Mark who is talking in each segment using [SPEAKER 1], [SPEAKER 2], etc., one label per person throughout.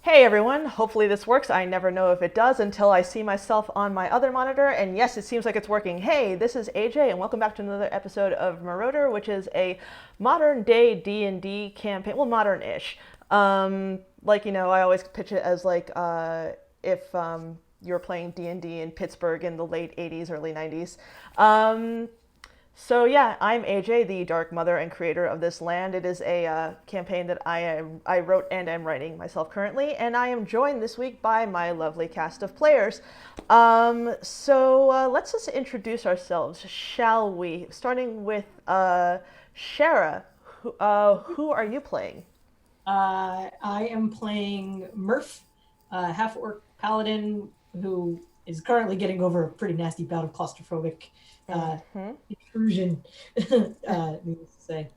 [SPEAKER 1] Hey everyone, hopefully this works. I never know if it does until I see myself on my other monitor, and yes, it seems like it's working. Hey, this is AJ, and welcome back to another episode of Moroder, which is a modern day D&D campaign. Well, modern-ish. I always pitch it as if you're playing D&D in Pittsburgh in the late 80s, early 90s. Um, so yeah, I'm AJ, the Dark Mother and creator of this land. It is a campaign that I wrote and am writing myself currently, and I am joined this week by my lovely cast of players. Let's just introduce ourselves, shall we? Starting with Shara. Who are you playing?
[SPEAKER 2] I am playing Murph, a half-orc paladin who is currently getting over a pretty nasty bout of claustrophobic
[SPEAKER 1] Hmm.
[SPEAKER 2] intrusion, needless to say.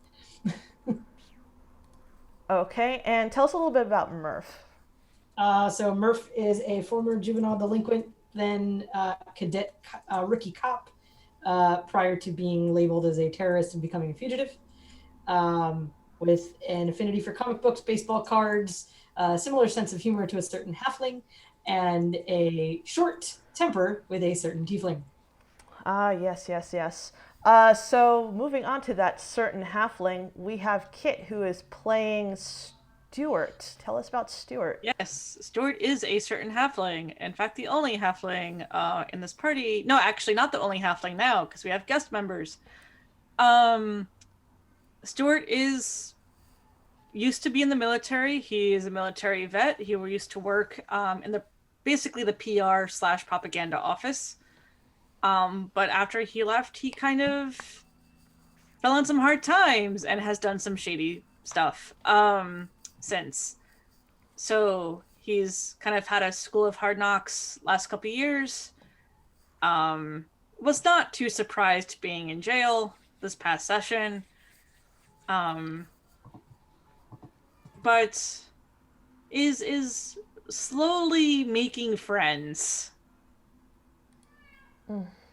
[SPEAKER 1] Okay, and tell us a little bit about Murph.
[SPEAKER 2] So Murph is a former juvenile delinquent, then cadet rookie cop, prior to being labeled as a terrorist and becoming a fugitive, with an affinity for comic books, baseball cards, a similar sense of humor to a certain halfling, and a short temper with a certain tiefling.
[SPEAKER 1] Ah, yes, yes, yes. So moving on to that certain halfling, we have Kit who is playing Stuart. Tell us about Stuart.
[SPEAKER 3] Yes, Stuart is a certain halfling. In fact, the only halfling in this party. No, actually, not the only halfling now, because we have guest members. Um, Stuart is used to be in the military. He is a military vet. He used to work in the basically the PR slash propaganda office. But after he left, he kind of fell on some hard times and has done some shady stuff since. So he's kind of had a school of hard knocks last couple of years. Was not too surprised being in jail this past session. Um, but is slowly making friends.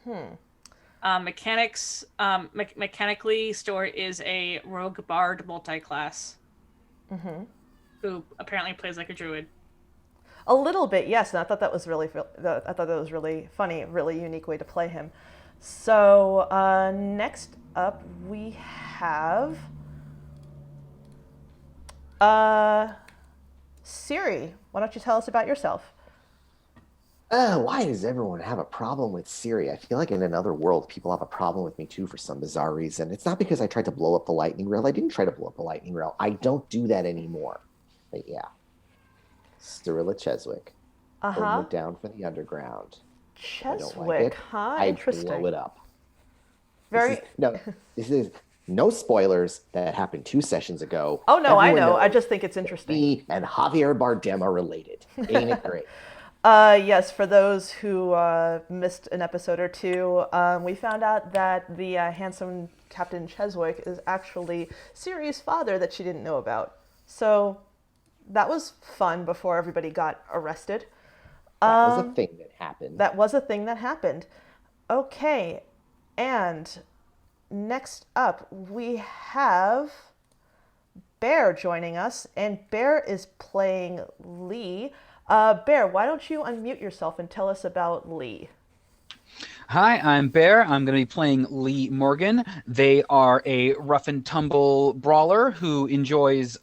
[SPEAKER 1] Hmm.
[SPEAKER 3] Mechanically, Stuart is a rogue bard multi-class
[SPEAKER 1] Mm-hmm.
[SPEAKER 3] who apparently plays like a druid.
[SPEAKER 1] A little bit, yes. And I thought that was I thought that was really funny, really unique way to play him. So next up we have uh, Siri. Why don't you tell us about yourself?
[SPEAKER 4] Why does everyone have a problem with Siri? I feel like in another world, people have a problem with me too for some bizarre reason. It's not because I tried to blow up the lightning rail. I didn't try to blow up the lightning rail. I don't do that anymore. But yeah, Sturla Cheswick,
[SPEAKER 1] Uh
[SPEAKER 4] holding
[SPEAKER 1] huh.
[SPEAKER 4] it down for the underground. If I don't like
[SPEAKER 1] Cheswick,
[SPEAKER 4] it,
[SPEAKER 1] huh?
[SPEAKER 4] I blow
[SPEAKER 1] Interesting.
[SPEAKER 4] it up. This is
[SPEAKER 1] Very.
[SPEAKER 4] no, this is no spoilers that happened 2 sessions ago.
[SPEAKER 1] Oh no, I
[SPEAKER 4] Everyone
[SPEAKER 1] know. I
[SPEAKER 4] knows
[SPEAKER 1] just think it's
[SPEAKER 4] that
[SPEAKER 1] interesting.
[SPEAKER 4] me and Javier Bardem are related. Ain't it great?
[SPEAKER 1] Yes, for those who missed an episode or two, we found out that the handsome Captain Cheswick is actually Siri's father that she didn't know about. So that was fun before everybody got arrested.
[SPEAKER 4] That was a
[SPEAKER 1] Um,
[SPEAKER 4] thing that happened.
[SPEAKER 1] that was a thing that happened. Okay, and next up we have Bear joining us, and Bear is playing Lee. Bear, why don't you unmute yourself and tell us about Lee?
[SPEAKER 5] Hi, I'm Bear. I'm going to be playing Lee Morgan. They are a rough and tumble brawler who enjoys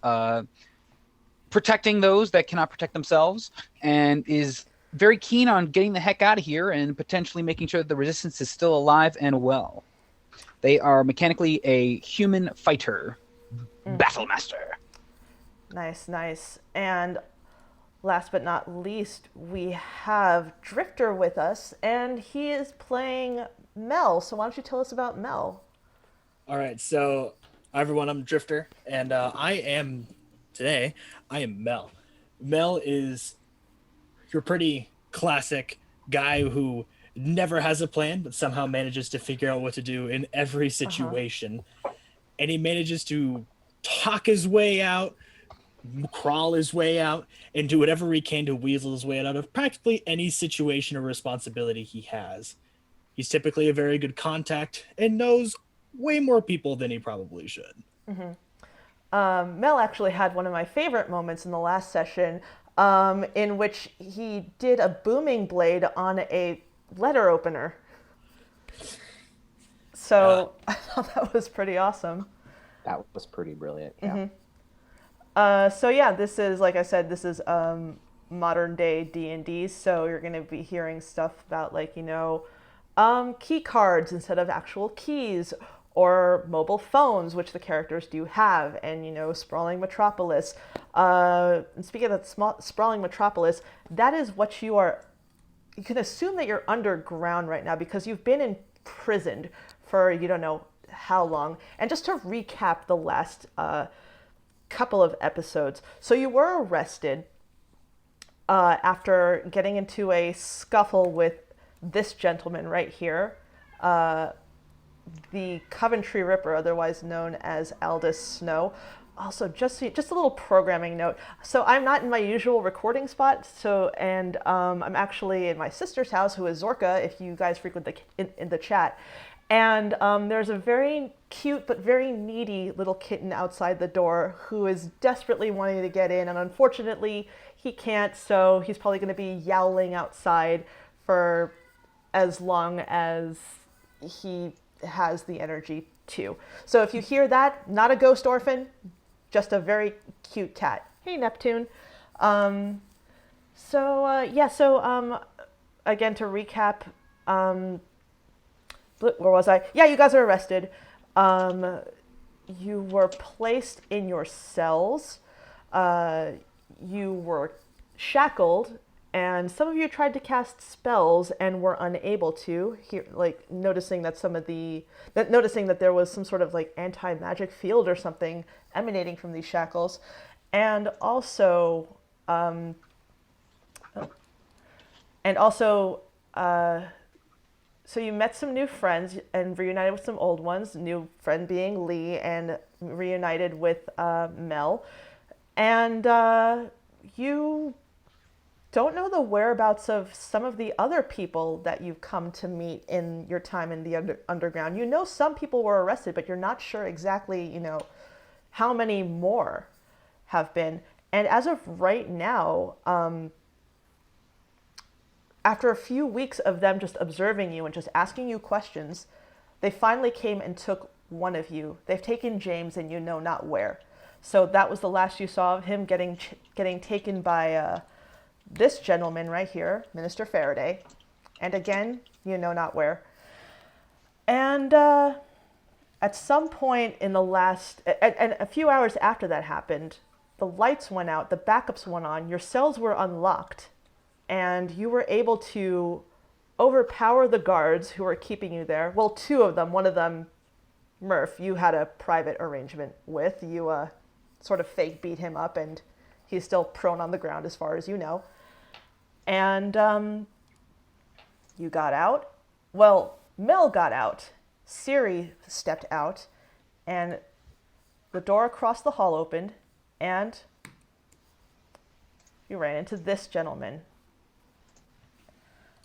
[SPEAKER 5] protecting those that cannot protect themselves and is very keen on getting the heck out of here and potentially making sure that the resistance is still alive and well. They are mechanically a human fighter, battle master.
[SPEAKER 1] Nice, nice. And last but not least, we have Drifter with us, and he is playing Mel. So why don't you tell us about Mel?
[SPEAKER 6] All right, so hi everyone, I'm Drifter, and today, I am Mel. Mel is your pretty classic guy who never has a plan, but somehow manages to figure out what to do in every
[SPEAKER 1] Uh huh.
[SPEAKER 6] situation. And he manages to talk his way out, crawl his way out, and do whatever he can to weasel his way out of practically any situation or responsibility he has. He's typically a very good contact and knows way more people than he probably should.
[SPEAKER 1] Mel actually had one of my favorite moments in the last session. in which he did a booming blade on a letter opener. So I thought that was pretty awesome.
[SPEAKER 4] That was pretty brilliant. Yeah.
[SPEAKER 1] So yeah, this is, like I said, this is modern day D&D. So you're going to be hearing stuff about, like, key cards instead of actual keys, or mobile phones, which the characters do have, and sprawling metropolis. And speaking of that sprawling metropolis, that is what you are. You can assume that you're underground right now because you've been imprisoned for you don't know how long. And just to recap the last couple of episodes, so you were arrested after getting into a scuffle with this gentleman right here, the Coventry Ripper, otherwise known as Aldous Snow. Also, just a little programming note. So I'm not in my usual recording spot. I'm actually in my sister's house, who is Zorka, if you guys frequent in the chat. And there's a very cute but very needy little kitten outside the door who is desperately wanting to get in, and unfortunately he can't. So he's probably going to be yowling outside for as long as he has the energy to. So if you hear that, not a ghost orphan, just a very cute cat. Hey, Neptune. Again, to recap, where was I? Yeah, you guys are arrested. You were placed in your cells. You were shackled, and some of you tried to cast spells and were unable to. Noticing that there was some sort of like anti-magic field or something emanating from these shackles, and also, so you met some new friends and reunited with some old ones. New friend being Lee, and reunited with Mel, and you don't know the whereabouts of some of the other people that you've come to meet in your time in the underground. You know some people were arrested, but you're not sure exactly, how many more have been. And as of right now, after a few weeks of them just observing you and just asking you questions, they finally came and took one of you. They've taken James, and you know not where. So that was the last you saw of him, getting taken by this gentleman right here, Minister Faraday. And again, you know not where. And at some point in the last, and a few hours after that happened, the lights went out, the backups went on, your cells were unlocked, and you were able to overpower the guards who were keeping you there. Well, two of them. One of them, Murph, you had a private arrangement with. You sort of fake beat him up, and he's still prone on the ground as far as you know. And you got out. Well, Mel got out. Siri stepped out, and the door across the hall opened, and you ran into this gentleman.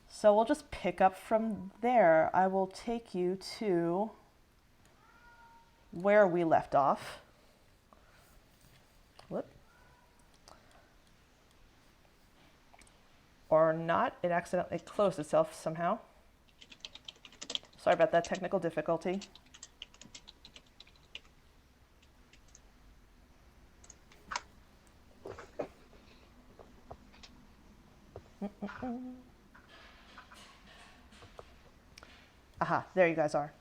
[SPEAKER 1] So we'll just pick up from there. I will take you to where we left off. Whoop. Or not. It accidentally closed itself somehow. Sorry about that technical difficulty. Aha, there you guys are.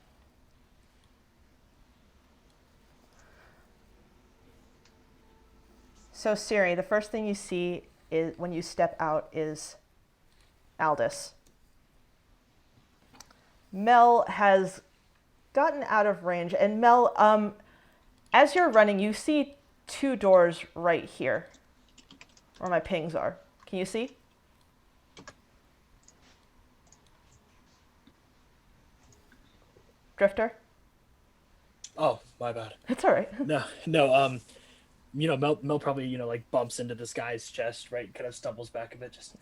[SPEAKER 1] So Siri, the first thing you see is when you step out is Aldous. Mel has gotten out of range, and Mel, as you're running, you see two doors right here, where my pings are. Can you see? Drifter?
[SPEAKER 6] Oh, my bad.
[SPEAKER 1] It's all right.
[SPEAKER 6] No. Mel probably, like bumps into this guy's chest, right? Kind of stumbles back a bit, just.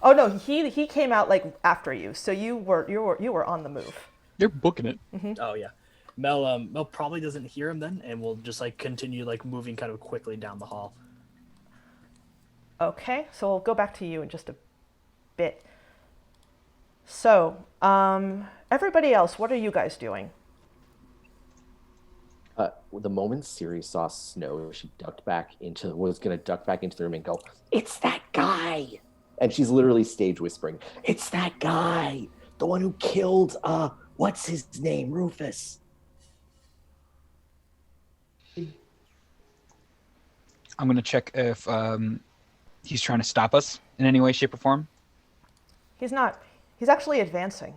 [SPEAKER 1] Oh no, he came out like after you, so you were on the move.
[SPEAKER 5] They're booking it.
[SPEAKER 1] Mm-hmm.
[SPEAKER 6] Oh yeah. Mel probably doesn't hear him then, and will just like continue like moving kind of quickly down the hall.
[SPEAKER 1] Okay, so we'll go back to you in just a bit. So, everybody else, what are you guys doing?
[SPEAKER 4] The moment Siri saw Snow, she was gonna duck back into the room and go, "It's that guy!" And she's literally stage whispering, "It's that guy! The one who killed, what's his name? Rufus."
[SPEAKER 5] I'm gonna check if he's trying to stop us in any way, shape, or form.
[SPEAKER 1] He's not. He's actually advancing.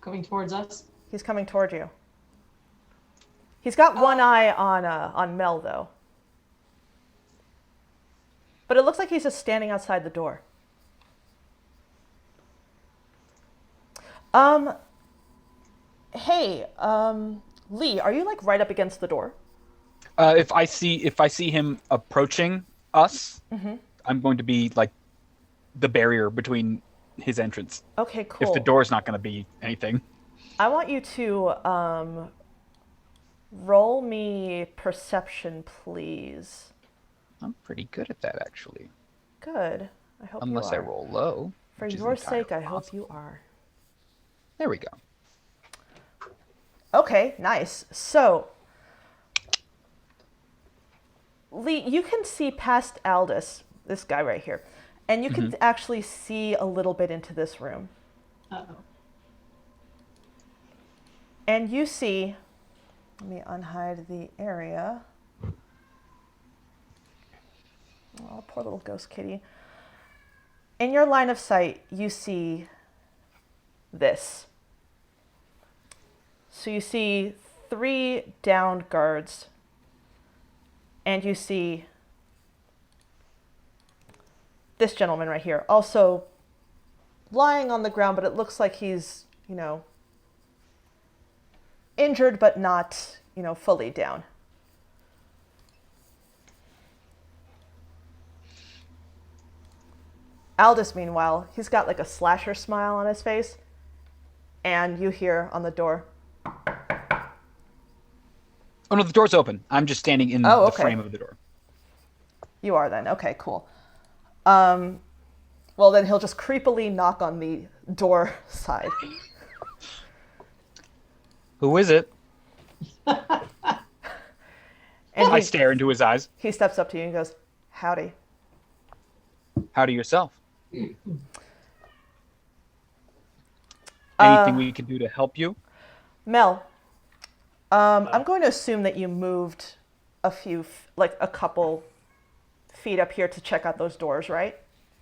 [SPEAKER 2] Coming towards us.
[SPEAKER 1] He's coming toward you. He's got one eye on Mel, though. But it looks like he's just standing outside the door. Hey, Lee, are you like right up against the door?
[SPEAKER 5] If I see him approaching us, I'm going to be like the barrier between his entrance.
[SPEAKER 1] Okay, cool.
[SPEAKER 5] If the door's not going to be anything.
[SPEAKER 1] I want you to roll me perception, please.
[SPEAKER 5] I'm pretty good at that, actually.
[SPEAKER 1] Good. I hope
[SPEAKER 5] Unless
[SPEAKER 1] you
[SPEAKER 5] I
[SPEAKER 1] are.
[SPEAKER 5] roll low.
[SPEAKER 1] For
[SPEAKER 5] which is
[SPEAKER 1] your sake, I
[SPEAKER 5] entirely
[SPEAKER 1] hope
[SPEAKER 5] possible.
[SPEAKER 1] you are.
[SPEAKER 5] There we go.
[SPEAKER 1] Okay, nice. So, Lee, you can see past Aldous, this guy right here, and you can actually see a little bit into this room.
[SPEAKER 2] Uh-oh.
[SPEAKER 1] And you see, let me unhide the area. Oh, poor little ghost kitty. In your line of sight, you see this. So you see 3 downed guards, and you see this gentleman right here, also lying on the ground, but it looks like he's, injured, but not, fully down. Aldous, meanwhile, he's got like a slasher smile on his face, and you hear on the door,
[SPEAKER 5] Oh, no, the door's open. I'm just standing in
[SPEAKER 1] Oh,
[SPEAKER 5] the
[SPEAKER 1] okay.
[SPEAKER 5] frame of the door.
[SPEAKER 1] You are then. Okay, cool. Well, then he'll just creepily knock on the door side.
[SPEAKER 5] Who is it?
[SPEAKER 1] And
[SPEAKER 5] I stare into his eyes.
[SPEAKER 1] he steps up to you and goes, "Howdy."
[SPEAKER 5] Howdy yourself. Anything we can do to help you?
[SPEAKER 1] Mel, I'm going to assume that you moved a couple feet up here to check out those doors, right?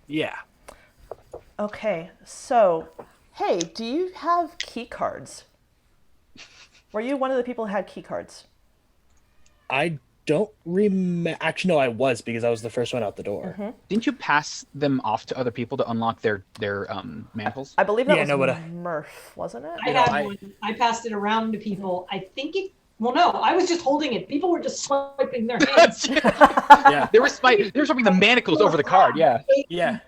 [SPEAKER 6] Yeah.
[SPEAKER 1] Okay, so, hey, do you have key cards? Were you one of the people who had key cards?
[SPEAKER 6] I don't remember. Actually, no, I was, because I was the first one out the door.
[SPEAKER 5] Didn't you pass them off to other people to unlock their mantles?
[SPEAKER 1] I believe that
[SPEAKER 6] Yeah,
[SPEAKER 1] was
[SPEAKER 6] no, but
[SPEAKER 1] Murph, wasn't it?
[SPEAKER 2] I had one. I passed it around to people. I think it. Well, no, I was just holding it. People were just swiping their hands.
[SPEAKER 6] Yeah.
[SPEAKER 5] They were swiping the manacles over the card. Yeah.
[SPEAKER 6] Yeah.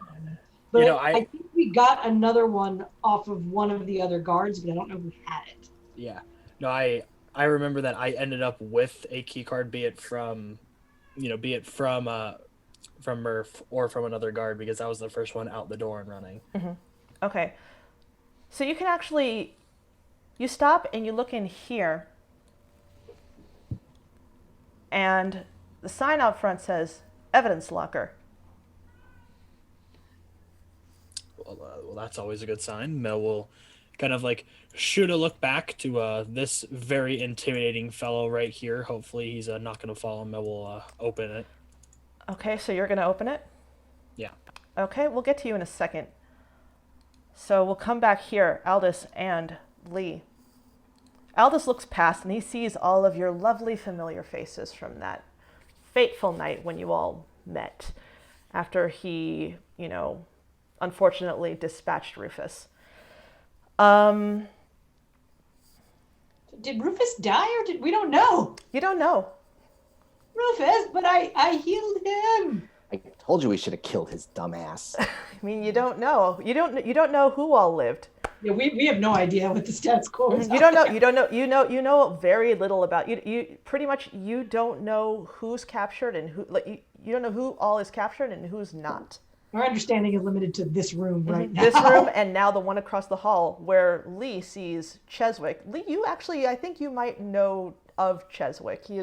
[SPEAKER 2] But
[SPEAKER 6] I
[SPEAKER 2] think we got another one off of one of the other guards, but I don't know who had it.
[SPEAKER 6] Yeah. No, I remember that I ended up with a key card, be it from Murph or from another guard, because I was the first one out the door and running.
[SPEAKER 1] Okay. So you can actually, you stop and you look in here, and the sign out front says evidence locker.
[SPEAKER 6] Well, that's always a good sign. Mel will kind of like shoot a look back to this very intimidating fellow right here. Hopefully he's not going to fall, and Mel will open it.
[SPEAKER 1] Okay, so you're going to open it?
[SPEAKER 6] Yeah.
[SPEAKER 1] Okay, we'll get to you in a second. So we'll come back here, Aldous and Lee. Aldous looks past and he sees all of your lovely familiar faces from that fateful night when you all met after he, unfortunately dispatched Rufus.
[SPEAKER 2] Did Rufus die or we don't know?
[SPEAKER 1] You don't know.
[SPEAKER 2] Rufus, but I healed him.
[SPEAKER 4] I told you we should have killed his dumbass.
[SPEAKER 1] I mean, you don't know. You don't know who all lived.
[SPEAKER 2] Yeah, we have no idea what the stats quo is.
[SPEAKER 1] You don't know. You know very little about you. You pretty much you don't know who's captured and who. Like you don't know who all is captured and who's not.
[SPEAKER 2] Our understanding is limited to this room right now.
[SPEAKER 1] This room and now the one across the hall where Lee sees Cheswick. Lee, you actually, I think you might know of Cheswick. He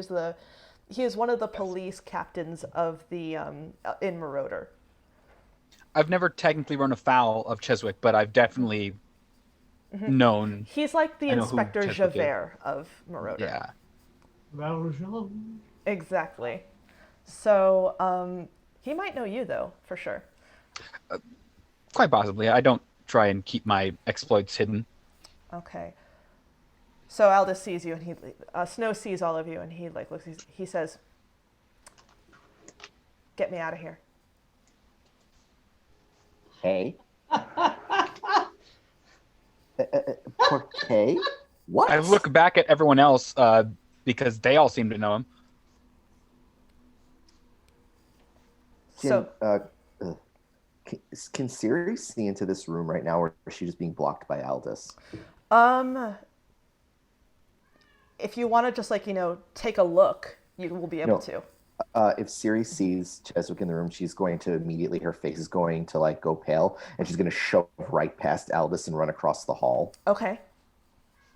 [SPEAKER 1] is one of the police captains of the in Moroder.
[SPEAKER 5] I've never technically run afoul of Cheswick, but I've definitely known.
[SPEAKER 1] He's like the
[SPEAKER 5] I know who
[SPEAKER 1] Inspector
[SPEAKER 5] Cheswick is.
[SPEAKER 1] Javert of Moroder.
[SPEAKER 5] Yeah.
[SPEAKER 2] Valjean.
[SPEAKER 1] Exactly. So he might know you though, for sure.
[SPEAKER 5] Quite possibly. I don't try and keep my exploits hidden.
[SPEAKER 1] Okay. So Aldous sees you, and Snow sees all of you, and he like looks. He says, "Get me out of here."
[SPEAKER 4] Hey. Okay. What?
[SPEAKER 5] I look back at everyone else because they all seem to know him.
[SPEAKER 4] Can Siri see into this room right now, or is she just being blocked by Aldous?
[SPEAKER 1] If you want to just take a look, you will be able to.
[SPEAKER 4] If Siri sees Cheswick in the room, she's going to immediately, her face is going to go pale, and she's going to shove right past Aldous and run across the hall.
[SPEAKER 1] Okay.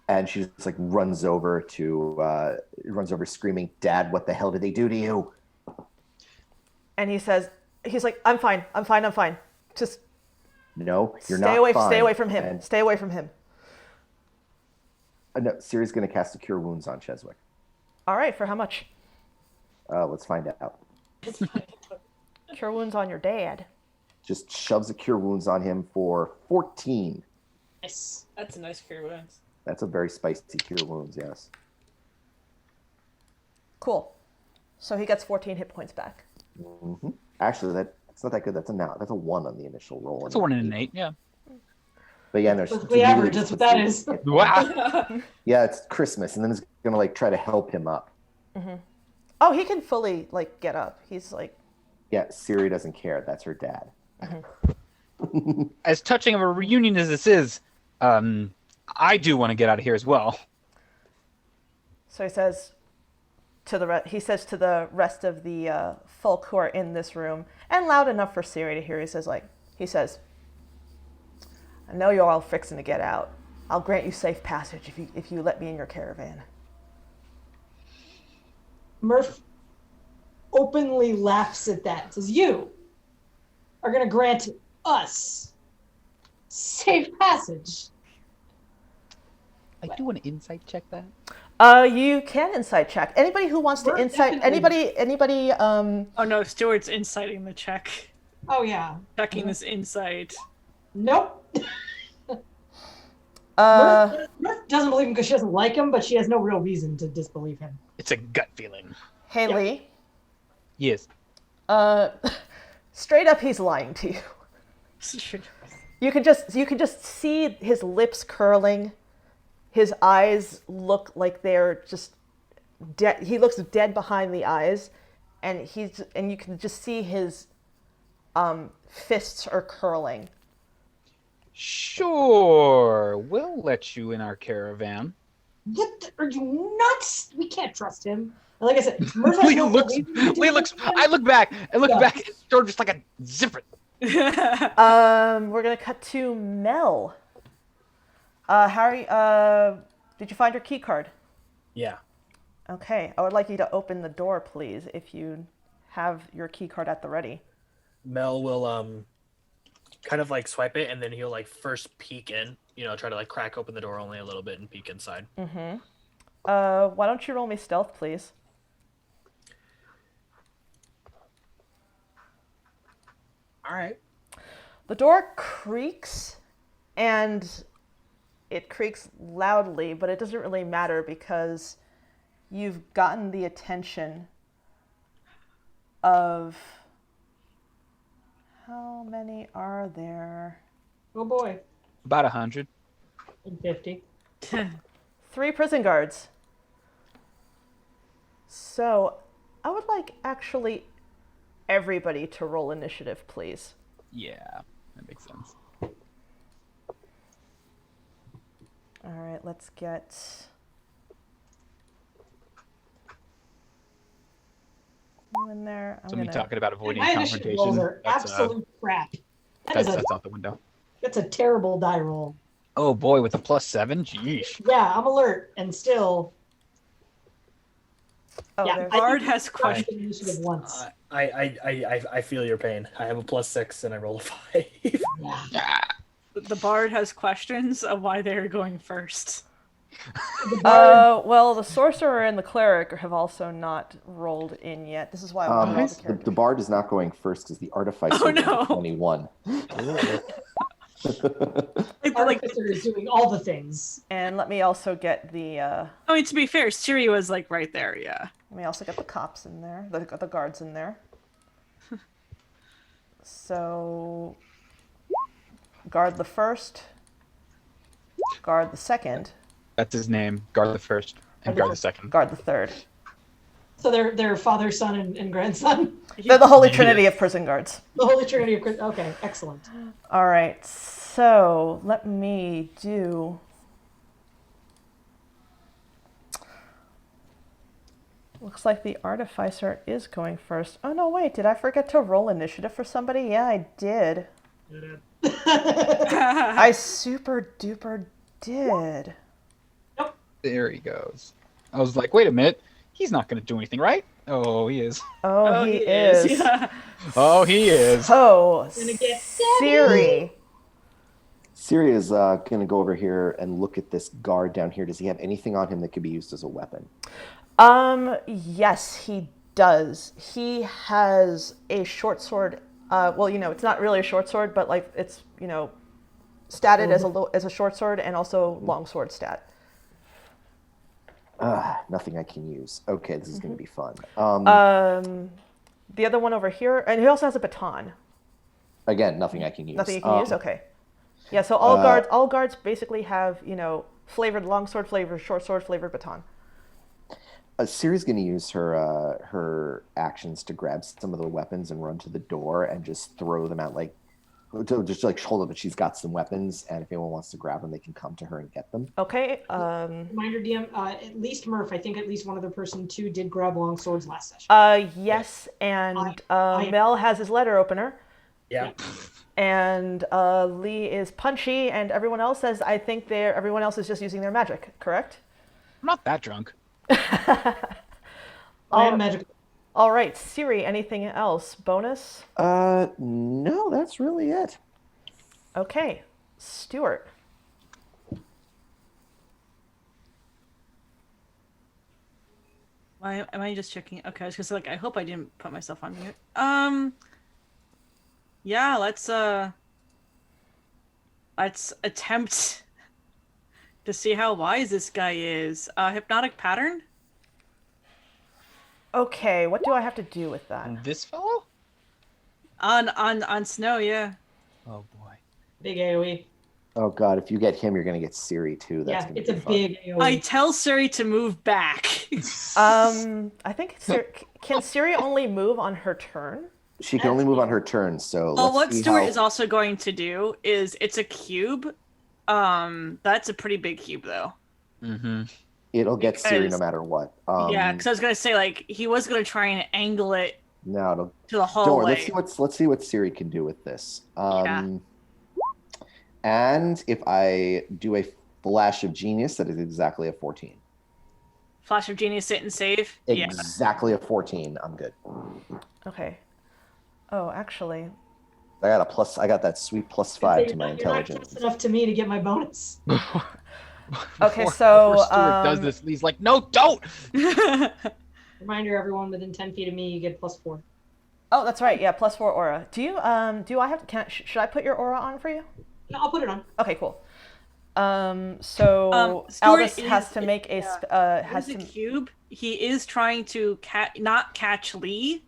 [SPEAKER 4] And she just runs over screaming, "Dad, what the hell did they do to you?"
[SPEAKER 1] And he's like, I'm fine. Just
[SPEAKER 4] No, you're
[SPEAKER 1] stay
[SPEAKER 4] not
[SPEAKER 1] away.
[SPEAKER 4] fine.
[SPEAKER 1] Stay away from him.
[SPEAKER 4] And,
[SPEAKER 1] Stay away from him.
[SPEAKER 4] no, Siri's going to cast a Cure Wounds on Cheswick.
[SPEAKER 1] All right. For how much?
[SPEAKER 4] Let's find out.
[SPEAKER 1] Cure wounds on your dad.
[SPEAKER 4] Just shoves a Cure Wounds on him for 14.
[SPEAKER 3] Nice. That's a nice cure wounds.
[SPEAKER 4] That's a very spicy Cure Wounds, yes.
[SPEAKER 1] Cool. So he gets 14 hit points back.
[SPEAKER 4] Mm-hmm. Actually, that's not that good. That's a 1 on the initial roll.
[SPEAKER 5] It's a 1 and an 8, yeah.
[SPEAKER 4] But yeah, no.
[SPEAKER 2] That's the average. That's what that is.
[SPEAKER 5] Wow.
[SPEAKER 4] Yeah, it's Christmas, and then it's gonna try to help him up.
[SPEAKER 1] Mm-hmm. Oh, he can fully get up. He's like.
[SPEAKER 4] Yeah, Siri doesn't care. That's her dad.
[SPEAKER 1] Mm-hmm.
[SPEAKER 5] As touching of a reunion as this is, I do want to get out of here as well.
[SPEAKER 1] So he says to the rest of the folk who are in this room, and loud enough for Siri to hear. He says, "I know you're all fixing to get out. I'll grant you safe passage if you let me in your caravan."
[SPEAKER 2] Murph openly laughs at that. Says, "You are going to grant us safe passage."
[SPEAKER 5] I do want to insight check that.
[SPEAKER 1] You can insight check. Anybody who wants to
[SPEAKER 2] Sure,
[SPEAKER 1] insight.
[SPEAKER 2] definitely.
[SPEAKER 1] Anybody.
[SPEAKER 3] Oh no, Stuart's inciting the check.
[SPEAKER 2] Oh yeah.
[SPEAKER 3] Checking this insight.
[SPEAKER 2] Nope.
[SPEAKER 1] Uh.
[SPEAKER 2] Murph doesn't believe him because she doesn't like him, but she has no real reason to disbelieve him.
[SPEAKER 5] It's a gut feeling.
[SPEAKER 1] Hey,
[SPEAKER 2] Yeah.
[SPEAKER 1] Lee.
[SPEAKER 5] Yes.
[SPEAKER 1] Straight up, he's lying to you. You can just see his lips curling. His eyes look like they're just dead. He looks dead behind the eyes, and you can just see his fists are curling.
[SPEAKER 5] Sure, we'll let you in our caravan.
[SPEAKER 2] What are you nuts? We can't trust him. And like I said, Murph has
[SPEAKER 5] Lee
[SPEAKER 2] no
[SPEAKER 5] looks.
[SPEAKER 2] belief.
[SPEAKER 5] Lee looks. I look back.
[SPEAKER 2] Yeah.
[SPEAKER 5] And George just like a zipper.
[SPEAKER 1] We're gonna cut to Mel. Harry, did you find your key card?
[SPEAKER 6] Yeah.
[SPEAKER 1] Okay, I would like you to open the door, please, if you have your key card at the ready.
[SPEAKER 6] Mel will kind of swipe it, and then he'll first peek in, try to crack open the door only a little bit and peek inside.
[SPEAKER 1] Mm-hmm. Why don't you roll me stealth, please?
[SPEAKER 6] All right.
[SPEAKER 1] The door creaks, and it creaks loudly, but it doesn't really matter because you've gotten the attention of... How many are there?
[SPEAKER 2] Oh boy.
[SPEAKER 5] About 100.
[SPEAKER 2] 50.
[SPEAKER 1] 3 prison guards. So, I would like actually everybody to roll initiative, please.
[SPEAKER 5] Yeah, that makes sense.
[SPEAKER 1] All right, let's get... in there. I'm
[SPEAKER 5] Somebody
[SPEAKER 1] gonna.
[SPEAKER 5] talking about avoiding
[SPEAKER 2] My initiative rolls
[SPEAKER 5] confrontation.
[SPEAKER 2] are absolute crap.
[SPEAKER 5] That's out the window.
[SPEAKER 2] That's a terrible die roll.
[SPEAKER 5] Oh boy, with a +7, jeez.
[SPEAKER 2] Yeah, I'm alert, and still.
[SPEAKER 1] Oh,
[SPEAKER 2] Yeah,
[SPEAKER 1] there's.
[SPEAKER 2] I
[SPEAKER 3] Bard
[SPEAKER 2] think
[SPEAKER 3] has
[SPEAKER 2] I've tried
[SPEAKER 3] questions.
[SPEAKER 2] initiative once.
[SPEAKER 6] I feel your pain. I have a +6 and I roll a 5.
[SPEAKER 2] Yeah.
[SPEAKER 3] The bard has questions of why they're going first.
[SPEAKER 1] Well, the sorcerer and the cleric have also not rolled in yet. This is why I wanted all the
[SPEAKER 4] The
[SPEAKER 1] characters.
[SPEAKER 4] bard is not going first because the artificer
[SPEAKER 3] Oh,
[SPEAKER 4] rolled a
[SPEAKER 3] no.
[SPEAKER 4] 21.
[SPEAKER 2] Artificer is doing all the things.
[SPEAKER 1] And let me also get the.
[SPEAKER 3] I mean, to be fair, Siri was like right there. Yeah.
[SPEAKER 1] Let me also get the cops in there. The guards in there. So. Guard the first. Guard the second.
[SPEAKER 5] That's his name. Guard the first and guard the second.
[SPEAKER 1] Guard the third.
[SPEAKER 2] So they're father, son, and grandson.
[SPEAKER 1] They're the Holy Trinity of prison guards.
[SPEAKER 2] The Holy Trinity of okay, excellent.
[SPEAKER 1] All right, so let me do. Looks like the artificer is going first. Oh no, wait, did I forget to roll initiative for somebody? Yeah, I did. I super duper did.
[SPEAKER 5] There he goes. I was like, wait a minute. He's not going to do anything, right? Oh, he is.
[SPEAKER 1] Oh, he is.
[SPEAKER 3] Yeah.
[SPEAKER 5] Oh, he is.
[SPEAKER 1] So,
[SPEAKER 2] Gonna get
[SPEAKER 1] Siri.
[SPEAKER 4] Siri is going to go over here and look at this guard down here. Does he have anything on him that could be used as a weapon?
[SPEAKER 1] Yes, he does. He has a short sword. Well, it's not really a short sword, but like it's, statted as a short sword and also long sword stat.
[SPEAKER 4] Nothing I can use. Okay, this is going to be fun.
[SPEAKER 1] The other one over here, and he also has a baton.
[SPEAKER 4] Again, nothing I can use.
[SPEAKER 1] Nothing you can use. Okay. Yeah. So all guards basically have flavored longsword, flavored short sword, flavored baton.
[SPEAKER 4] Siri's going to use her actions to grab some of the weapons and run to the door and just throw them out, just like hold up that she's got some weapons, and if anyone wants to grab them, they can come to her and get them.
[SPEAKER 1] Okay.
[SPEAKER 2] Reminder, DM. At least Murph. I think at least one other person too did grab long swords last session.
[SPEAKER 1] Yes, and Mel has his letter opener.
[SPEAKER 6] Yeah.
[SPEAKER 1] And Lee is punchy, and everyone else says, I think everyone else is just using their magic, correct?
[SPEAKER 5] I'm not that drunk.
[SPEAKER 2] I am magical.
[SPEAKER 1] All right, Siri, anything else? Bonus?
[SPEAKER 4] No, that's really it.
[SPEAKER 1] Okay, Stuart.
[SPEAKER 3] Why am I just checking? Okay, I was gonna say, I hope I didn't put myself on mute. Yeah, let's attempt to see how wise this guy is. Hypnotic pattern?
[SPEAKER 1] Okay, what do I have to do with that?
[SPEAKER 5] This fellow?
[SPEAKER 3] On Snow, yeah.
[SPEAKER 5] Oh boy.
[SPEAKER 2] Big AOE.
[SPEAKER 4] Oh god, if you get him, you're going to get Siri too. That's
[SPEAKER 2] Yeah,
[SPEAKER 4] gonna
[SPEAKER 2] it's a
[SPEAKER 4] be fun.
[SPEAKER 2] big AOE.
[SPEAKER 3] I tell Siri to move back.
[SPEAKER 1] I think can Siri only move on her turn?
[SPEAKER 4] She can only move on her turn, so
[SPEAKER 3] Well,
[SPEAKER 4] let's
[SPEAKER 3] what
[SPEAKER 4] see
[SPEAKER 3] Stuart
[SPEAKER 4] how...
[SPEAKER 3] is also going to do is it's a cube. That's a pretty big cube, though.
[SPEAKER 5] Mm-hmm.
[SPEAKER 4] It'll get Siri no
[SPEAKER 3] because-
[SPEAKER 4] matter what.
[SPEAKER 3] Yeah, because I was gonna say he was gonna try and angle it
[SPEAKER 4] No, it'll...
[SPEAKER 3] to the
[SPEAKER 4] Don't
[SPEAKER 3] hallway.
[SPEAKER 4] worry, let's see what Siri can do with this.
[SPEAKER 3] Yeah.
[SPEAKER 4] And if I do a flash of genius, that is exactly a 14.
[SPEAKER 3] Flash of Genius, sit and save. Yeah.
[SPEAKER 4] Exactly a 14. I'm good.
[SPEAKER 1] Okay. Oh, actually,
[SPEAKER 4] I got that sweet +5 to my
[SPEAKER 2] You're not
[SPEAKER 4] intelligence.
[SPEAKER 2] close enough to me to get my bonus.
[SPEAKER 1] Okay,
[SPEAKER 5] Before
[SPEAKER 1] so,
[SPEAKER 5] Stuart does this, Lee's like, no, don't!
[SPEAKER 2] Reminder: everyone within 10 feet of me, you get +4.
[SPEAKER 1] oh, that's right. Yeah, +4 aura. Do I have to? Should I put your aura on for you?
[SPEAKER 2] No, I'll put it on.
[SPEAKER 1] Okay, cool. So
[SPEAKER 3] Stuart
[SPEAKER 1] Aldous has to make a
[SPEAKER 3] Has a cube. He is trying to not catch Lee.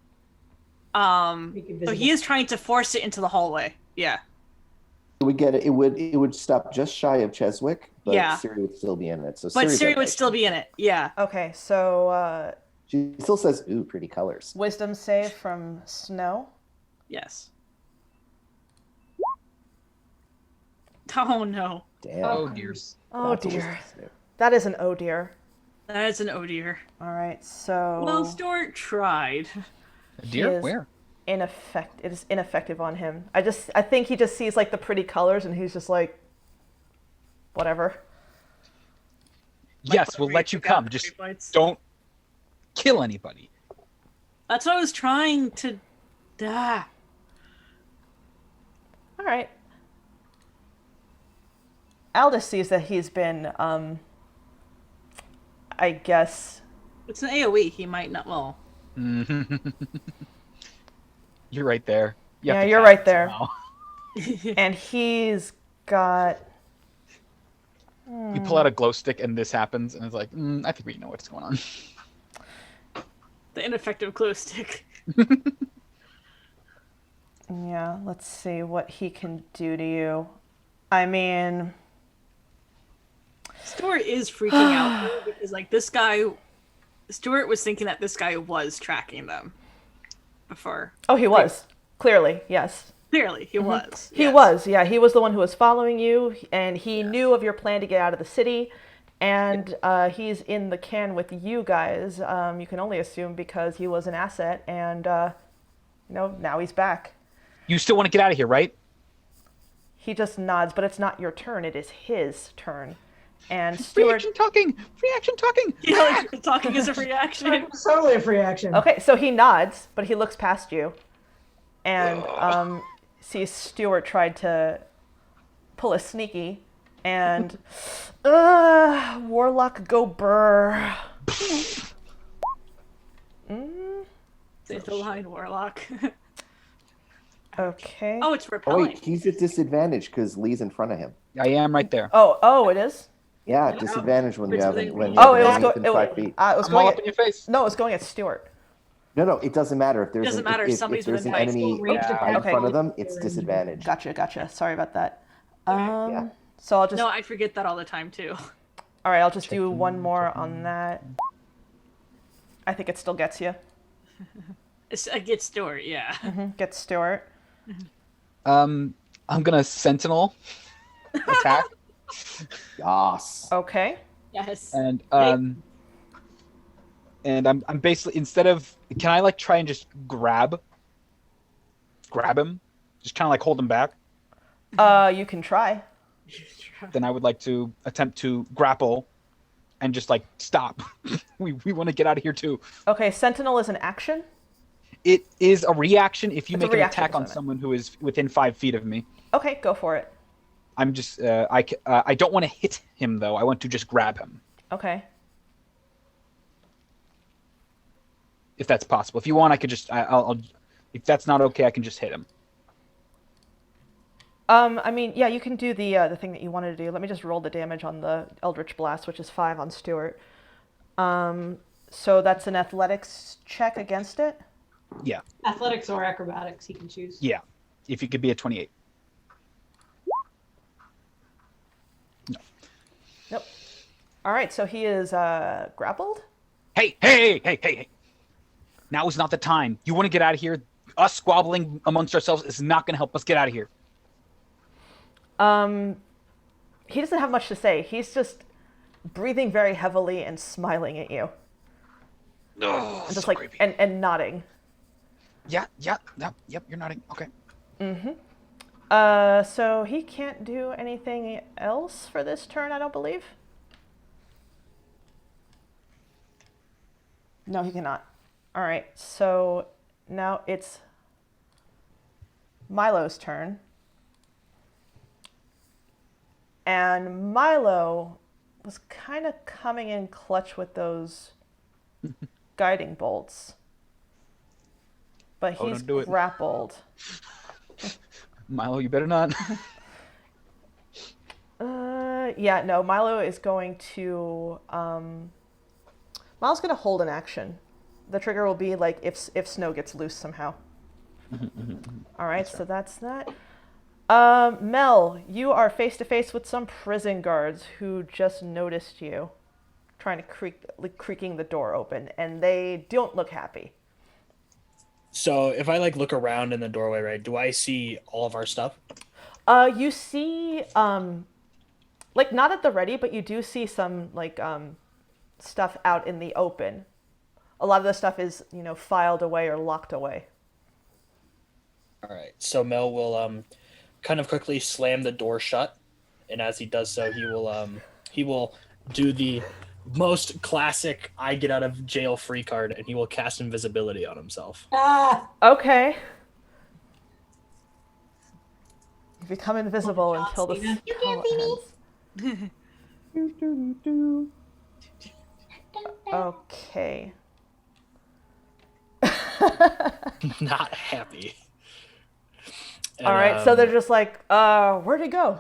[SPEAKER 2] Make it
[SPEAKER 3] So he
[SPEAKER 2] visible.
[SPEAKER 3] is trying to force it into the hallway. Yeah.
[SPEAKER 4] It would stop just shy of Cheswick, but
[SPEAKER 3] Yeah.
[SPEAKER 4] Siri would still be in it. So
[SPEAKER 3] But
[SPEAKER 4] Siri's
[SPEAKER 3] Siri
[SPEAKER 4] okay.
[SPEAKER 3] would still be in it. Yeah.
[SPEAKER 1] Okay, so
[SPEAKER 4] She still says, "Ooh, pretty colors."
[SPEAKER 1] wisdom save from Snow.
[SPEAKER 3] Yes. Oh no.
[SPEAKER 4] Damn.
[SPEAKER 5] Oh dear.
[SPEAKER 1] Oh
[SPEAKER 4] That's a
[SPEAKER 1] dear,
[SPEAKER 4] wisdom save.
[SPEAKER 1] that is an oh dear.
[SPEAKER 3] That is an oh dear.
[SPEAKER 1] All right, so
[SPEAKER 3] Well, Stuart tried.
[SPEAKER 5] A deer?
[SPEAKER 1] is
[SPEAKER 5] Where?
[SPEAKER 1] It is ineffective on him. I think he just sees like the pretty colors and he's just like, whatever.
[SPEAKER 5] Yes, we'll let you come. Just don't kill anybody.
[SPEAKER 3] That's what I was trying to. Ah.
[SPEAKER 1] All right. Aldous sees that he's been, I guess.
[SPEAKER 3] It's an AoE. He might not. Well,
[SPEAKER 5] You're right there. You have
[SPEAKER 1] Yeah,
[SPEAKER 5] to
[SPEAKER 1] you're
[SPEAKER 5] cast
[SPEAKER 1] right
[SPEAKER 5] it
[SPEAKER 1] there.
[SPEAKER 5] somehow.
[SPEAKER 1] And he's got.
[SPEAKER 5] We pull out a glow stick and this happens, and it's like, I think we know what's going on.
[SPEAKER 3] the ineffective glow stick.
[SPEAKER 1] Yeah, let's see what he can do to you. I mean,
[SPEAKER 3] Stuart is freaking out though, because like this guy, Stuart was thinking that this guy was tracking them before.
[SPEAKER 1] oh, he was. Clearly, yes.
[SPEAKER 3] Clearly, he was.
[SPEAKER 1] He
[SPEAKER 3] yes.
[SPEAKER 1] was, yeah. He was the one who was following you, and he knew of your plan to get out of the city. And he's in the can with you guys. You can only assume because he was an asset, and now he's back.
[SPEAKER 5] You still want to get out of here, right?
[SPEAKER 1] He just nods, but it's not your turn. It is his turn. And Stuart.
[SPEAKER 5] Reaction talking! Reaction talking!
[SPEAKER 3] Yeah, like, talking is a reaction.
[SPEAKER 2] It's totally a free action.
[SPEAKER 1] Okay, so he nods, but he looks past you, and sees Stuart tried to pull a sneaky, and Warlock go burr.
[SPEAKER 3] Say the line, Warlock.
[SPEAKER 1] Okay.
[SPEAKER 3] Oh, it's
[SPEAKER 4] Oh
[SPEAKER 3] repelling.
[SPEAKER 4] wait, he's at disadvantage because Lee's in front of him.
[SPEAKER 5] I am right there.
[SPEAKER 1] Oh, it is.
[SPEAKER 4] Yeah, disadvantage when you
[SPEAKER 3] It's
[SPEAKER 4] have
[SPEAKER 3] within
[SPEAKER 4] when
[SPEAKER 3] range.
[SPEAKER 4] you have
[SPEAKER 1] It was,
[SPEAKER 4] an within 5 feet.
[SPEAKER 1] it was
[SPEAKER 5] I'm
[SPEAKER 1] going
[SPEAKER 5] all
[SPEAKER 1] at,
[SPEAKER 5] up in your face.
[SPEAKER 1] no, it was going at Stuart.
[SPEAKER 4] No, it doesn't matter if there's
[SPEAKER 3] Doesn't matter,
[SPEAKER 4] if
[SPEAKER 3] somebody's
[SPEAKER 4] there's an
[SPEAKER 3] within
[SPEAKER 4] enemy
[SPEAKER 2] range of
[SPEAKER 4] right in
[SPEAKER 1] Okay.
[SPEAKER 4] front of them, it's disadvantage.
[SPEAKER 1] Gotcha. Sorry about that.
[SPEAKER 4] Yeah.
[SPEAKER 1] So I'll just.
[SPEAKER 3] No, I forget that all the time too.
[SPEAKER 1] All right, I'll just do one more on that. I think it still gets you.
[SPEAKER 3] It gets Stuart, yeah.
[SPEAKER 1] Gets Stuart.
[SPEAKER 5] I'm gonna sentinel attack,
[SPEAKER 4] Yes.
[SPEAKER 1] Okay.
[SPEAKER 3] Yes.
[SPEAKER 5] and I'm basically, instead of, can I like try and just grab him, just kind of like hold him back?
[SPEAKER 1] You can try.
[SPEAKER 5] Then I would like to attempt to grapple and just like stop. we want to get out of here too.
[SPEAKER 1] Okay, Sentinel is an action.
[SPEAKER 5] It is a reaction if you
[SPEAKER 1] It's a
[SPEAKER 5] make an
[SPEAKER 1] reaction,
[SPEAKER 5] attack on
[SPEAKER 1] isn't it?
[SPEAKER 5] someone who is within 5 feet of me.
[SPEAKER 1] Okay, go for it.
[SPEAKER 5] I'm just I don't want to hit him though. I want to just grab him,
[SPEAKER 1] Okay.
[SPEAKER 5] if that's possible. If you want, I could just I'll if that's not okay, I can just hit him.
[SPEAKER 1] I mean, yeah, you can do the thing that you wanted to do. Let me just roll the damage on the Eldritch Blast, which is 5 on Stuart. So that's an athletics check against it.
[SPEAKER 5] Yeah.
[SPEAKER 2] Athletics or acrobatics, he can choose.
[SPEAKER 5] Yeah. If you could be a 28.
[SPEAKER 1] Nope. All right, so he is grappled.
[SPEAKER 5] Hey. Now is not the time. You want to get out of here? Us squabbling amongst ourselves is not going to help us get out of here.
[SPEAKER 1] He doesn't have much to say. He's just breathing very heavily and smiling at you.
[SPEAKER 5] Oh,
[SPEAKER 1] And just
[SPEAKER 5] so
[SPEAKER 1] like
[SPEAKER 5] creepy.
[SPEAKER 1] and nodding.
[SPEAKER 5] Yep, you're nodding. Okay.
[SPEAKER 1] So he can't do anything else for this turn, I don't believe. No, he cannot. All right, so now it's Milo's turn. And Milo was kind of coming in clutch with those guiding bolts. But
[SPEAKER 5] Oh,
[SPEAKER 1] he's
[SPEAKER 5] don't do it.
[SPEAKER 1] grappled.
[SPEAKER 5] Milo, you better not.
[SPEAKER 1] Yeah, no, Milo is going to Milo's going to hold an action. The trigger will be like if Snow gets loose somehow. All right, so that's that. Mel, you are face to face with some prison guards who just noticed you trying to creaking the door open, and they don't look happy.
[SPEAKER 6] So if I like look around in the doorway, right, do I see all of our stuff?
[SPEAKER 1] You see, like not at the ready, but you do see some like stuff out in the open. a lot of the stuff is, filed away or locked away.
[SPEAKER 6] All right. So Mel will kind of quickly slam the door shut, and as he does so, he will do the most classic "I get out of jail free" card, and he will cast invisibility on himself.
[SPEAKER 2] Ah,
[SPEAKER 1] Okay. You become invisible
[SPEAKER 2] John
[SPEAKER 1] until the
[SPEAKER 2] Cena. You
[SPEAKER 1] spell ends. Okay.
[SPEAKER 6] Not happy. And,
[SPEAKER 1] All right, so they're just like, where'd he go?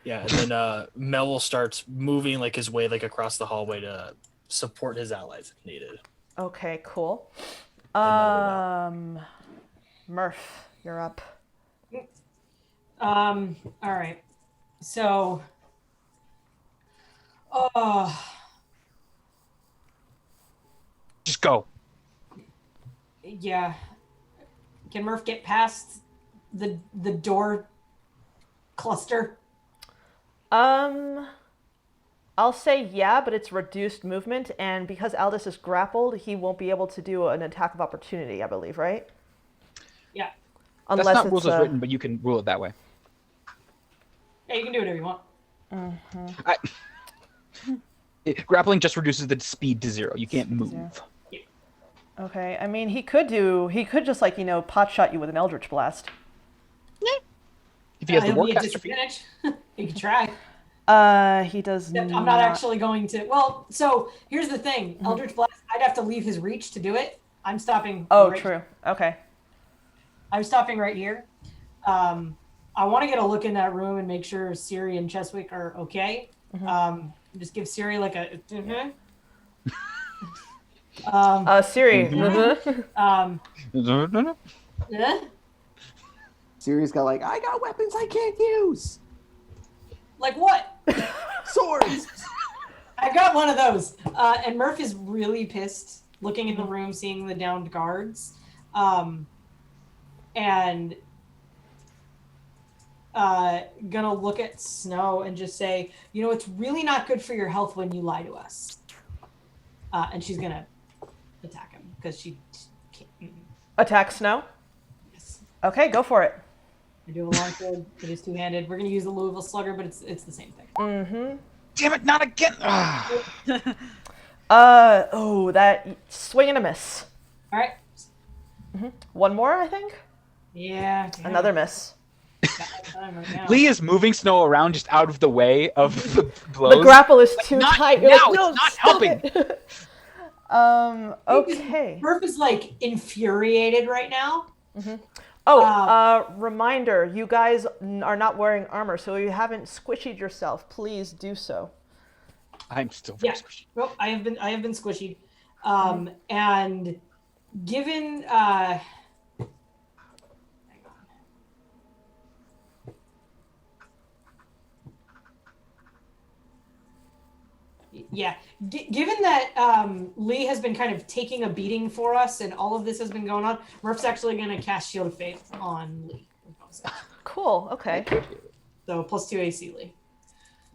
[SPEAKER 6] Yeah, and then Mel will start moving like his way like across the hallway to support his allies if needed.
[SPEAKER 1] Okay, cool. Murph, you're up.
[SPEAKER 2] all right. So,
[SPEAKER 5] Just go.
[SPEAKER 2] yeah. Can Murph get past the door cluster?
[SPEAKER 1] I'll say yeah, but it's reduced movement, and because Aldous is grappled, he won't be able to do an attack of opportunity, I believe, right?
[SPEAKER 2] Yeah.
[SPEAKER 1] Unless
[SPEAKER 5] That's not
[SPEAKER 1] it's
[SPEAKER 5] rules as written, but you can rule it that way.
[SPEAKER 2] Yeah, you can do whatever you want.
[SPEAKER 5] Grappling just reduces the speed to 0. You can't move.
[SPEAKER 1] Okay, I mean, he could just like, pot shot you with an Eldritch Blast.
[SPEAKER 5] If he has the
[SPEAKER 2] He'll be at
[SPEAKER 5] Warcaster feat.
[SPEAKER 2] disadvantage. He can try.
[SPEAKER 1] He does
[SPEAKER 2] Except
[SPEAKER 1] not.
[SPEAKER 2] I'm not actually going to. Well, so here's the thing.
[SPEAKER 1] Mm-hmm.
[SPEAKER 2] Eldritch Blast, I'd have to leave his reach to do it. I'm stopping.
[SPEAKER 1] Oh,
[SPEAKER 2] right-
[SPEAKER 1] true. Okay.
[SPEAKER 2] I'm stopping right here. I want to get a look in that room and make sure Siri and Cheswick are okay.
[SPEAKER 1] Mm-hmm.
[SPEAKER 2] Just give Siri like a.
[SPEAKER 1] Siri.
[SPEAKER 5] No.
[SPEAKER 2] Eh?
[SPEAKER 4] Siri's got like, I got weapons I can't use.
[SPEAKER 2] Like what?
[SPEAKER 4] Swords.
[SPEAKER 2] I got one of those. And Murph is really pissed looking in the room, seeing the downed guards. And gonna look at Snow and just say, it's really not good for your health when you lie to us. And she's gonna attack him because she can't.
[SPEAKER 1] Attack Snow?
[SPEAKER 2] Yes.
[SPEAKER 1] Okay, go for it.
[SPEAKER 2] I do a long sword. It is two-handed. We're gonna use the Louisville Slugger, but it's the same thing.
[SPEAKER 1] Mm-hmm.
[SPEAKER 5] Damn it, not again!
[SPEAKER 1] That swing and a miss.
[SPEAKER 2] All right.
[SPEAKER 1] One more, I think?
[SPEAKER 2] Yeah. damn
[SPEAKER 1] Another
[SPEAKER 2] it.
[SPEAKER 1] miss.
[SPEAKER 2] Got my time right now.
[SPEAKER 5] Lee is moving Snow around just out of the way of the blows.
[SPEAKER 1] The grapple is too tight. You're
[SPEAKER 5] now,
[SPEAKER 1] like, no,
[SPEAKER 5] it's not
[SPEAKER 1] stop
[SPEAKER 5] helping.
[SPEAKER 1] it. Okay.
[SPEAKER 2] Murph is like infuriated right now.
[SPEAKER 1] Reminder, you guys are not wearing armor, so if you haven't squishied yourself, please do so.
[SPEAKER 5] I'm still very
[SPEAKER 2] Yeah.
[SPEAKER 5] squishy.
[SPEAKER 2] Well, I have been squishy. And given hang on. Yeah, given that Lee has been kind of taking a beating for us and all of this has been going on, Murph's actually going to cast Shield of Faith on Lee.
[SPEAKER 1] Cool, okay.
[SPEAKER 2] So +2 AC Lee.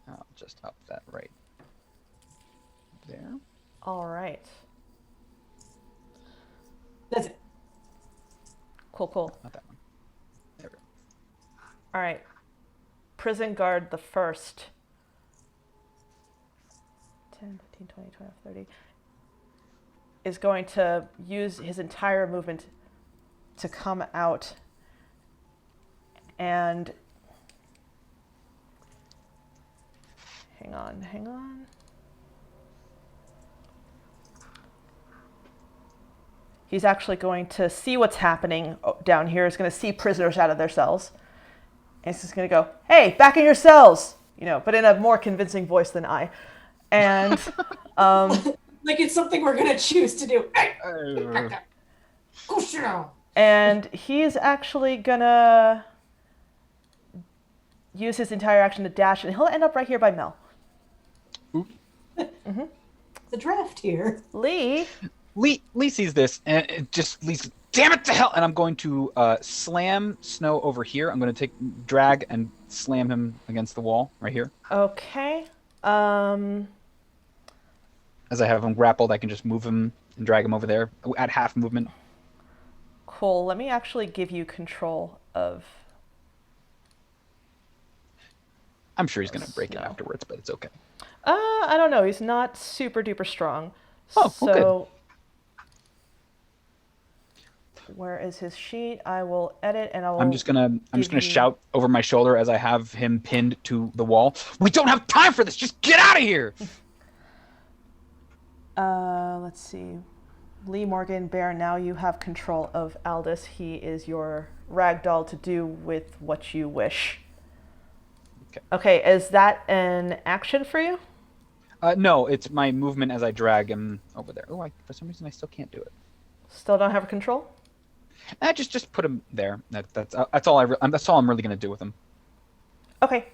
[SPEAKER 5] I'll just up that right there.
[SPEAKER 1] All right.
[SPEAKER 2] That's it.
[SPEAKER 1] Cool.
[SPEAKER 5] Not that one. There we go.
[SPEAKER 1] All right. Prison guard the first. 10, 15, 20, 25, 30. Is going to use his entire movement to come out and hang on. He's actually going to see what's happening down here. He's going to see prisoners out of their cells. And he's just going to go, hey, back in your cells, but in a more convincing voice than I. And
[SPEAKER 2] like it's something we're going to choose to do. Hey, go sit down.
[SPEAKER 1] And he's actually going to use his entire action to dash, and he'll end up right here by Mel.
[SPEAKER 2] The draft here.
[SPEAKER 1] Lee
[SPEAKER 5] sees this and it just leaves. Damn it to hell! And I'm going to slam Snow over here. I'm going to drag and slam him against the wall right here.
[SPEAKER 1] Okay.
[SPEAKER 5] As I have him grappled, I can just move him and drag him over there at half movement.
[SPEAKER 1] Cool. Let me actually give you control of.
[SPEAKER 5] I'm sure he's gonna break it
[SPEAKER 1] No.
[SPEAKER 5] afterwards, but it's okay.
[SPEAKER 1] I don't know. He's not super duper strong.
[SPEAKER 5] Oh, well, good.
[SPEAKER 1] so where is his sheet? I will edit and I will.
[SPEAKER 5] I'm just gonna
[SPEAKER 1] give you-
[SPEAKER 5] shout over my shoulder as I have him pinned to the wall. We don't have time for this. Just get out of here.
[SPEAKER 1] Let's see. Lee Morgan, Bear, now you have control of Aldous. He is your ragdoll to do with what you wish. Okay, is that an action for you?
[SPEAKER 5] No, it's my movement as I drag him over there. Oh, for some reason I still can't do it.
[SPEAKER 1] Still don't have control?
[SPEAKER 5] Just put him there. That's all that's all I'm really gonna do with him.
[SPEAKER 1] Okay.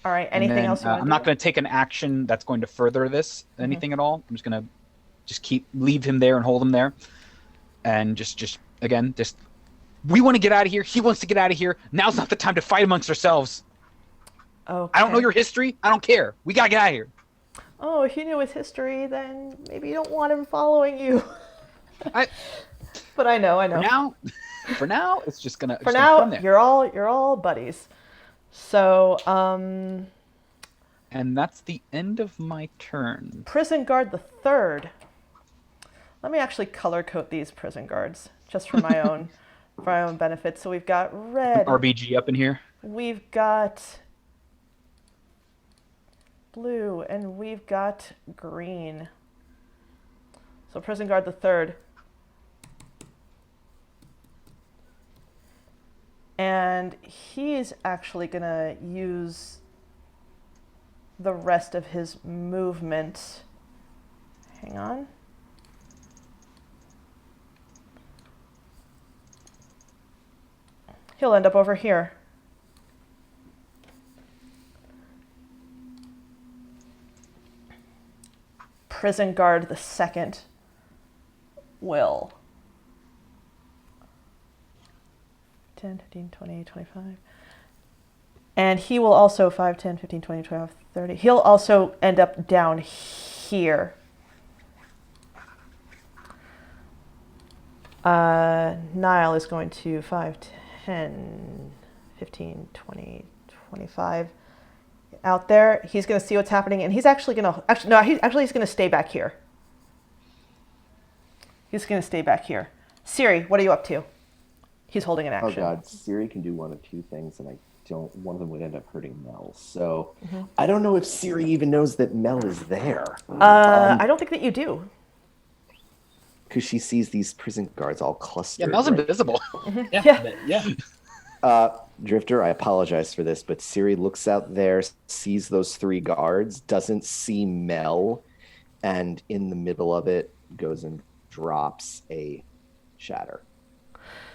[SPEAKER 1] All right. Anything
[SPEAKER 5] And then,
[SPEAKER 1] else you want to
[SPEAKER 5] I'm
[SPEAKER 1] do?
[SPEAKER 5] not gonna take an action that's going to further this anything at all. I'm just gonna leave him there and hold him there, and just we want to get out of here. He wants to get out of here. Now's not the time to fight amongst ourselves.
[SPEAKER 1] Okay.
[SPEAKER 5] I don't know your history. I don't care. We gotta get out of here.
[SPEAKER 1] Oh, if you knew his history, then maybe you don't want him following you. But I know.
[SPEAKER 5] For now, it's just gonna.
[SPEAKER 1] For
[SPEAKER 5] just gonna put him
[SPEAKER 1] now,
[SPEAKER 5] there.
[SPEAKER 1] you're all buddies. So,
[SPEAKER 5] And that's the end of my turn.
[SPEAKER 1] Prison Guard the Third. Let me actually color code these prison guards just for my own benefit. So we've got red.
[SPEAKER 5] RBG up in here.
[SPEAKER 1] We've got blue, and we've got green. So Prison Guard the Third. And he's actually going to use the rest of his movement. Hang on. He'll end up over here. Prison Guard the Second will 10, 15, 20, 25. And he will also 5, 10, 15, 20, 25, 30. He'll also end up down here. Niall is going to 5, 10, 15, 20, 25. Out there. He's going to see what's happening, and he's actually going to... he's going to stay back here. He's going to stay back here. Siri, what are you up to? He's holding an action.
[SPEAKER 4] Oh god, Siri can do one of two things, and one of them would end up hurting Mel. So I don't know if Siri even knows that Mel is there.
[SPEAKER 1] I don't think that you do.
[SPEAKER 4] Because she sees these prison guards all clustered.
[SPEAKER 5] Yeah, Mel's
[SPEAKER 4] right?
[SPEAKER 5] invisible.
[SPEAKER 6] Yeah.
[SPEAKER 4] Drifter, I apologize for this, but Siri looks out there, sees those three guards, doesn't see Mel, and in the middle of it goes and drops a shatter.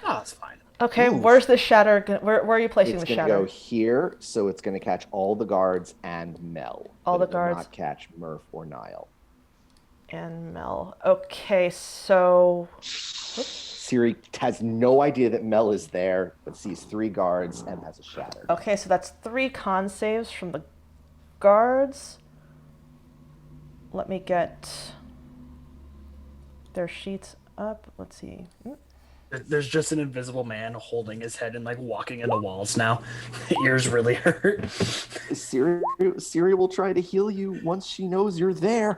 [SPEAKER 6] Oh, that's fine.
[SPEAKER 1] Okay,
[SPEAKER 4] Ooh.
[SPEAKER 1] where's the shatter? Where are you placing
[SPEAKER 4] It's
[SPEAKER 1] the
[SPEAKER 4] going to
[SPEAKER 1] shatter?
[SPEAKER 4] go here, so it's going to catch all the guards and Mel.
[SPEAKER 1] All
[SPEAKER 4] but
[SPEAKER 1] the
[SPEAKER 4] it will
[SPEAKER 1] guards.
[SPEAKER 4] not catch Murph or Niall.
[SPEAKER 1] And Mel. Okay, so...
[SPEAKER 4] Siri has no idea that Mel is there, but sees three guards and has a shatter.
[SPEAKER 1] Okay, so that's 3 con saves from the guards. Let me get their sheets up. Let's see.
[SPEAKER 6] There's just an invisible man holding his head and like walking in the walls now. Ears really hurt.
[SPEAKER 4] Siri will try to heal you once she knows you're there.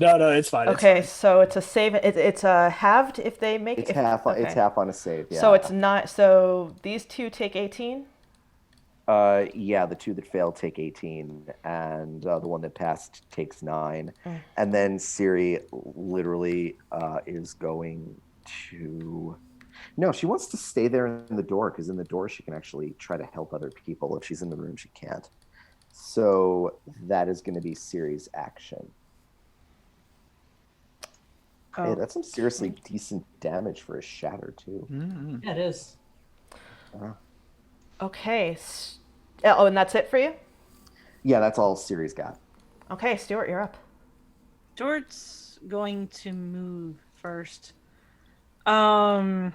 [SPEAKER 6] No, it's fine.
[SPEAKER 1] Okay,
[SPEAKER 6] it's fine.
[SPEAKER 1] so it's a save. It's a halved if they make
[SPEAKER 4] It's
[SPEAKER 1] if,
[SPEAKER 4] half.
[SPEAKER 1] okay.
[SPEAKER 4] It's half on a save. Yeah.
[SPEAKER 1] So it's not. So these two take 18.
[SPEAKER 4] Yeah, the two that failed take 18, and the one that passed takes 9. And then Siri literally is going to... No, she wants to stay there in the door, because in the door she can actually try to help other people. If she's in the room, she can't. So that is going to be Siri's action.
[SPEAKER 1] Oh.
[SPEAKER 4] Hey, that's some seriously decent damage for a shatter, too.
[SPEAKER 5] Mm-hmm.
[SPEAKER 2] Yeah, it is.
[SPEAKER 1] Okay. Oh, and that's it for you?
[SPEAKER 4] Yeah, that's all Siri's got.
[SPEAKER 1] Okay, Stuart, you're up.
[SPEAKER 3] Stuart's going to move first. Because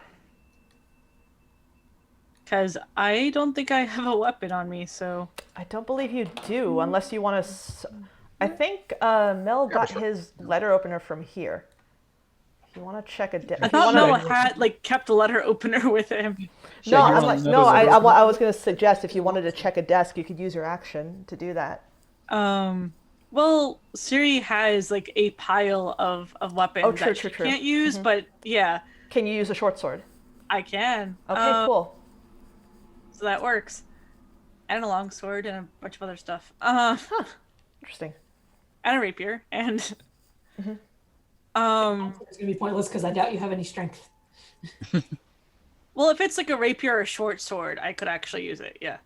[SPEAKER 3] I don't think I have a weapon on me, so...
[SPEAKER 1] I don't believe you do, unless you want to... I think Mel got
[SPEAKER 5] sure.
[SPEAKER 1] his letter opener from here. If you want to check a desk.
[SPEAKER 3] I thought Mel had kept a letter opener with him.
[SPEAKER 1] No,
[SPEAKER 5] Yeah,
[SPEAKER 1] I'm
[SPEAKER 5] you're
[SPEAKER 1] like,
[SPEAKER 5] on
[SPEAKER 1] no,
[SPEAKER 5] another letter opener?
[SPEAKER 1] I was going to suggest if you wanted to check a desk, you could use your action to do that.
[SPEAKER 3] Well, Siri has a pile of weapons
[SPEAKER 1] true,
[SPEAKER 3] that
[SPEAKER 1] true,
[SPEAKER 3] she
[SPEAKER 1] true.
[SPEAKER 3] can't use, but yeah,
[SPEAKER 1] Can you use a short sword?
[SPEAKER 3] I can.
[SPEAKER 1] Okay, cool.
[SPEAKER 3] So that works. And a longsword and a bunch of other stuff.
[SPEAKER 1] Interesting.
[SPEAKER 3] And a rapier and
[SPEAKER 2] It's gonna be pointless because I doubt you have any strength.
[SPEAKER 3] well, if it's a rapier or a short sword, I could actually use it. Yeah.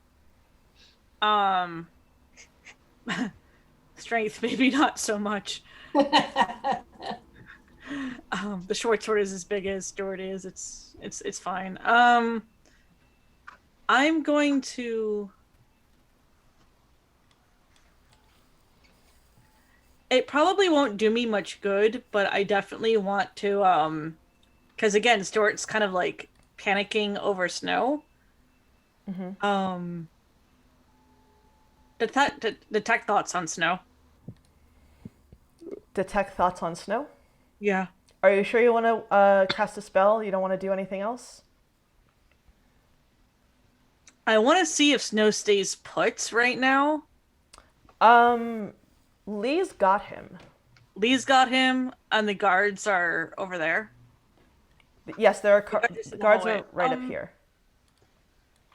[SPEAKER 3] Strength, maybe not so much. The short sword is as big as Stuart is. It's fine. I'm going to. It probably won't do me much good, but I definitely want to because again, Stuart's kind of panicking over snow. Detect thoughts on snow.
[SPEAKER 1] Detect thoughts on snow?
[SPEAKER 3] Yeah.
[SPEAKER 1] Are you sure you want to cast a spell? You don't want to do anything else?
[SPEAKER 3] I want to see if snow stays put right now.
[SPEAKER 1] Lee's got him.
[SPEAKER 3] Lee's got him, and the guards are over there.
[SPEAKER 1] Yes, there are
[SPEAKER 3] guards in the
[SPEAKER 1] guards
[SPEAKER 3] hallway.
[SPEAKER 1] are right up here.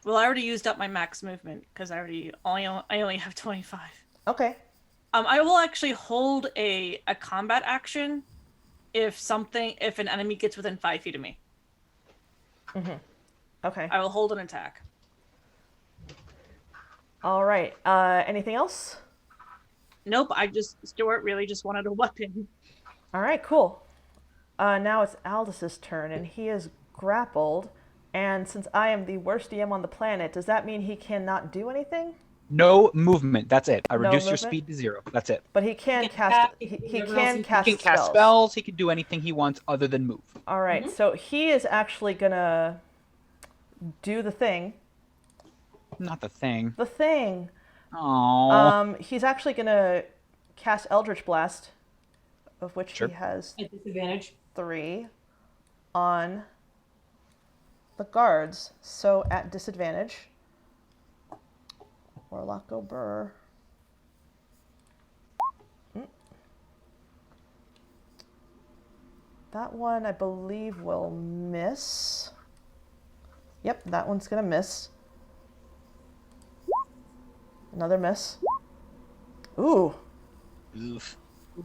[SPEAKER 3] Well, I already used up my max movement because I only have 25.
[SPEAKER 1] Okay.
[SPEAKER 3] I will actually hold a combat action if an enemy gets within 5 feet of me.
[SPEAKER 1] Okay.
[SPEAKER 3] I will hold an attack.
[SPEAKER 1] All right. Anything else?
[SPEAKER 3] Nope. Stuart really just wanted a weapon.
[SPEAKER 1] All right, cool. Now it's Aldis's turn, and he is grappled. And since I am the worst DM on the planet, does that mean he cannot do anything?
[SPEAKER 5] No movement. That's it. I
[SPEAKER 1] No
[SPEAKER 5] reduce your
[SPEAKER 1] movement?
[SPEAKER 5] speed to 0. That's it.
[SPEAKER 1] But he can
[SPEAKER 2] He can
[SPEAKER 1] cast.
[SPEAKER 2] cast-
[SPEAKER 1] He
[SPEAKER 2] he can
[SPEAKER 1] can
[SPEAKER 2] do whatever else
[SPEAKER 1] cast
[SPEAKER 5] He can cast spells. He can do anything he wants other than move.
[SPEAKER 1] All right, so he is actually gonna do the thing.
[SPEAKER 5] Not the thing.
[SPEAKER 1] The thing.
[SPEAKER 5] Oh.
[SPEAKER 1] He's actually gonna cast Eldritch Blast, of which
[SPEAKER 5] Sure.
[SPEAKER 1] he has
[SPEAKER 2] At disadvantage.
[SPEAKER 1] 3 on the guards. So at disadvantage. Warlock go burr. That one, I believe, will miss. Yep, that one's gonna miss. Another miss. Ooh.
[SPEAKER 5] Oof.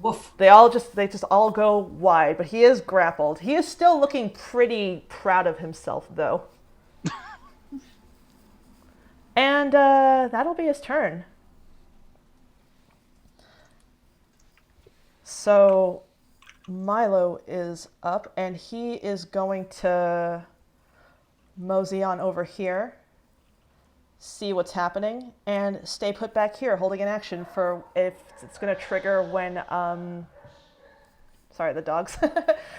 [SPEAKER 2] Woof.
[SPEAKER 1] They just all go wide, but he is grappled. He is still looking pretty proud of himself, though. And that'll be his turn. So Milo is up, and he is going to mosey on over here, see what's happening, and stay put back here, holding an action for if it's going to trigger when sorry, the dogs.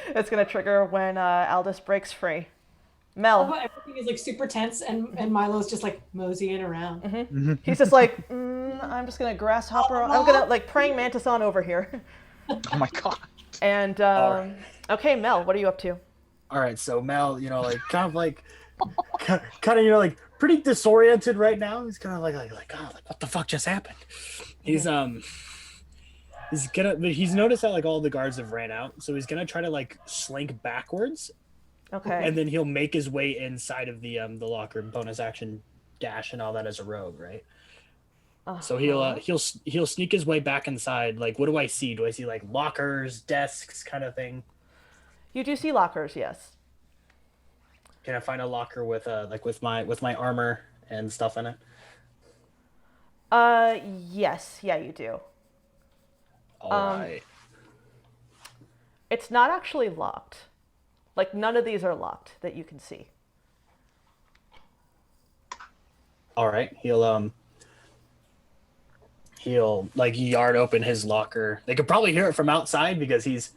[SPEAKER 1] It's going to trigger when Aldis breaks free. Mel.
[SPEAKER 2] Everything is super tense, and Milo's just moseying around.
[SPEAKER 1] He's just like, I'm just going to grasshopper. I'm going to praying mantis on over here.
[SPEAKER 5] Oh my god.
[SPEAKER 1] And
[SPEAKER 6] right.
[SPEAKER 1] okay, Mel, what are you up to?
[SPEAKER 6] All right, so Mel, pretty disoriented right now. He's kind of like, what the fuck just happened? He's he's noticed that all the guards have ran out, so he's gonna try to slink backwards,
[SPEAKER 1] Okay.
[SPEAKER 6] and then he'll make his way inside of the locker, bonus action dash and all that as a rogue, right? So he'll sneak his way back inside. What do I see? Do I see lockers, desks, kind of thing?
[SPEAKER 1] You do see lockers, yes.
[SPEAKER 6] Can I find a locker with with my armor and stuff in it?
[SPEAKER 1] Yes, yeah, you do.
[SPEAKER 6] All right.
[SPEAKER 1] It's not actually locked. None of these are locked that you can see.
[SPEAKER 6] All right. He'll yard open his locker. They could probably hear it from outside because he's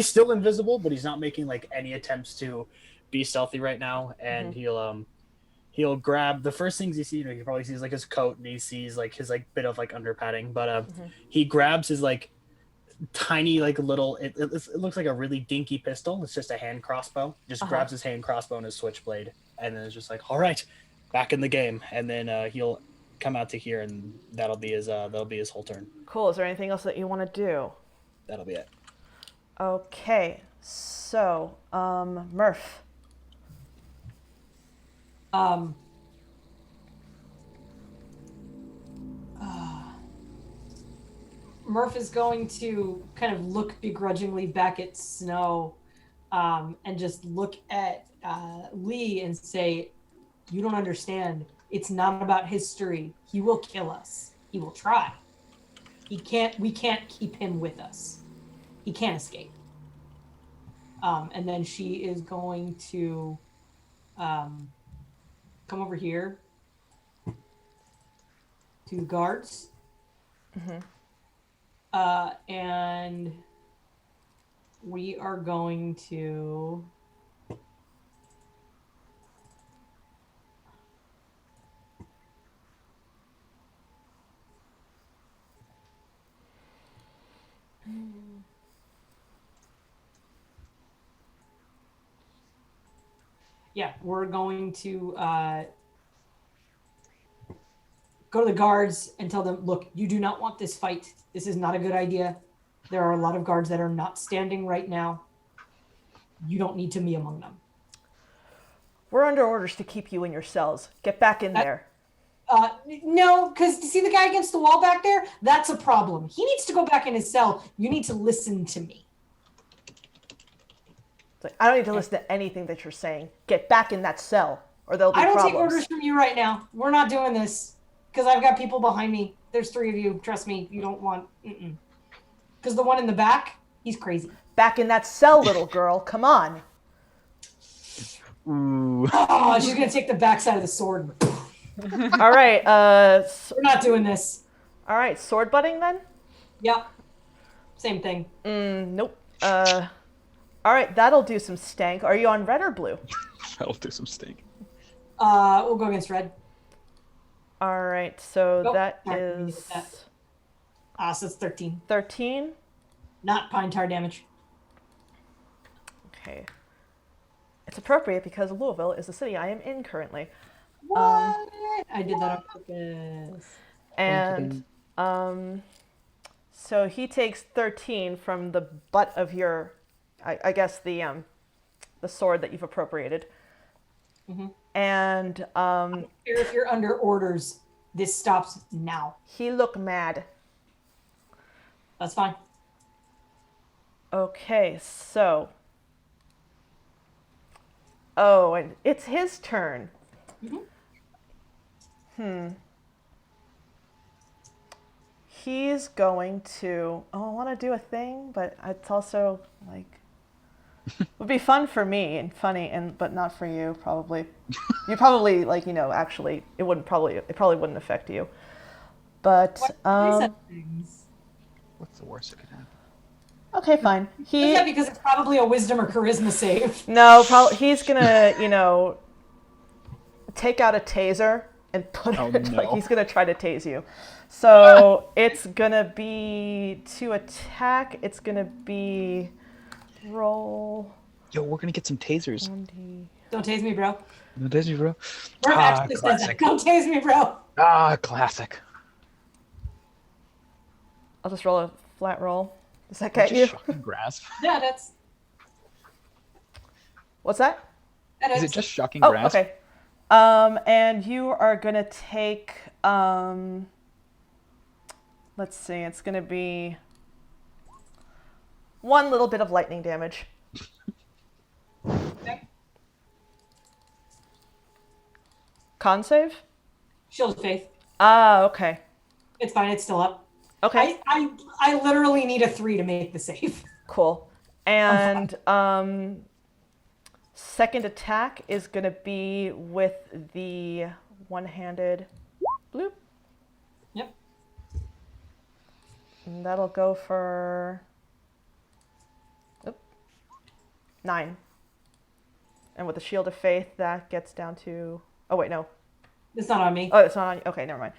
[SPEAKER 6] still invisible, but he's not making any attempts to be stealthy right now. And he'll he'll grab the first things he sees. He probably sees like his coat, and he sees like his like bit of like under padding. But he grabs his like tiny like little. It looks like a really dinky pistol. It's just a hand crossbow. Just grabs his hand crossbow and his switchblade, and then it's just like, all right, back in the game. And then he'll come out to here, and that'll be his whole turn.
[SPEAKER 1] Cool. Is there anything else that you want to do?
[SPEAKER 6] That'll be it.
[SPEAKER 1] Okay. So, Murph.
[SPEAKER 2] Murph is going to kind of look begrudgingly back at Snow, and just look at Lee and say, "You don't understand. It's not about history. He will kill us. He will try. We can't keep him with us. He can't escape." And then she is going to come over here to the guards. And we are going to we're going to go to the guards and tell them, look, you do not want this fight. This is not a good idea. There are a lot of guards that are not standing right now. You don't need to be among them.
[SPEAKER 1] We're under orders to keep you in your cells. Get back in there.
[SPEAKER 2] No, because see the guy against the wall back there? That's a problem. He needs to go back in his cell. You need to listen to me.
[SPEAKER 1] It's like, I don't need to listen to anything that you're saying. Get back in that cell, or there'll be
[SPEAKER 2] I don't
[SPEAKER 1] problems.
[SPEAKER 2] take orders from you right now. We're not doing this. Because I've got people behind me. There's 3 of you. Trust me, you don't want... Because the one in the back, he's crazy.
[SPEAKER 1] Back in that cell, little girl. Come on.
[SPEAKER 5] Ooh.
[SPEAKER 2] Oh, she's going to take the backside of the sword.
[SPEAKER 1] All right.
[SPEAKER 2] We're not doing this.
[SPEAKER 1] All right. Sword butting then?
[SPEAKER 2] Yep. Same thing.
[SPEAKER 1] Nope. All right. That'll do some stank. Are you on red or blue?
[SPEAKER 5] That'll do some stink.
[SPEAKER 2] We'll go against red.
[SPEAKER 1] All right. So
[SPEAKER 2] Nope.
[SPEAKER 1] that
[SPEAKER 2] Not gonna
[SPEAKER 1] is
[SPEAKER 2] use that. So it's 13.
[SPEAKER 1] 13.
[SPEAKER 2] Not pine tar damage.
[SPEAKER 1] Okay. It's appropriate because Louisville is the city I am in currently.
[SPEAKER 2] What? I did that on purpose.
[SPEAKER 1] And so he takes 13 from the butt of your, I guess the sword that you've appropriated. And
[SPEAKER 2] If you're under orders, this stops now.
[SPEAKER 1] he looked mad.
[SPEAKER 2] That's fine.
[SPEAKER 1] Okay, so. Oh, and it's his turn. He's going to. Oh, I want to do a thing, but it's also like. Would be fun for me and funny, but not for you probably. You probably actually it probably wouldn't affect you. But
[SPEAKER 5] What's the worst that could happen?
[SPEAKER 1] okay, fine.
[SPEAKER 2] Yeah, because it's probably a wisdom or charisma save.
[SPEAKER 1] No, he's gonna, take out a taser and put it, like he's gonna try to tase you. So it's gonna be to attack. It's gonna be roll.
[SPEAKER 5] Yo, we're gonna get some tasers.
[SPEAKER 1] 1d.
[SPEAKER 2] Don't tase me, bro.
[SPEAKER 5] No taser, bro.
[SPEAKER 2] Murph actually says that.
[SPEAKER 5] Classic.
[SPEAKER 2] Don't tase me, bro.
[SPEAKER 5] Classic.
[SPEAKER 1] I'll just roll a flat roll. Does that get you?
[SPEAKER 5] Just shocking grasp.
[SPEAKER 2] Yeah, that's...
[SPEAKER 1] What's that?
[SPEAKER 5] Is it just shocking
[SPEAKER 1] Oh,
[SPEAKER 5] grasp?
[SPEAKER 1] okay. And you are gonna take. Let's see. It's gonna be 1 little bit of lightning damage.
[SPEAKER 2] Okay.
[SPEAKER 1] Con save?
[SPEAKER 2] Shield of Faith.
[SPEAKER 1] Ah, okay.
[SPEAKER 2] It's fine. It's still up.
[SPEAKER 1] Okay.
[SPEAKER 2] I literally need a 3 to make the save.
[SPEAKER 1] Cool. And second attack is gonna be with the one-handed bloop.
[SPEAKER 2] Yep.
[SPEAKER 1] And that'll go for 9. And with the Shield of Faith, that gets down to Oh wait, no.
[SPEAKER 2] It's not on me.
[SPEAKER 1] Oh, it's not on you. Okay, never mind.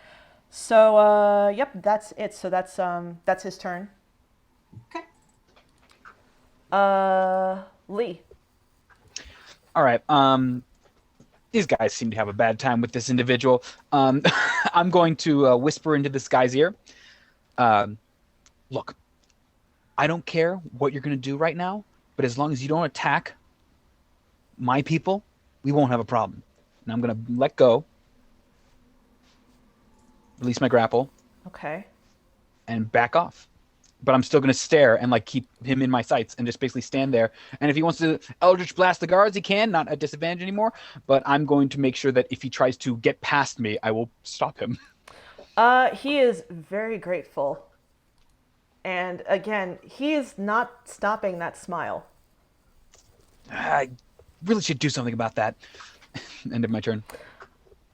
[SPEAKER 1] So, yep, that's it. So that's his turn.
[SPEAKER 2] Okay.
[SPEAKER 1] Lee.
[SPEAKER 5] All right. These guys seem to have a bad time with this individual. I'm going to whisper into this guy's ear. Look, I don't care what you're going to do right now, but as long as you don't attack my people, we won't have a problem. And I'm going to let go, release my grapple,
[SPEAKER 1] Okay.
[SPEAKER 5] and back off. But I'm still going to stare and like keep him in my sights and just basically stand there. And if he wants to Eldritch Blast the guards, he can, not at disadvantage anymore. But I'm going to make sure that if he tries to get past me, I will stop him.
[SPEAKER 1] He is very grateful. And again, he is not stopping that smile.
[SPEAKER 5] I really should do something about that. End of my turn.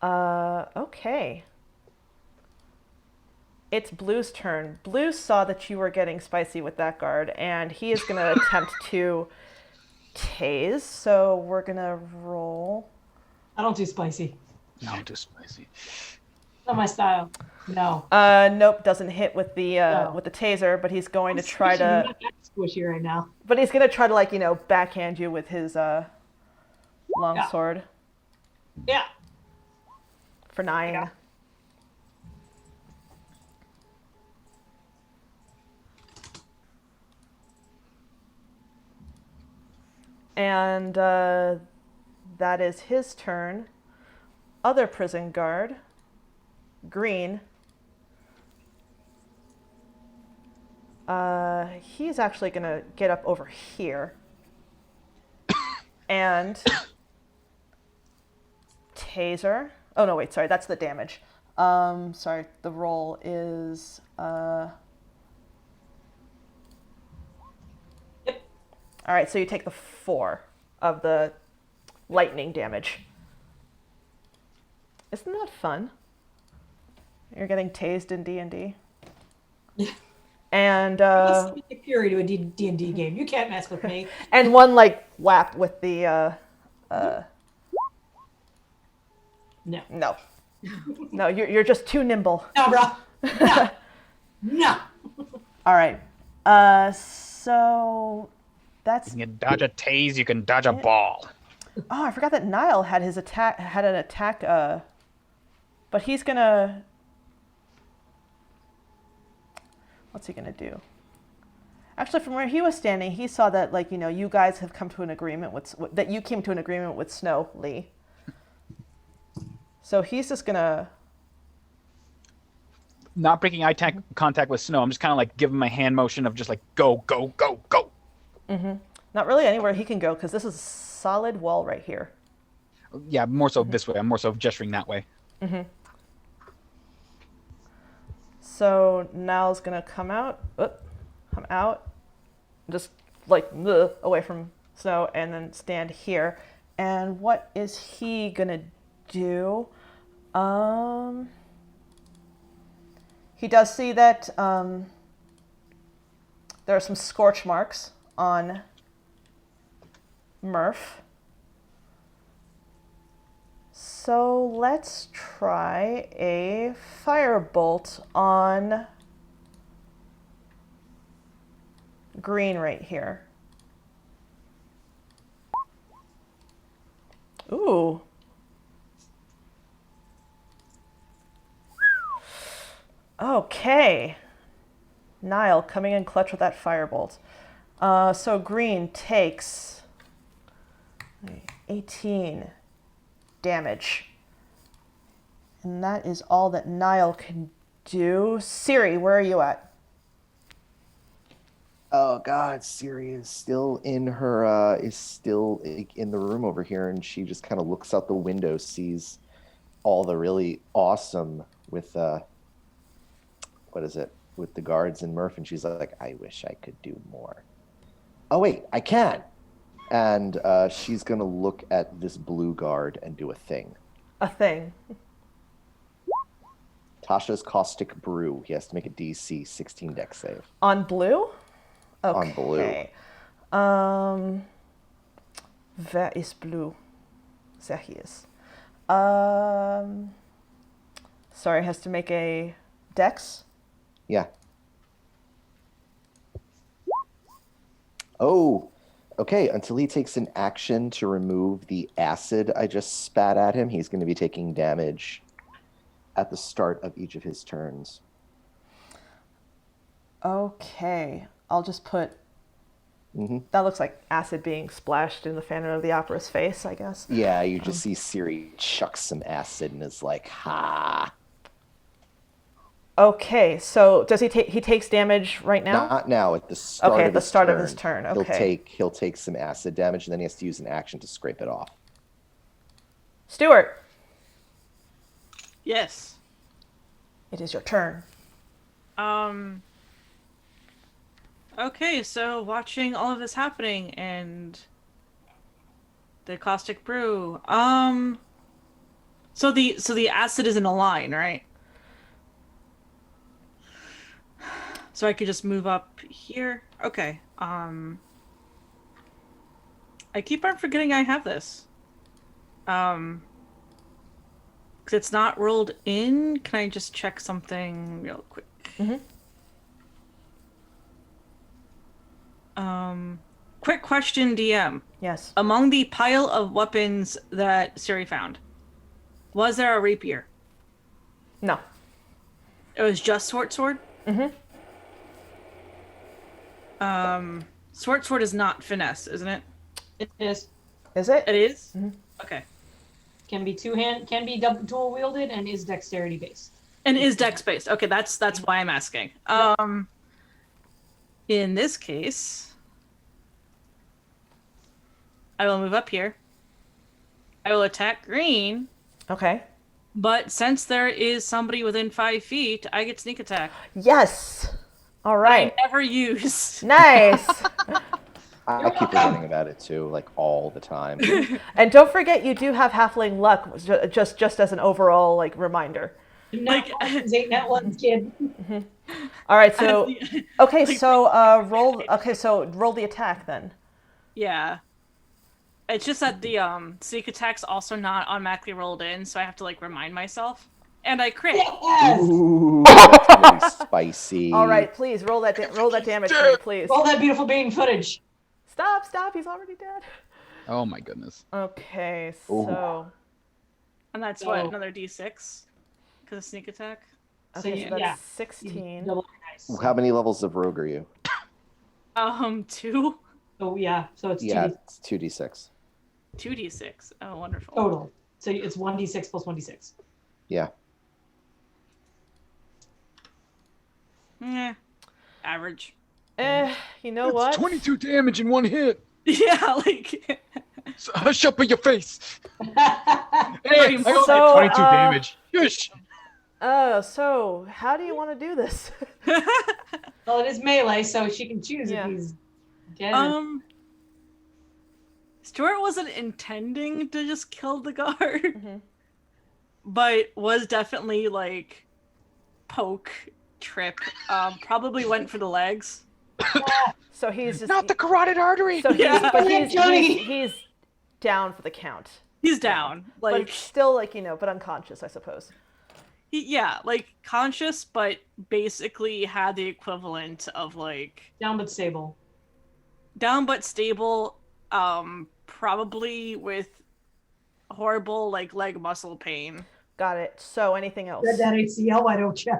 [SPEAKER 1] Okay. It's Blue's turn. Blue saw that you were getting spicy with that guard, and he is going to attempt to tase. So we're going to roll.
[SPEAKER 2] I don't do spicy.
[SPEAKER 5] No, too spicy.
[SPEAKER 2] Not my style. No.
[SPEAKER 1] Nope, doesn't hit with the
[SPEAKER 2] No.
[SPEAKER 1] with the taser, but he's going to
[SPEAKER 2] I'm
[SPEAKER 1] try
[SPEAKER 2] squishy.
[SPEAKER 1] to.
[SPEAKER 2] I'm not that squishy right now.
[SPEAKER 1] But he's going to try to, like, backhand you with his longsword
[SPEAKER 2] Yeah.
[SPEAKER 1] for 9.
[SPEAKER 2] Yeah.
[SPEAKER 1] And that is his turn. Other prison guard, Green. He's actually going to get up over here and taser. Oh, no, wait, sorry, that's the damage. Sorry, the roll is...
[SPEAKER 2] Yep.
[SPEAKER 1] All right, so you take the 4 of the lightning damage. Isn't that fun? You're getting tased in D&D. And
[SPEAKER 2] Let's take Fury to a D&D game. You can't mess with me.
[SPEAKER 1] and one like whap with the
[SPEAKER 2] No.
[SPEAKER 1] no. No, you're just too nimble.
[SPEAKER 2] No, bro. No. No.
[SPEAKER 1] All right. So that's
[SPEAKER 5] You can dodge a tase, you can dodge a ball.
[SPEAKER 1] Oh, I forgot that Niall had an attack but he's gonna what's he gonna do? Actually, from where he was standing, he saw that, like, you guys have come to an agreement that you came to an agreement with Snow, Lee. So he's just gonna
[SPEAKER 5] Not breaking eye contact with Snow. I'm just kind of like giving my hand motion of just like go, go, go, go.
[SPEAKER 1] not really anywhere he can go because this is a solid wall right here.
[SPEAKER 5] Yeah, more so this way. I'm more so gesturing that way.
[SPEAKER 1] So Niall's gonna come out, just like away from Snow, and then stand here. And what is he gonna do? He does see that there are some scorch marks on Murph. So let's try a firebolt on Green right here. Ooh. Okay. Niall coming in clutch with that firebolt. So Green takes 18 damage. And that is all that Niall can do. Siri, where are you at?
[SPEAKER 4] Oh God, Siri is still in her in the room over here, and she just kind of looks out the window, sees all the really awesome with with the guards and Murph, and she's like, I wish I could do more. Oh wait, I can. And she's gonna look at this blue guard and do a thing.
[SPEAKER 1] A thing.
[SPEAKER 4] Tasha's Caustic Brew. He has to make a DC 16 dex save.
[SPEAKER 1] On blue? Okay.
[SPEAKER 4] On blue.
[SPEAKER 1] Where is blue? There he is. Sorry, has to make a dex.
[SPEAKER 4] Yeah. Oh, okay. Until he takes an action to remove the acid I just spat at him, he's going to be taking damage at the start of each of his turns.
[SPEAKER 1] Okay, I'll just put.
[SPEAKER 4] Mm-hmm.
[SPEAKER 1] That looks like acid being splashed in the Phantom of the Opera's face, I guess.
[SPEAKER 4] Yeah, you just see Siri chuck some acid and is like, ha.
[SPEAKER 1] Okay, so does he take? He takes damage right now.
[SPEAKER 4] Not now, at the start
[SPEAKER 1] Okay,
[SPEAKER 4] of
[SPEAKER 1] at the
[SPEAKER 4] his
[SPEAKER 1] start
[SPEAKER 4] turn.
[SPEAKER 1] of his turn. Okay.
[SPEAKER 4] He'll take some acid damage, and then he has to use an action to scrape it off.
[SPEAKER 1] Stuart,
[SPEAKER 3] Yes.
[SPEAKER 1] it is your turn.
[SPEAKER 3] Okay, so watching all of this happening and the caustic brew. So the acid is in a line, right? So I could just move up here. Okay. I keep on forgetting I have this. Because it's not rolled in. Can I just check something real quick?
[SPEAKER 1] Mm-hmm.
[SPEAKER 3] Quick question, DM.
[SPEAKER 1] Yes.
[SPEAKER 3] Among the pile of weapons that Siri found, was there a rapier?
[SPEAKER 1] No.
[SPEAKER 3] It was just sword?
[SPEAKER 1] Mm-hmm.
[SPEAKER 3] Sword is not finesse, isn't it?
[SPEAKER 2] It is.
[SPEAKER 1] Is it?
[SPEAKER 3] It is?
[SPEAKER 1] Mhm.
[SPEAKER 3] Okay.
[SPEAKER 2] Can be dual wielded, and is dexterity based.
[SPEAKER 3] And is dex based. Okay, that's why I'm asking. In this case, I will move up here. I will attack green,
[SPEAKER 1] Okay.
[SPEAKER 3] but since there is somebody within 5 feet, I get sneak attack.
[SPEAKER 1] Yes. All right.
[SPEAKER 3] I never use.
[SPEAKER 1] Nice.
[SPEAKER 4] I keep forgetting about it too, like all the time.
[SPEAKER 1] And don't forget, you do have halfling luck, just as an overall like reminder.
[SPEAKER 2] Not ones, ain't that ones, kid.
[SPEAKER 1] All right. So okay.
[SPEAKER 3] Like-
[SPEAKER 1] So roll. Okay. So roll the attack then.
[SPEAKER 3] Yeah. It's just that the sneak attack's also not automatically rolled in, so I have to like remind myself. And I crit.
[SPEAKER 2] Yes!
[SPEAKER 4] Ooh, that's really spicy.
[SPEAKER 1] All right. Please roll that. Roll that damage for me, please.
[SPEAKER 2] All that beautiful bean footage.
[SPEAKER 1] Stop. Stop. He's already dead.
[SPEAKER 5] Oh my goodness.
[SPEAKER 1] Okay.
[SPEAKER 4] Ooh.
[SPEAKER 1] So.
[SPEAKER 3] And that's
[SPEAKER 2] So-
[SPEAKER 3] what, another D6? Because of sneak attack?
[SPEAKER 1] Okay.
[SPEAKER 2] you-
[SPEAKER 1] So that's
[SPEAKER 2] yeah.
[SPEAKER 1] 16.
[SPEAKER 2] Double nice.
[SPEAKER 4] How many levels of rogue are you?
[SPEAKER 3] 2.
[SPEAKER 2] Oh yeah, so it's
[SPEAKER 4] Yeah,
[SPEAKER 2] 2D
[SPEAKER 4] it's 2d6.
[SPEAKER 3] 2d6. Oh, wonderful.
[SPEAKER 2] total. So it's 1d6 plus 1d6.
[SPEAKER 4] Yeah.
[SPEAKER 3] Average.
[SPEAKER 1] You know what?
[SPEAKER 5] 22 damage in one hit.
[SPEAKER 3] Yeah, like.
[SPEAKER 5] So, hush up in your face.
[SPEAKER 3] Pretty
[SPEAKER 5] Hey, I
[SPEAKER 3] much.
[SPEAKER 5] only
[SPEAKER 1] So,
[SPEAKER 5] have 22 damage. Shush.
[SPEAKER 1] So how do you want to do this?
[SPEAKER 2] Well, it is melee, so she can choose
[SPEAKER 1] Yeah.
[SPEAKER 2] if he's dead. or-
[SPEAKER 3] Stuart wasn't intending to just kill the guard,
[SPEAKER 1] Mhm.
[SPEAKER 3] but was definitely like poke, trip. Probably went for the legs.
[SPEAKER 1] So he's just
[SPEAKER 5] Not the carotid artery.
[SPEAKER 1] So he's,
[SPEAKER 3] Yeah.
[SPEAKER 1] but
[SPEAKER 2] Yeah, Johnny.
[SPEAKER 1] he's down for the count.
[SPEAKER 3] He's down,
[SPEAKER 1] But
[SPEAKER 3] like
[SPEAKER 1] still, like, but unconscious, I suppose.
[SPEAKER 3] like conscious, but basically had the equivalent of like
[SPEAKER 2] Down but stable.
[SPEAKER 3] down but stable. Probably with horrible like leg muscle pain.
[SPEAKER 1] Got it. So anything else?
[SPEAKER 2] Read that ACL, why don't you?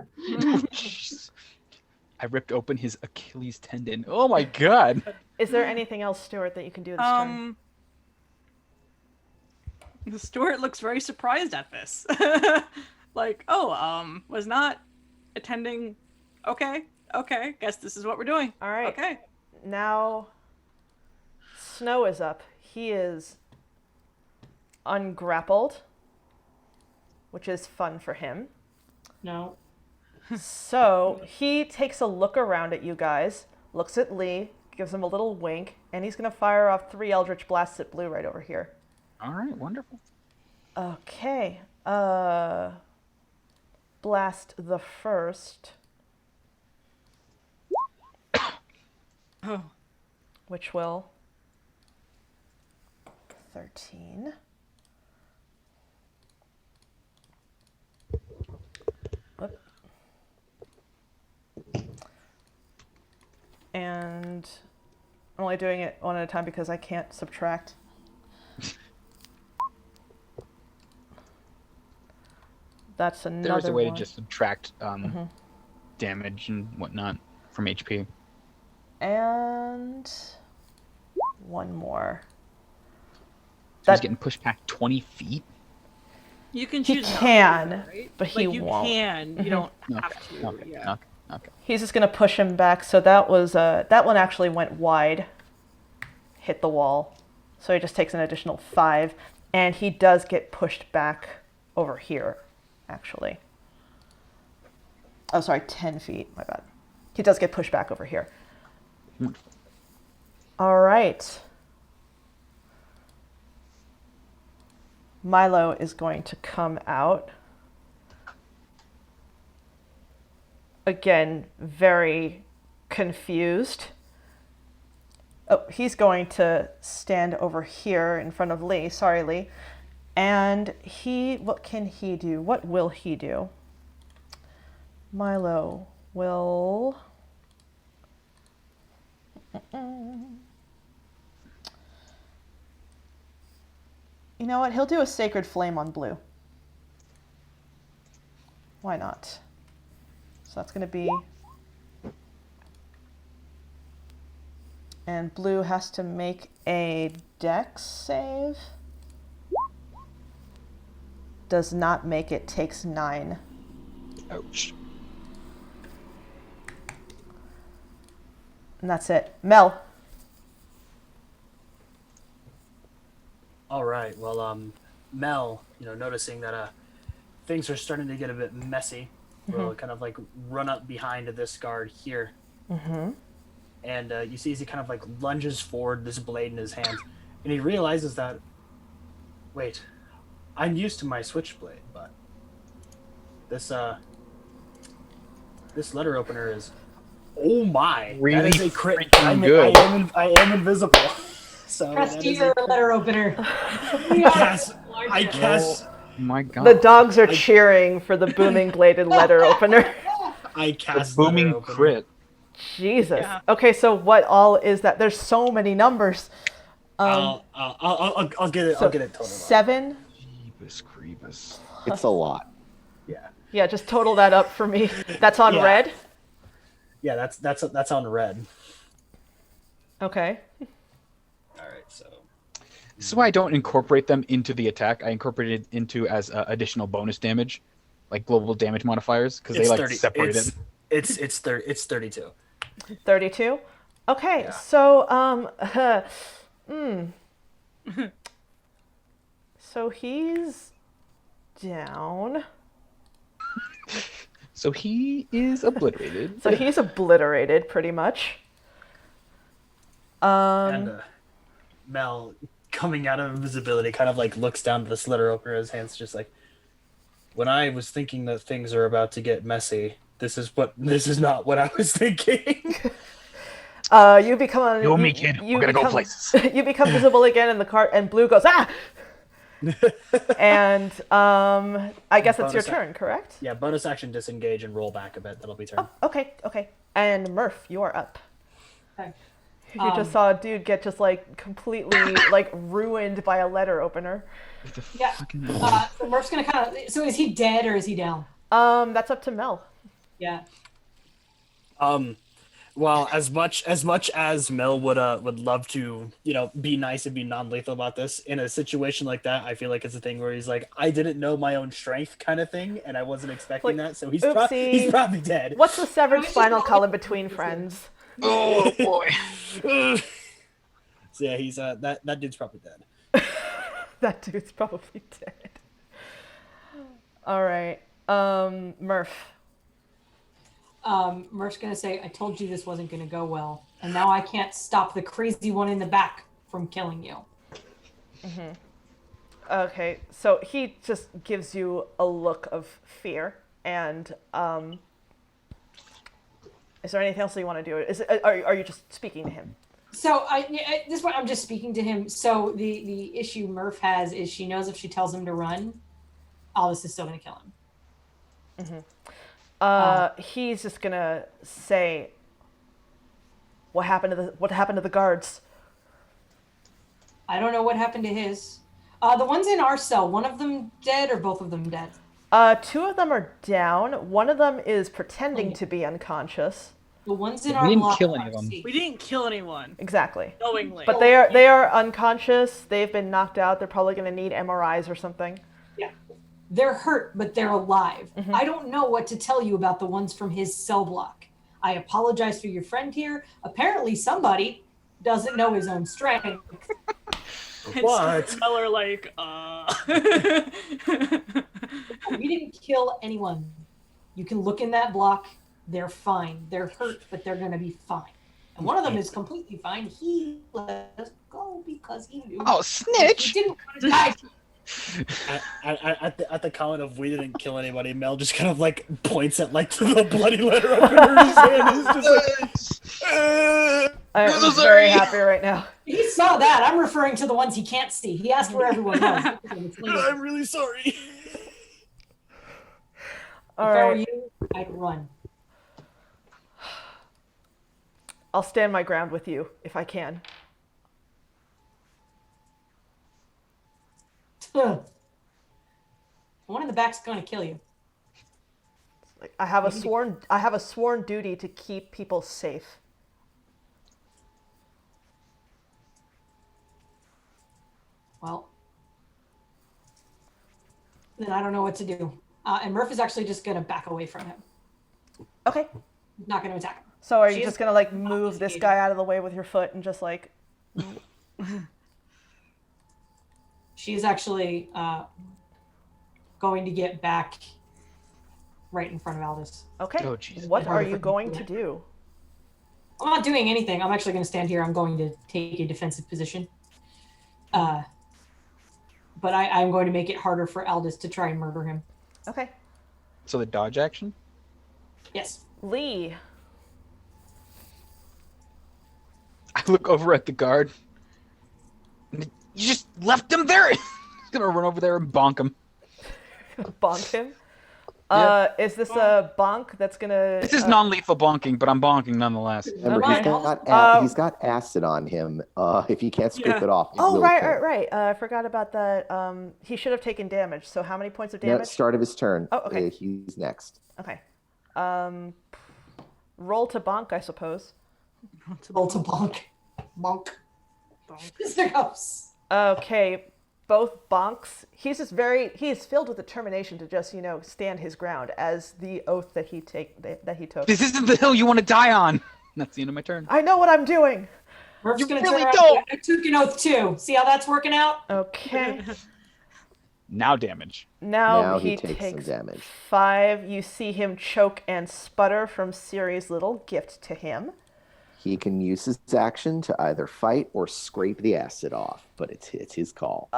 [SPEAKER 5] I ripped open his Achilles tendon. Oh my god.
[SPEAKER 1] Is there anything else, Stuart, that you can do this turn?
[SPEAKER 3] Stuart looks very surprised at this. Like, was not attending. Okay, guess this is what we're doing.
[SPEAKER 1] All right.
[SPEAKER 3] Okay.
[SPEAKER 1] Now, Snow is up. He is ungrappled, which is fun for him.
[SPEAKER 2] No.
[SPEAKER 1] So he takes a look around at you guys, looks at Lee, gives him a little wink, and he's going to fire off 3 Eldritch Blasts at Blue right over here.
[SPEAKER 5] All right, wonderful.
[SPEAKER 1] Okay. Blast the first,
[SPEAKER 3] Oh.
[SPEAKER 1] which will 13. And I'm only doing it one at a time because I can't subtract. That's another
[SPEAKER 5] There is a way
[SPEAKER 1] one.
[SPEAKER 5] to just subtract damage and whatnot from HP.
[SPEAKER 1] And one more.
[SPEAKER 5] So he's getting pushed back 20 feet?
[SPEAKER 3] You can
[SPEAKER 1] He
[SPEAKER 3] choose not to,
[SPEAKER 1] can,
[SPEAKER 3] right?
[SPEAKER 1] but he
[SPEAKER 3] you
[SPEAKER 1] won't.
[SPEAKER 3] can. You don't have to.
[SPEAKER 5] Okay,
[SPEAKER 3] Yeah.
[SPEAKER 5] okay.
[SPEAKER 1] He's just gonna push him back. So that was that one actually went wide, hit the wall. So he just takes an additional 5, and he does get pushed back over here, actually. Oh, sorry, 10 feet. My bad. He does get pushed back over here. All right. Milo is going to come out. Again, very confused. Oh, he's going to stand over here in front of Lee. Sorry, Lee. And what can he do? What will he do? Milo will... You know what? He'll do a Sacred Flame on Blue. Why not? So that's going to be... And Blue has to make a Dex save. Does not make it, takes 9.
[SPEAKER 5] Ouch.
[SPEAKER 1] And that's it. Mel.
[SPEAKER 6] All right. Well, Mel, noticing that things are starting to get a bit messy, will kind of like run up behind this guard here.
[SPEAKER 1] Mm-hmm.
[SPEAKER 6] And you see as he kind of like lunges forward, this blade in his hand, and he realizes that, wait, I'm used to my switchblade, but this letter opener is, oh my,
[SPEAKER 5] Really
[SPEAKER 6] that is a crit.
[SPEAKER 5] freaking good.
[SPEAKER 6] I am invisible. So
[SPEAKER 2] Prestige letter opener.
[SPEAKER 6] I cast.
[SPEAKER 5] Oh my god.
[SPEAKER 1] The dogs are cheering for the booming bladed letter opener.
[SPEAKER 6] I cast
[SPEAKER 5] Booming
[SPEAKER 6] letter opener.
[SPEAKER 5] crit.
[SPEAKER 1] Jesus.
[SPEAKER 3] Yeah.
[SPEAKER 1] Okay, so what all is that? There's so many numbers.
[SPEAKER 6] I'll get it.
[SPEAKER 1] So
[SPEAKER 6] I'll get it total.
[SPEAKER 1] 7.
[SPEAKER 5] Jeebus creepus.
[SPEAKER 4] It's a lot.
[SPEAKER 6] Yeah.
[SPEAKER 1] Yeah, just total that up for me. That's on
[SPEAKER 6] Yeah.
[SPEAKER 1] red.
[SPEAKER 6] Yeah, that's on red.
[SPEAKER 1] Okay.
[SPEAKER 6] All right, so
[SPEAKER 5] This is why I don't incorporate them into the attack. I incorporate it into as additional bonus damage, like global damage modifiers, because they like separate it.
[SPEAKER 6] It's 32.
[SPEAKER 1] 32. Okay,
[SPEAKER 6] Yeah.
[SPEAKER 1] so so he's down.
[SPEAKER 5] So he is obliterated.
[SPEAKER 1] So he's obliterated pretty much.
[SPEAKER 6] And Mel, coming out of invisibility, kind of like looks down to this letter opener. His hands just like, when I was thinking that things are about to get messy, this is not what I was thinking.
[SPEAKER 1] You become
[SPEAKER 5] You and me, kid. We're gonna go places.
[SPEAKER 1] You become visible again in the cart, and Blue goes and I guess it's your
[SPEAKER 6] Bonus
[SPEAKER 1] turn, correct?
[SPEAKER 6] Yeah, bonus action, disengage, and roll back a bit. That'll be turn.
[SPEAKER 1] Okay. And Murph, you are up.
[SPEAKER 2] Okay.
[SPEAKER 1] You just saw a dude get just like completely like ruined by a letter opener.
[SPEAKER 2] Yeah. So Murph's gonna kind of. So is he dead or is he down?
[SPEAKER 1] That's up to Mel.
[SPEAKER 2] Yeah.
[SPEAKER 6] Well, as much as Mel would love to, be nice and be non-lethal about this, in a situation like that, I feel like it's a thing where he's like, I didn't know my own strength kind of thing, and I wasn't expecting that, so he's
[SPEAKER 1] oopsie.
[SPEAKER 6] probably dead.
[SPEAKER 1] What's the severed spinal column between friends?
[SPEAKER 5] Oh boy.
[SPEAKER 6] So yeah, he's that dude's probably dead.
[SPEAKER 1] That dude's probably dead. All right. Murph.
[SPEAKER 2] Murph's gonna say, I told you this wasn't gonna go well, and now I can't stop the crazy one in the back from killing you.
[SPEAKER 1] Okay, so he just gives you a look of fear, and is there anything else that you want to do? Are you just speaking to him?
[SPEAKER 2] So at this point, I'm just speaking to him. So the issue Murph has is she knows if she tells him to run, Alice is still gonna kill him.
[SPEAKER 1] He's just gonna say, What happened to the guards?
[SPEAKER 2] I don't know what happened to his. The ones in our cell, one of them dead or both of them dead?
[SPEAKER 1] Two of them are down. One of them is pretending to be unconscious.
[SPEAKER 2] The ones in
[SPEAKER 5] We
[SPEAKER 2] our
[SPEAKER 5] didn't
[SPEAKER 2] block
[SPEAKER 5] kill any
[SPEAKER 2] are
[SPEAKER 5] of them.
[SPEAKER 2] safe.
[SPEAKER 3] We didn't kill anyone
[SPEAKER 1] Exactly.
[SPEAKER 3] knowingly.
[SPEAKER 1] But they are unconscious. They've been knocked out. They're probably going to need MRIs or something.
[SPEAKER 2] Yeah. They're hurt, but they're alive.
[SPEAKER 1] Mm-hmm.
[SPEAKER 2] I don't know what to tell you about the ones from his cell block. I apologize for your friend here. Apparently somebody doesn't know his own strength.
[SPEAKER 3] And
[SPEAKER 6] What?
[SPEAKER 3] Stuart are like,
[SPEAKER 2] We didn't kill anyone. You can look in that block. They're fine. They're hurt, but they're going to be fine. And one of them is completely fine. He let us go because he knew
[SPEAKER 5] Oh,
[SPEAKER 2] he
[SPEAKER 5] snitch!
[SPEAKER 2] didn't want to die.
[SPEAKER 6] At the comment of "we didn't kill anybody," Mel just kind of like points at like the bloody letter up in her hand. He's just like,
[SPEAKER 1] I'm
[SPEAKER 5] so
[SPEAKER 1] very
[SPEAKER 5] sorry.
[SPEAKER 1] happy right now.
[SPEAKER 2] He saw that. I'm referring to the ones he can't see. He asked where everyone was.
[SPEAKER 6] I'm really sorry.
[SPEAKER 1] All
[SPEAKER 2] If I were
[SPEAKER 1] right.
[SPEAKER 2] you, I'd run.
[SPEAKER 1] I'll stand my ground with you if I can.
[SPEAKER 2] The one in the back's going to kill you.
[SPEAKER 1] Like, I have a sworn duty to keep people safe.
[SPEAKER 2] Well, then I don't know what to do. And Murph is actually just going to back away from him.
[SPEAKER 1] Okay.
[SPEAKER 2] He's not going to attack him.
[SPEAKER 1] So are you
[SPEAKER 2] She's
[SPEAKER 1] just gonna like
[SPEAKER 2] not
[SPEAKER 1] move this
[SPEAKER 2] disengaging.
[SPEAKER 1] guy out of the way with your foot and just like?
[SPEAKER 2] She's actually going to get back right in front of Aldous.
[SPEAKER 1] Okay.
[SPEAKER 5] Oh, jeez.
[SPEAKER 1] What are you going to do?
[SPEAKER 2] I'm not doing anything. I'm actually going to stand here. I'm going to take a defensive position. But I'm going to make it harder for Aldous to try and murder him.
[SPEAKER 1] Okay.
[SPEAKER 5] So the dodge action?
[SPEAKER 2] Yes.
[SPEAKER 1] Lee.
[SPEAKER 5] I look over at the guard. You just left him there! He's gonna run over there and bonk him.
[SPEAKER 1] Bonk him.
[SPEAKER 5] Yeah.
[SPEAKER 1] Is this a bonk that's gonna?
[SPEAKER 5] This is non-lethal bonking, but I'm bonking nonetheless.
[SPEAKER 4] Remember,
[SPEAKER 1] Okay.
[SPEAKER 4] he's got acid on him. If he can't scrape
[SPEAKER 3] Yeah.
[SPEAKER 4] it off, it
[SPEAKER 1] Oh
[SPEAKER 4] will
[SPEAKER 1] right,
[SPEAKER 4] kill him.
[SPEAKER 1] right. I forgot about that. He should have taken damage. So how many points of
[SPEAKER 4] No,
[SPEAKER 1] damage?
[SPEAKER 4] start of his turn.
[SPEAKER 1] Oh, okay.
[SPEAKER 4] He's next.
[SPEAKER 1] Okay. Roll to bonk, I suppose.
[SPEAKER 2] Roll to bonk. Bonk. Mr. Ghost.
[SPEAKER 1] Okay, both bonks. He's filled with determination to just, stand his ground as the oath that he took.
[SPEAKER 5] This isn't the hill you want to die on! That's the end of my turn.
[SPEAKER 1] I know what I'm doing.
[SPEAKER 2] Murph's
[SPEAKER 5] You
[SPEAKER 2] going to
[SPEAKER 5] really
[SPEAKER 2] turn around.
[SPEAKER 5] don't.
[SPEAKER 2] I took an oath too. See how that's working out?
[SPEAKER 1] Okay.
[SPEAKER 5] Now damage.
[SPEAKER 1] Now
[SPEAKER 4] he
[SPEAKER 1] he
[SPEAKER 4] takes some
[SPEAKER 1] takes
[SPEAKER 4] damage.
[SPEAKER 1] 5. You see him choke and sputter from Ciri's little gift to him.
[SPEAKER 4] He can use his action to either fight or scrape the acid off, but it's his call.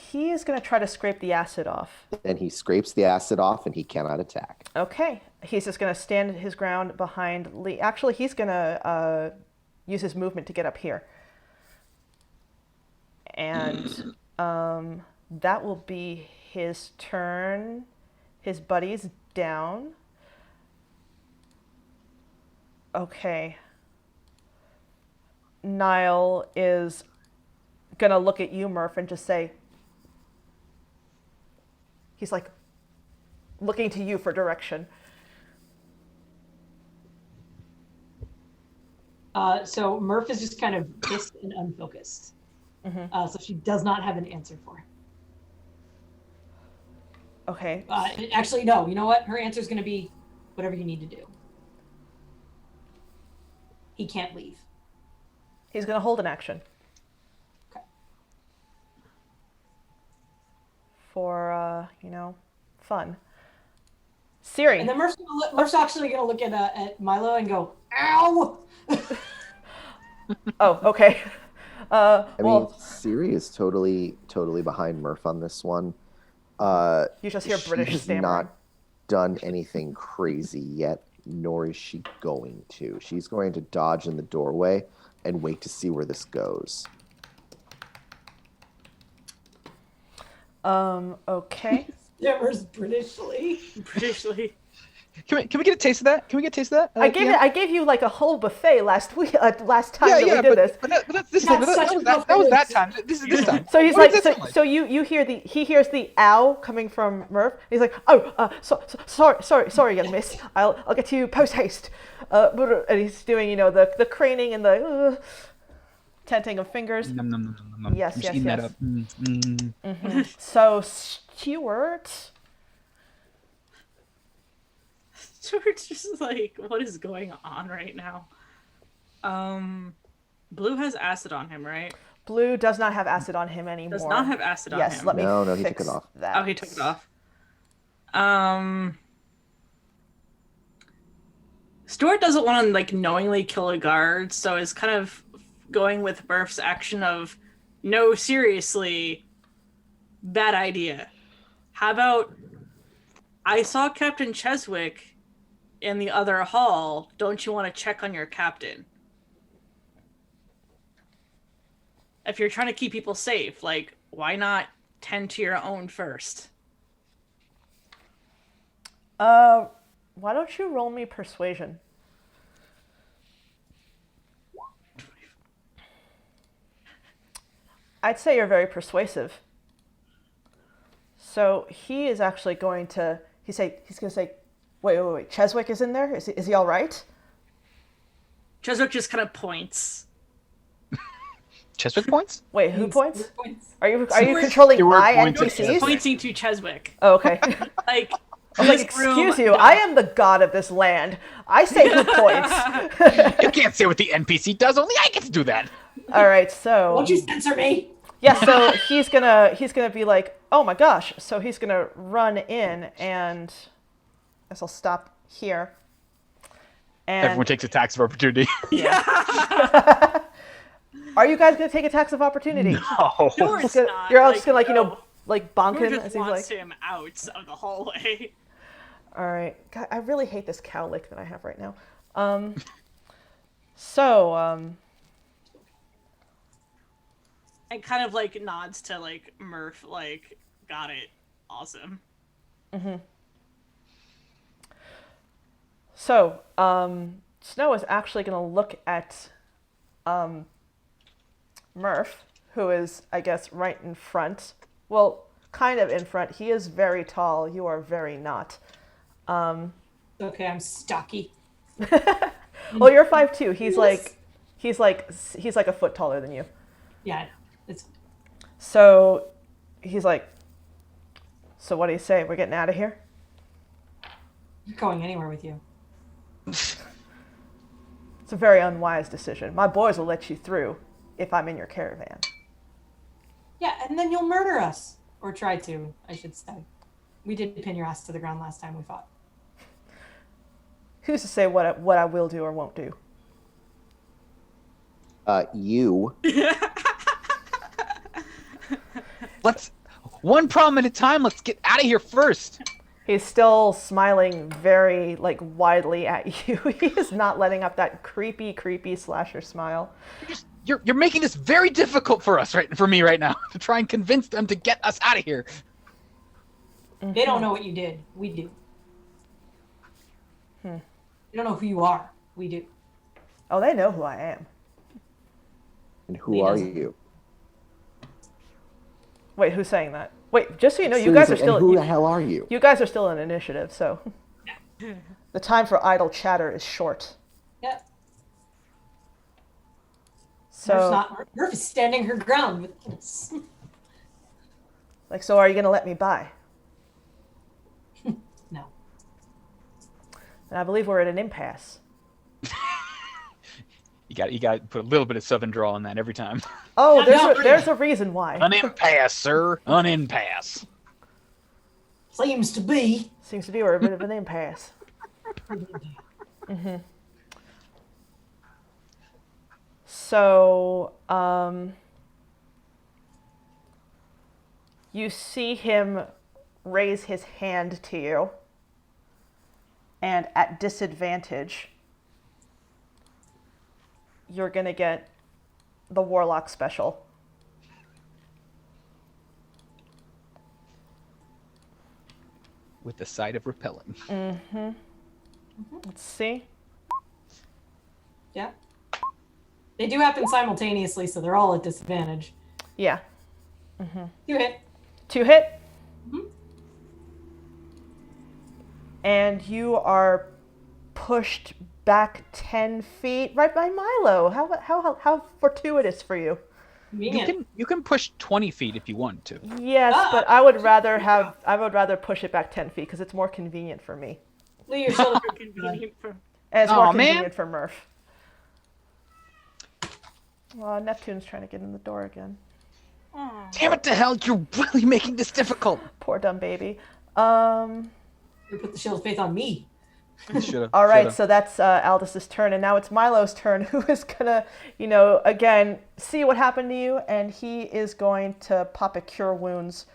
[SPEAKER 1] He is going to try to scrape the acid off.
[SPEAKER 4] Then he scrapes the acid off, and he cannot attack.
[SPEAKER 1] Okay. He's just going to stand his ground behind Lee. Actually, he's going to use his movement to get up here. And that will be his turn. His buddy's down. Okay. Niall is going to look at you, Murph, and just say, he's like looking to you for direction.
[SPEAKER 2] So Murph is just kind of pissed and unfocused. So she does not have an answer for him.
[SPEAKER 1] Okay.
[SPEAKER 2] Actually, no. You know what? Her answer is going to be whatever you need to do. He can't leave.
[SPEAKER 1] He's going to hold an action.
[SPEAKER 2] Okay.
[SPEAKER 1] For, fun. Ciri.
[SPEAKER 2] And then Murph's actually going to look at Milo and go, ow!
[SPEAKER 1] Oh, okay.
[SPEAKER 4] I mean,
[SPEAKER 1] Well,
[SPEAKER 4] Ciri is totally behind Murph on this one.
[SPEAKER 1] you just hear British
[SPEAKER 4] She's
[SPEAKER 1] stammering.
[SPEAKER 4] not done anything crazy yet, nor is she going to. She's going to dodge in the doorway and wait to see where this goes.
[SPEAKER 1] Okay.
[SPEAKER 2] Stammers Britishly.
[SPEAKER 3] Britishly.
[SPEAKER 5] Can we get a taste of that? Can we get a taste of that?
[SPEAKER 1] I gave you like a whole buffet last time
[SPEAKER 5] Yeah,
[SPEAKER 1] that
[SPEAKER 5] yeah,
[SPEAKER 1] we did
[SPEAKER 5] but,
[SPEAKER 1] this.
[SPEAKER 5] but this
[SPEAKER 2] That's
[SPEAKER 5] time.
[SPEAKER 2] such a
[SPEAKER 5] That was that
[SPEAKER 2] buffet.
[SPEAKER 5] time. This is this time.
[SPEAKER 1] So he's
[SPEAKER 5] What
[SPEAKER 1] like,
[SPEAKER 5] does that sound
[SPEAKER 1] so you hear he hears the ow coming from Murph. He's like, oh, sorry, young miss. I'll get to you post haste. And he's doing, the craning and the tenting of fingers.
[SPEAKER 5] Nom, nom, nom, nom, nom.
[SPEAKER 1] Yes,
[SPEAKER 5] I'm just
[SPEAKER 1] yes,
[SPEAKER 5] eating
[SPEAKER 1] yes.
[SPEAKER 5] that up.
[SPEAKER 1] So Stuart,
[SPEAKER 3] Stuart's just like, what is going on right now? Blue has acid on him, right?
[SPEAKER 1] Blue does not have acid on him anymore.
[SPEAKER 3] Does not have acid on
[SPEAKER 1] Yes,
[SPEAKER 3] him.
[SPEAKER 1] let me
[SPEAKER 4] No, he
[SPEAKER 1] fix
[SPEAKER 4] took it off.
[SPEAKER 1] that.
[SPEAKER 3] Oh, he took it off. Stuart doesn't want to like knowingly kill a guard, so is kind of going with Murph's action of, no, seriously, bad idea. How about I saw Captain Cheswick in the other hall. Don't you want to check on your captain? If you're trying to keep people safe, like, why not tend to your own first?
[SPEAKER 1] Why don't you roll me persuasion? I'd say you're very persuasive. So he is actually going to he's going to say, wait, Cheswick is in there? Is he all right?
[SPEAKER 3] Cheswick just kind of points.
[SPEAKER 5] Cheswick points?
[SPEAKER 1] Wait, who points? Are you
[SPEAKER 3] Stuart-
[SPEAKER 1] controlling
[SPEAKER 5] Stuart
[SPEAKER 1] my
[SPEAKER 5] points at
[SPEAKER 1] NPCs?
[SPEAKER 5] Cheswick.
[SPEAKER 3] Pointing to Cheswick.
[SPEAKER 1] Oh, okay.
[SPEAKER 3] Like,
[SPEAKER 1] I was like,
[SPEAKER 3] this room-
[SPEAKER 1] excuse you, I am the god of this land. I say who points.
[SPEAKER 5] You can't say what the NPC does. Only I get to do that.
[SPEAKER 1] All right, so
[SPEAKER 2] Won't you censor me?
[SPEAKER 1] yeah, so he's gonna be like, oh my gosh. So he's gonna run in, and I guess I'll stop here. And
[SPEAKER 5] Everyone takes attacks of opportunity.
[SPEAKER 1] are you guys gonna take attacks of opportunity?
[SPEAKER 5] No.
[SPEAKER 3] Stuart's
[SPEAKER 1] Just gonna-
[SPEAKER 3] not,
[SPEAKER 1] you're all
[SPEAKER 3] like,
[SPEAKER 1] just gonna
[SPEAKER 3] no.
[SPEAKER 1] bonk
[SPEAKER 3] Stuart
[SPEAKER 1] him
[SPEAKER 3] just
[SPEAKER 1] as he's like.
[SPEAKER 3] wants him out of the hallway.
[SPEAKER 1] All right. God, I really hate this cow lick that I have right now.
[SPEAKER 3] And kind of like nods to like Murph, like, got it. Awesome.
[SPEAKER 1] So, Snow is actually going to look at Murph, who is, I guess, right in front. Well, kind of in front. He is very tall. You are very not.
[SPEAKER 2] Okay, I'm stocky.
[SPEAKER 1] Well, you're 5'2". He's like a foot taller than you.
[SPEAKER 2] Yeah, I know. It's
[SPEAKER 1] So, he's like, so what do you say? We're getting out of here?
[SPEAKER 2] not going anywhere with you.
[SPEAKER 1] It's a very unwise decision. My boys will let you through if I'm in your caravan.
[SPEAKER 2] Yeah, and then you'll murder us. Or try to, I should say. We did pin your ass to the ground last time we fought.
[SPEAKER 1] Who's to say what I will do or won't do?
[SPEAKER 4] You.
[SPEAKER 5] Let's one problem at a time. Let's get out of here first.
[SPEAKER 1] He's still smiling very widely at you. He is not letting up that creepy slasher smile.
[SPEAKER 5] You're making this very difficult for me right now to try and convince them to get us out of here.
[SPEAKER 2] They don't know what you did. We do. They don't know who you are. We do.
[SPEAKER 1] Oh, they know who I am.
[SPEAKER 4] And who
[SPEAKER 2] He
[SPEAKER 4] are
[SPEAKER 2] doesn't.
[SPEAKER 4] you?
[SPEAKER 1] Wait, who's saying that? Wait, just so you know, you guys are
[SPEAKER 4] Seriously, and
[SPEAKER 1] still
[SPEAKER 4] who the hell are you?
[SPEAKER 1] you guys are still in initiative, so the time for idle chatter is short.
[SPEAKER 2] Yeah.
[SPEAKER 1] So,
[SPEAKER 2] Murph is standing her ground with this.
[SPEAKER 1] so are you gonna let me by?
[SPEAKER 2] No.
[SPEAKER 1] And I believe we're at an impasse.
[SPEAKER 5] You got to put a little bit of southern drawl in that every time.
[SPEAKER 1] Oh,
[SPEAKER 2] No,
[SPEAKER 1] there's a reason why.
[SPEAKER 5] An impasse, sir. An impasse.
[SPEAKER 2] Seems to be.
[SPEAKER 1] Seems to be we're a bit of an impasse. So, you see him raise his hand to you, and at disadvantage, you're gonna get the Warlock special.
[SPEAKER 5] With the side of repelling.
[SPEAKER 1] Let's see.
[SPEAKER 2] Yeah. They do happen simultaneously, so they're all at disadvantage.
[SPEAKER 1] Yeah.
[SPEAKER 2] You hit.
[SPEAKER 1] 2 hit.
[SPEAKER 2] Mhm.
[SPEAKER 1] And you are pushed back 10 feet right by Milo. How fortuitous for you.
[SPEAKER 2] Convenient.
[SPEAKER 5] You can push 20 feet if you want to.
[SPEAKER 1] Yes,
[SPEAKER 2] Ah,
[SPEAKER 1] but I would rather push it back 10 feet because it's more convenient for me.
[SPEAKER 2] Lee, your shield of
[SPEAKER 3] Convenient for-
[SPEAKER 1] And it's
[SPEAKER 5] Aw,
[SPEAKER 1] more
[SPEAKER 5] man.
[SPEAKER 1] convenient for Murph. Neptune's trying to get in the door again.
[SPEAKER 3] Aw.
[SPEAKER 5] Damn it to hell, you're really making this difficult.
[SPEAKER 1] Poor dumb baby.
[SPEAKER 2] You put the shield of faith on me.
[SPEAKER 5] Should've,
[SPEAKER 1] All right,
[SPEAKER 5] should've.
[SPEAKER 1] so that's Aldous' turn, and now it's Milo's turn, who is gonna, again, see what happened to you, and he is going to pop a Cure Wounds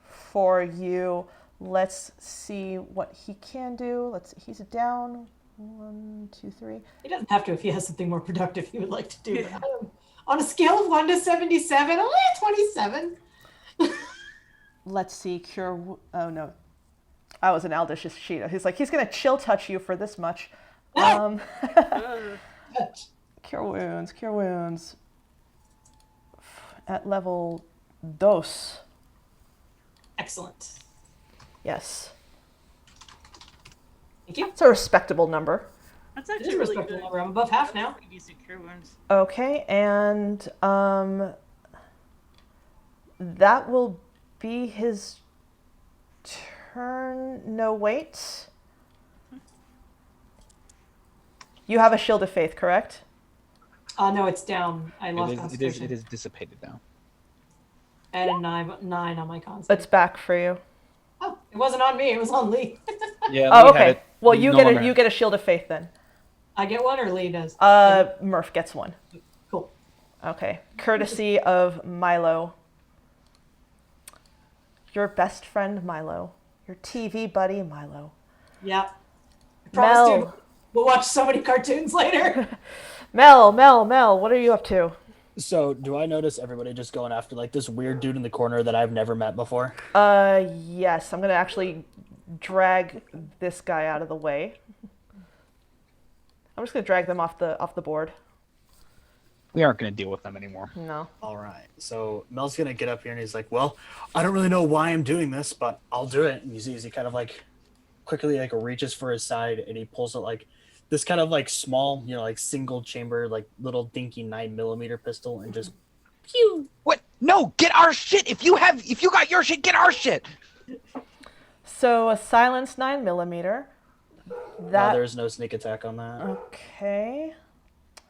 [SPEAKER 1] for you. Let's see what he can do. He's down. 1, 2, 3.
[SPEAKER 2] He doesn't have to if he has something more productive he would like to do. On a scale of 1 to 77, only a 27.
[SPEAKER 1] Let's see, oh no. I was an Aldous' sheet. He's like, he's gonna chill touch you for this much. Cure wounds. At level 2.
[SPEAKER 2] Excellent.
[SPEAKER 1] Yes.
[SPEAKER 2] Thank you.
[SPEAKER 1] It's a respectable number.
[SPEAKER 3] That's
[SPEAKER 2] It is
[SPEAKER 3] actually
[SPEAKER 2] a
[SPEAKER 3] really
[SPEAKER 2] respectable
[SPEAKER 3] good.
[SPEAKER 2] number. I'm above half now.
[SPEAKER 3] Pretty decent cure wounds.
[SPEAKER 1] Okay, and that will be his turn. No, wait. You have a shield of faith, correct?
[SPEAKER 2] No, it's down. I lost
[SPEAKER 5] It
[SPEAKER 2] concentration.
[SPEAKER 5] is dissipated now.
[SPEAKER 2] Add a 9 on my con.
[SPEAKER 1] It's back for you.
[SPEAKER 2] Oh, it wasn't on me. It was on Lee.
[SPEAKER 5] Yeah.
[SPEAKER 1] Oh,
[SPEAKER 5] Lee had
[SPEAKER 1] okay.
[SPEAKER 5] it.
[SPEAKER 1] Well,
[SPEAKER 5] No
[SPEAKER 1] you
[SPEAKER 5] longer.
[SPEAKER 1] get a shield of faith then.
[SPEAKER 2] I get one or Lee does?
[SPEAKER 1] Murph gets one.
[SPEAKER 2] Cool.
[SPEAKER 1] Okay. Courtesy of Milo. Your best friend, Milo. Your TV buddy, Milo.
[SPEAKER 2] Yeah. I promise,
[SPEAKER 1] Mel.
[SPEAKER 2] dude. We'll watch so many cartoons later.
[SPEAKER 1] Mel, what are you up to?
[SPEAKER 6] So, do I notice everybody just going after like this weird dude in the corner that I've never met before?
[SPEAKER 1] Yes. I'm going to actually drag this guy out of the way. I'm just going to drag them off the board.
[SPEAKER 5] We aren't going to deal with them anymore.
[SPEAKER 1] No.
[SPEAKER 6] All right. So Mel's gonna get up here and he's like, "Well, I don't really know why I'm doing this, but I'll do it." And you see, he kind of like quickly like reaches for his side and he pulls out like this kind of like small, like single chamber, like little dinky 9mm pistol and just pew.
[SPEAKER 5] What? No, get our shit. If you got your shit, get our shit.
[SPEAKER 1] So a silenced 9mm. That
[SPEAKER 6] There's no sneak attack on that.
[SPEAKER 1] okay.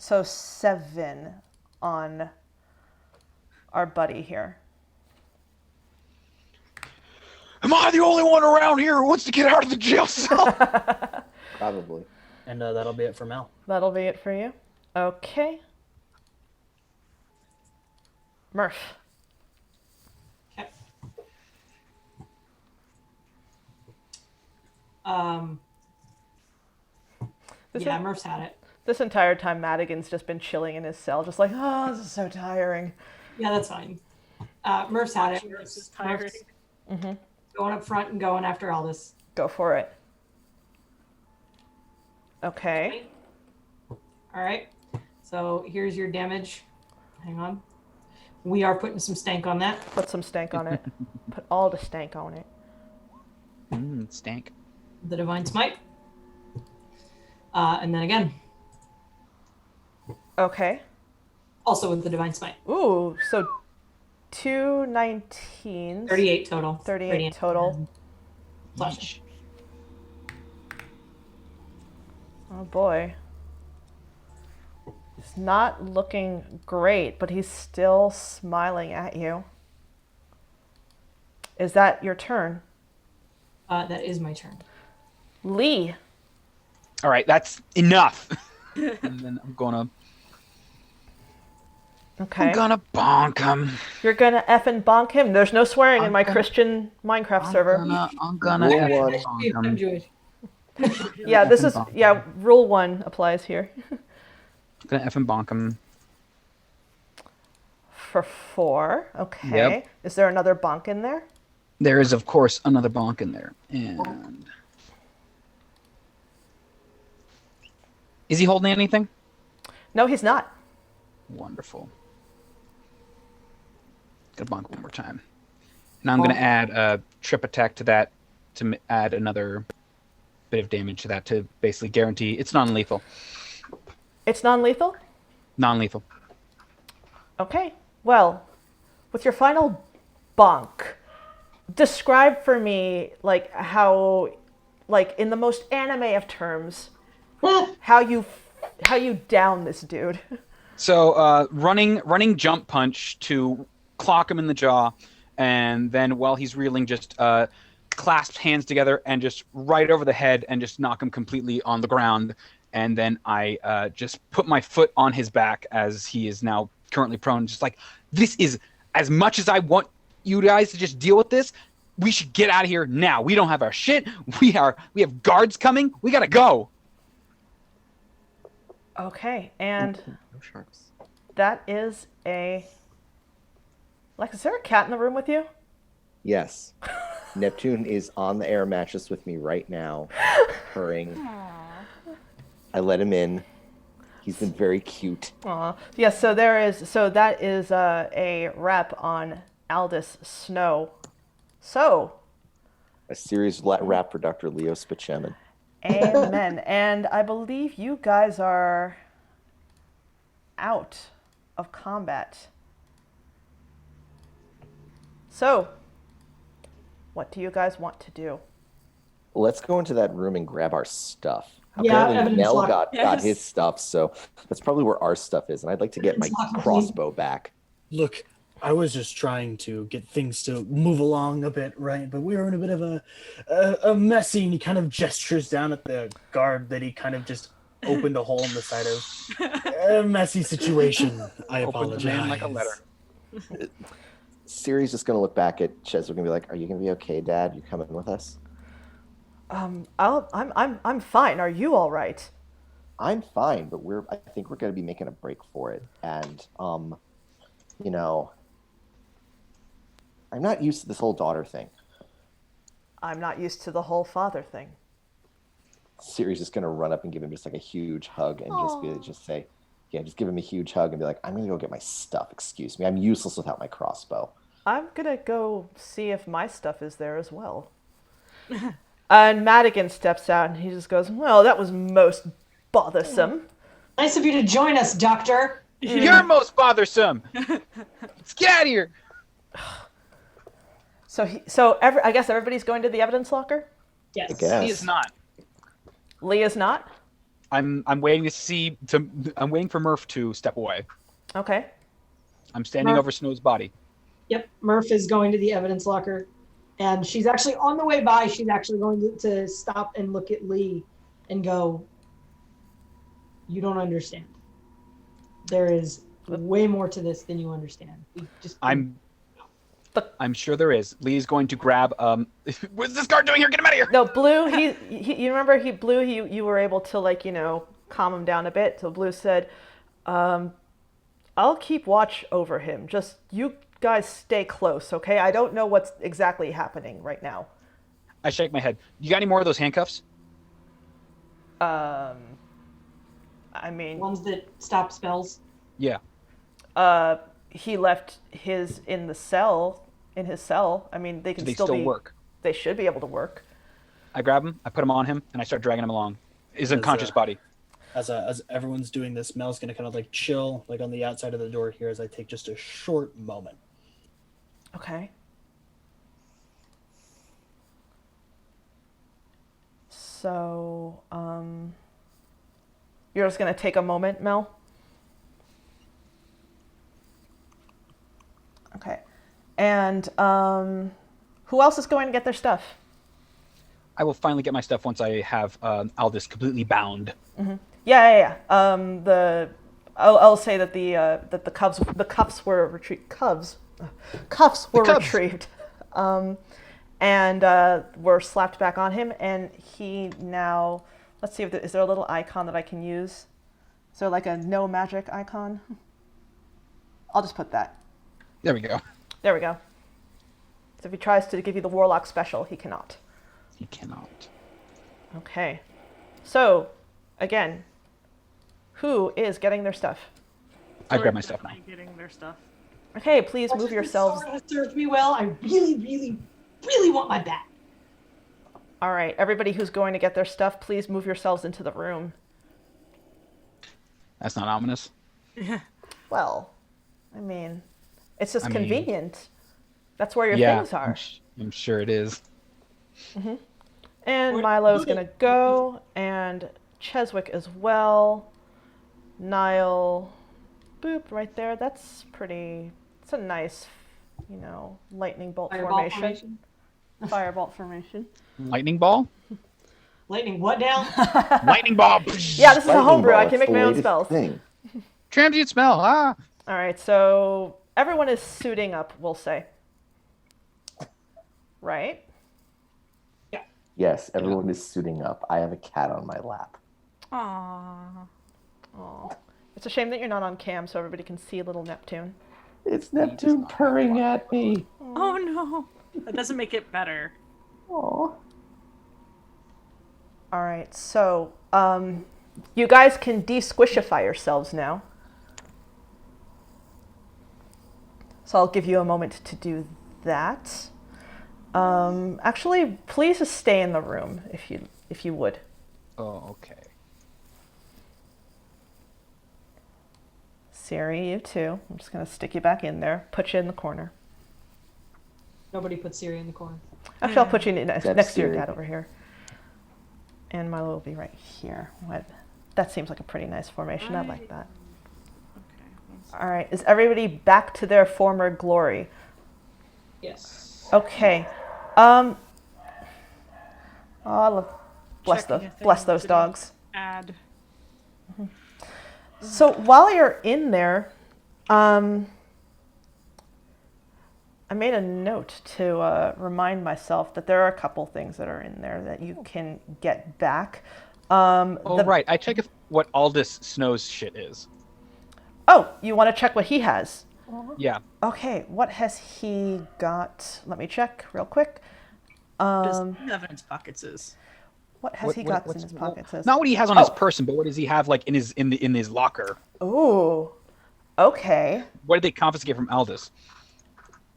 [SPEAKER 1] So 7 on our buddy here.
[SPEAKER 5] Am I the only one around here who wants to get out of the jail cell?
[SPEAKER 4] Probably.
[SPEAKER 6] And that'll be it for Mel.
[SPEAKER 1] That'll be it for you. Okay. Murph.
[SPEAKER 2] Okay. Um.
[SPEAKER 1] This
[SPEAKER 2] Yeah,
[SPEAKER 1] en-
[SPEAKER 2] Murph's had it.
[SPEAKER 1] This entire time, Madigan's just been chilling in his cell, just like, oh, this is so tiring.
[SPEAKER 2] Yeah, that's fine. Murph's had it.
[SPEAKER 3] This is tiring.
[SPEAKER 2] Murph's going up front and going after Aldous.
[SPEAKER 1] Go for it. Okay.
[SPEAKER 2] All right. So here's your damage. Hang on. We are putting some stank on that.
[SPEAKER 1] Put some stank on it. Put all the stank on it.
[SPEAKER 5] Stank.
[SPEAKER 2] The Divine Smite. And then again,
[SPEAKER 1] Okay.
[SPEAKER 2] also with the Divine Smite.
[SPEAKER 1] Ooh, so 2 19s.
[SPEAKER 2] 38 total.
[SPEAKER 1] 38
[SPEAKER 2] Radiant.
[SPEAKER 1] total.
[SPEAKER 2] Slashing.
[SPEAKER 1] Oh boy. It's not looking great, but he's still smiling at you. Is that your turn?
[SPEAKER 2] That is my turn.
[SPEAKER 1] Lee.
[SPEAKER 5] All right, that's enough. And then I'm gonna
[SPEAKER 1] Okay.
[SPEAKER 5] bonk him.
[SPEAKER 1] You're gonna effing bonk him. There's no swearing in my
[SPEAKER 5] gonna-
[SPEAKER 1] Christian Minecraft server.
[SPEAKER 5] I'm gonna
[SPEAKER 4] Roll
[SPEAKER 5] effing
[SPEAKER 4] one.
[SPEAKER 5] bonk
[SPEAKER 2] I'm
[SPEAKER 5] him.
[SPEAKER 2] Jewish.
[SPEAKER 1] Yeah, this is
[SPEAKER 5] bonk
[SPEAKER 1] yeah. Rule 1 applies here.
[SPEAKER 5] Gonna effing bonk him.
[SPEAKER 1] For 4. Okay.
[SPEAKER 5] Yep.
[SPEAKER 1] Is there another bonk in there?
[SPEAKER 5] There is, of course, another bonk in there, and Is he holding anything?
[SPEAKER 1] No, he's not.
[SPEAKER 5] Wonderful. Gonna bonk one more time. And I'm gonna add a trip attack to that to add another bit of damage to that to basically guarantee it's non-lethal.
[SPEAKER 1] It's non-lethal?
[SPEAKER 5] Non-lethal.
[SPEAKER 1] Okay. Well, with your final bonk, describe for me like how, like in the most anime of terms, how you down this dude.
[SPEAKER 5] So running jump punch to clock him in the jaw, and then while he's reeling, just clasp hands together and just right over the head and just knock him completely on the ground. And then I just put my foot on his back as he is now currently prone. Just like, this is as much as I want you guys to just deal with this. We should get out of here now. We don't have our shit. We have guards coming. We gotta go.
[SPEAKER 1] Okay, and
[SPEAKER 4] No sharks.
[SPEAKER 1] that is a... Lex, is there a cat in the room with you?
[SPEAKER 4] Yes. Neptune is on the air mattress with me right now, purring. I let him in. He's been very cute.
[SPEAKER 1] Aw. Yes, so that is a rep on Aldous Snow. So,
[SPEAKER 4] A series rap for Dr. Leo Spacemin.
[SPEAKER 1] amen. And I believe you guys are out of combat. So, what do you guys want to do?
[SPEAKER 4] Let's go into that room and grab our stuff.
[SPEAKER 2] Yeah,
[SPEAKER 4] Apparently
[SPEAKER 2] evidence
[SPEAKER 4] Mel
[SPEAKER 2] lock.
[SPEAKER 4] got
[SPEAKER 3] Yes.
[SPEAKER 4] his stuff, so that's probably where our stuff is. And I'd like to get my
[SPEAKER 2] Evidence lock, please.
[SPEAKER 4] crossbow back.
[SPEAKER 6] Look, I was just trying to get things to move along a bit, right? But we were in a bit of a messy, and he kind of gestures down at the guard that he kind of just opened a hole in the side of. A messy situation. I
[SPEAKER 5] Open
[SPEAKER 6] apologize.
[SPEAKER 5] the man like a letter.
[SPEAKER 4] Siri's just gonna look back at Ches. We're gonna be like, "Are you gonna be okay, Dad? You coming with us?"
[SPEAKER 1] I'm fine. Are you all right?
[SPEAKER 4] I'm fine, but I think we're gonna be making a break for it. And you know, I'm not used to this whole daughter thing.
[SPEAKER 1] I'm not used to the whole father thing.
[SPEAKER 4] Siri's just gonna run up and give him just like a huge hug and just say, yeah, just give him a huge hug and be like, "I'm gonna go get my stuff. Excuse me. I'm useless without my crossbow."
[SPEAKER 1] I'm gonna go see if my stuff is there as well. And Madigan steps out and he just goes, "Well, that was most bothersome."
[SPEAKER 2] Nice of you to join us, Doctor.
[SPEAKER 5] You're most bothersome. Let's get out of here.
[SPEAKER 1] I guess everybody's going to the evidence locker?
[SPEAKER 2] Yes.
[SPEAKER 4] I guess.
[SPEAKER 5] He is not.
[SPEAKER 1] Lee is not?
[SPEAKER 5] I'm waiting I'm waiting for Murph to step away.
[SPEAKER 1] Okay.
[SPEAKER 5] I'm standing
[SPEAKER 2] Murph.
[SPEAKER 5] over Snow's body.
[SPEAKER 2] Yep. Murph is going to the evidence locker. And she's actually on the way by. She's actually going to stop and look at Lee and go, "You don't understand. There is way more to this than you understand."
[SPEAKER 5] I'm sure there is. Lee's going to grab what's this guard doing here? Get him out of here.
[SPEAKER 1] No, Blue, you remember you were able to, calm him down a bit. So Blue said, "I'll keep watch over him. Just you guys stay close, okay? I don't know what's exactly happening right now."
[SPEAKER 5] I shake my head. You got any more of those handcuffs?
[SPEAKER 1] I mean,
[SPEAKER 2] ones that stop spells.
[SPEAKER 5] Yeah.
[SPEAKER 1] he left his in his cell. I mean, they can
[SPEAKER 5] They
[SPEAKER 1] still
[SPEAKER 5] still
[SPEAKER 1] be,
[SPEAKER 5] work.
[SPEAKER 1] They should be able to work.
[SPEAKER 5] I grab him, I put him on him, and I start dragging him along. His unconscious body.
[SPEAKER 6] As everyone's doing this, Mel's gonna kind of like chill, like on the outside of the door here, as I take just a short moment.
[SPEAKER 1] Okay. So, you're just gonna take a moment, Mel? Okay. And who else is going to get their stuff?
[SPEAKER 5] I will finally get my stuff once I have Aldous completely bound.
[SPEAKER 1] Mm-hmm. Yeah. I'll say that the cuffs were retrieved. Cuffs were retrieved, and were slapped back on him. And he now, let's see is there a little icon that I can use? Is there like a no magic icon? I'll just put that.
[SPEAKER 5] There we go.
[SPEAKER 1] There we go. So if he tries to give you the warlock special, he cannot.
[SPEAKER 5] He cannot.
[SPEAKER 1] Okay. So, again, Who is getting their stuff?
[SPEAKER 5] I grab my stuff now.
[SPEAKER 3] Getting their stuff.
[SPEAKER 1] Okay, please
[SPEAKER 2] Much
[SPEAKER 1] move
[SPEAKER 2] as this
[SPEAKER 1] yourselves.
[SPEAKER 2] sword has served me well. I really, really, really want my bat.
[SPEAKER 1] All right, everybody who's going to get their stuff, please move yourselves into the room.
[SPEAKER 5] That's not ominous.
[SPEAKER 1] Well, I mean, it's just
[SPEAKER 5] I mean-
[SPEAKER 1] convenient. That's where your
[SPEAKER 5] Yeah,
[SPEAKER 1] things are.
[SPEAKER 5] I'm sure it is.
[SPEAKER 1] And Milo's going to go, and Cheswick as well. Niall, boop, right there. That's pretty, it's a nice, lightning bolt
[SPEAKER 2] Fireball
[SPEAKER 1] formation. Firebolt formation.
[SPEAKER 5] Lightning ball?
[SPEAKER 2] Lightning what now?
[SPEAKER 5] Lightning ball!
[SPEAKER 1] Yeah, this is a
[SPEAKER 4] Lightning
[SPEAKER 1] homebrew.
[SPEAKER 4] ball,
[SPEAKER 1] I can
[SPEAKER 4] it's
[SPEAKER 1] make
[SPEAKER 4] the
[SPEAKER 1] my own
[SPEAKER 4] latest
[SPEAKER 1] spells.
[SPEAKER 4] thing.
[SPEAKER 5] Transient smell. Ah!
[SPEAKER 1] All right, so everyone is suiting up, we'll say. Right?
[SPEAKER 4] Yes, everyone is suiting up. I have a cat on my lap.
[SPEAKER 3] Aww.
[SPEAKER 1] Aw. It's a shame that you're not on cam so everybody can see little Neptune.
[SPEAKER 4] It's Neptune purring at me.
[SPEAKER 3] Oh no. That doesn't make it better.
[SPEAKER 4] Aw.
[SPEAKER 1] All right, so you guys can de-squishify yourselves now. So I'll give you a moment to do that. Actually, please just stay in the room if you would.
[SPEAKER 5] Oh, okay.
[SPEAKER 1] Siri, you too. I'm just gonna stick you back in there, put you in the corner.
[SPEAKER 2] Nobody put Siri in the corner.
[SPEAKER 1] Actually, I'll put you next to your
[SPEAKER 4] Siri.
[SPEAKER 1] dad over here. And Milo will be right here. That seems like a pretty nice formation. I like that.
[SPEAKER 3] Okay.
[SPEAKER 1] All right, is everybody back to their former glory?
[SPEAKER 2] Yes.
[SPEAKER 1] Okay. Bless
[SPEAKER 3] Checking a thing
[SPEAKER 1] those
[SPEAKER 3] to
[SPEAKER 1] dogs.
[SPEAKER 3] Add.
[SPEAKER 1] So while you're in there, I made a note to remind myself that there are a couple things that are in there that you can get back.
[SPEAKER 5] Right. I check what Aldous Snow's shit is.
[SPEAKER 1] Oh, you want to check what he has?
[SPEAKER 5] Yeah.
[SPEAKER 1] Okay, what has he got? Let me check real quick.
[SPEAKER 3] Does he have in his pockets is?
[SPEAKER 1] What has he got in his pockets?
[SPEAKER 5] Not what he has on his person, but what does he have like in his locker?
[SPEAKER 1] Ooh, okay.
[SPEAKER 5] What did they confiscate from Aldous?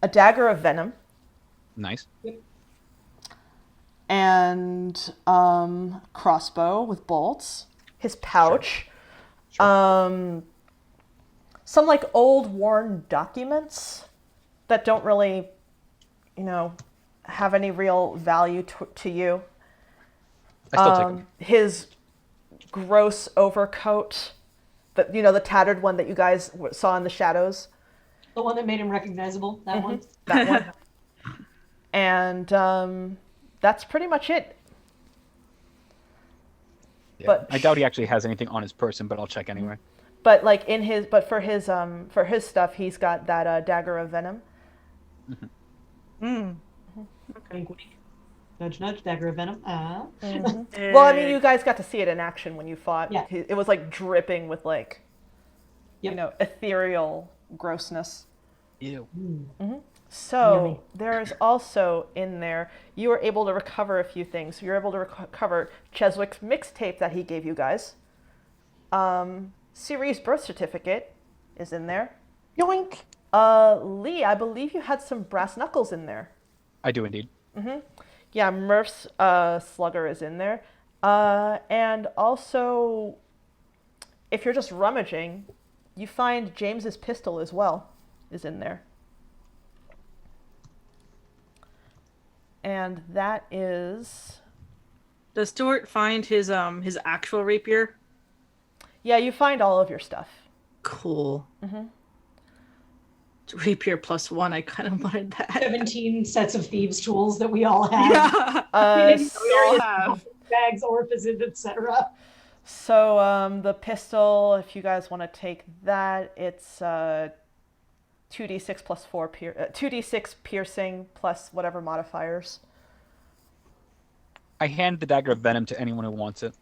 [SPEAKER 1] A dagger of venom
[SPEAKER 5] Nice.
[SPEAKER 1] and crossbow with bolts. His pouch.
[SPEAKER 5] Sure.
[SPEAKER 1] Some like old worn documents that don't really, have any real value to you.
[SPEAKER 5] I still take him.
[SPEAKER 1] His gross overcoat, the tattered one that you guys saw in the shadows.
[SPEAKER 2] The one that made him recognizable. That one.
[SPEAKER 1] That one. And that's pretty much it.
[SPEAKER 5] Yeah.
[SPEAKER 1] but-
[SPEAKER 5] I doubt he actually has anything on his person, but I'll check anyway.
[SPEAKER 1] But like for his stuff, he's got that dagger of venom.
[SPEAKER 3] Mm.
[SPEAKER 2] Wink, wink. Nudge, nudge. Dagger of venom.
[SPEAKER 1] Well, I mean, you guys got to see it in action when you fought.
[SPEAKER 2] Yeah.
[SPEAKER 1] It was like dripping with like,
[SPEAKER 2] Yep.
[SPEAKER 1] ethereal grossness.
[SPEAKER 5] Ew.
[SPEAKER 1] So
[SPEAKER 2] Yummy.
[SPEAKER 1] there is also in there, you were able to recover a few things. You're able to recover Cheswick's mixtape that he gave you guys. Siri's birth certificate is in there.
[SPEAKER 4] Yoink.
[SPEAKER 1] Lee, I believe you had some brass knuckles in there.
[SPEAKER 5] I do indeed.
[SPEAKER 1] Yeah, Murph's slugger is in there. And also, if you're just rummaging, you find James's pistol as well is in there. And that is...
[SPEAKER 3] Does Stuart find his actual rapier?
[SPEAKER 1] Yeah, you find all of your stuff.
[SPEAKER 3] Cool. Rapier +1. I kind of wanted that.
[SPEAKER 2] 17 sets of thieves' tools that we all have.
[SPEAKER 3] Yeah. We all have.
[SPEAKER 2] Bags, orifices, etc.
[SPEAKER 1] So the pistol, if you guys want to take that, it's 2d6 plus 4 2d6 piercing plus whatever modifiers.
[SPEAKER 5] I hand the dagger of venom to anyone who wants it.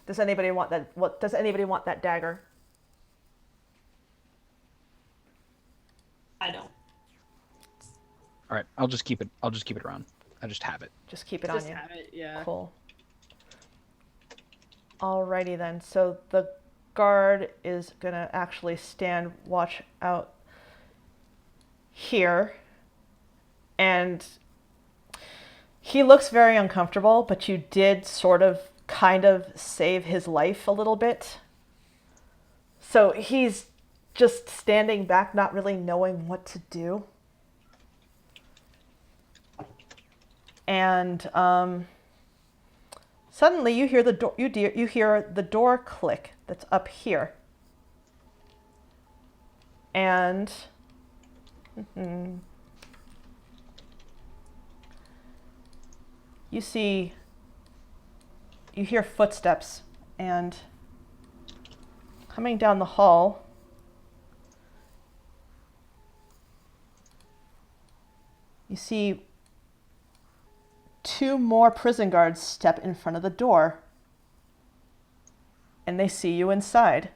[SPEAKER 1] Does anybody want that? What does anybody want that dagger?
[SPEAKER 2] I don't.
[SPEAKER 5] All right, I'll just keep it. I'll just keep it around. I just have it.
[SPEAKER 1] Just keep it
[SPEAKER 3] Just
[SPEAKER 1] on you.
[SPEAKER 3] have it, yeah.
[SPEAKER 1] Cool. Alrighty then. So the guard is gonna actually stand watch out here, and he looks very uncomfortable, but you did sort of kind of save his life a little bit. So he's just standing back, not really knowing what to do. And suddenly you hear the door. You hear the door click. That's up here. And you hear footsteps, and coming down the hall, you see 2 more prison guards step in front of the door, and they see you inside.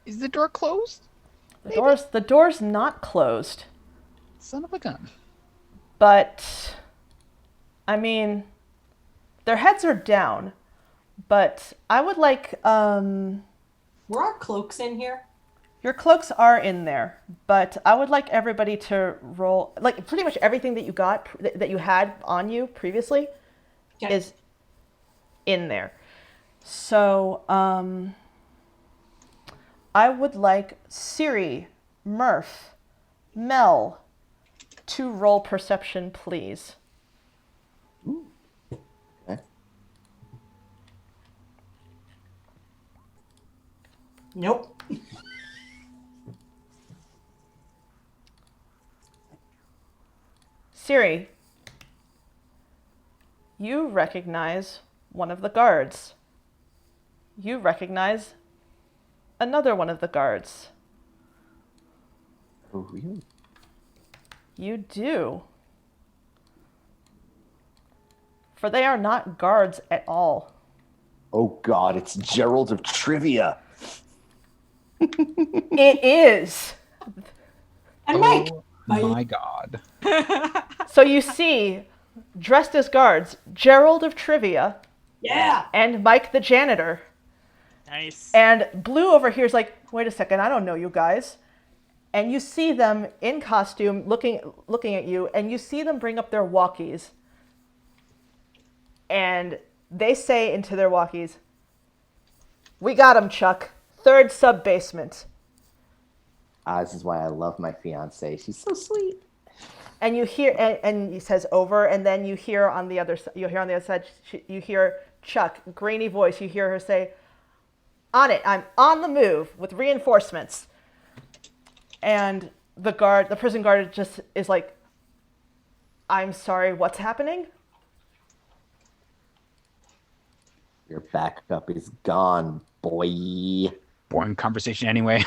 [SPEAKER 5] Is the door closed?
[SPEAKER 1] The door's not closed,
[SPEAKER 5] Son of a gun.
[SPEAKER 1] but I mean, their heads are down, but I would like
[SPEAKER 2] Were our cloaks in here?
[SPEAKER 1] your cloaks are in there, but I would like everybody to roll, like pretty much everything that you got, that you had on you previously,
[SPEAKER 2] Okay.
[SPEAKER 1] is in there. So I would like Siri, Murph, Mel to roll perception, please.
[SPEAKER 4] Okay.
[SPEAKER 2] Nope.
[SPEAKER 1] Siri, you recognize one of the guards. You recognize another one of the guards.
[SPEAKER 4] Oh, really?
[SPEAKER 1] You do. For they are not guards at all.
[SPEAKER 4] Oh God, it's Gerald of Trivia.
[SPEAKER 1] It is.
[SPEAKER 2] And Mike.
[SPEAKER 5] Oh my god.
[SPEAKER 1] So you see, dressed as guards, Gerald of Trivia
[SPEAKER 2] Yeah.
[SPEAKER 1] and Mike the janitor.
[SPEAKER 3] Nice.
[SPEAKER 1] And Blue over here is like, wait a second, I don't know you guys. And you see them in costume looking at you, and you see them bring up their walkies. And they say into their walkies, "We got him, Chuck. 3rd sub-basement."
[SPEAKER 4] This is why I love my fiance. She's so sweet.
[SPEAKER 1] And you hear, and he says over, and then you hear on the other side, you hear Chuck, grainy voice, you hear her say, "On it, I'm on the move with reinforcements." And the prison guard just is like, "I'm sorry, what's happening?"
[SPEAKER 4] Your backup is gone, boy.
[SPEAKER 5] Boring conversation anyway.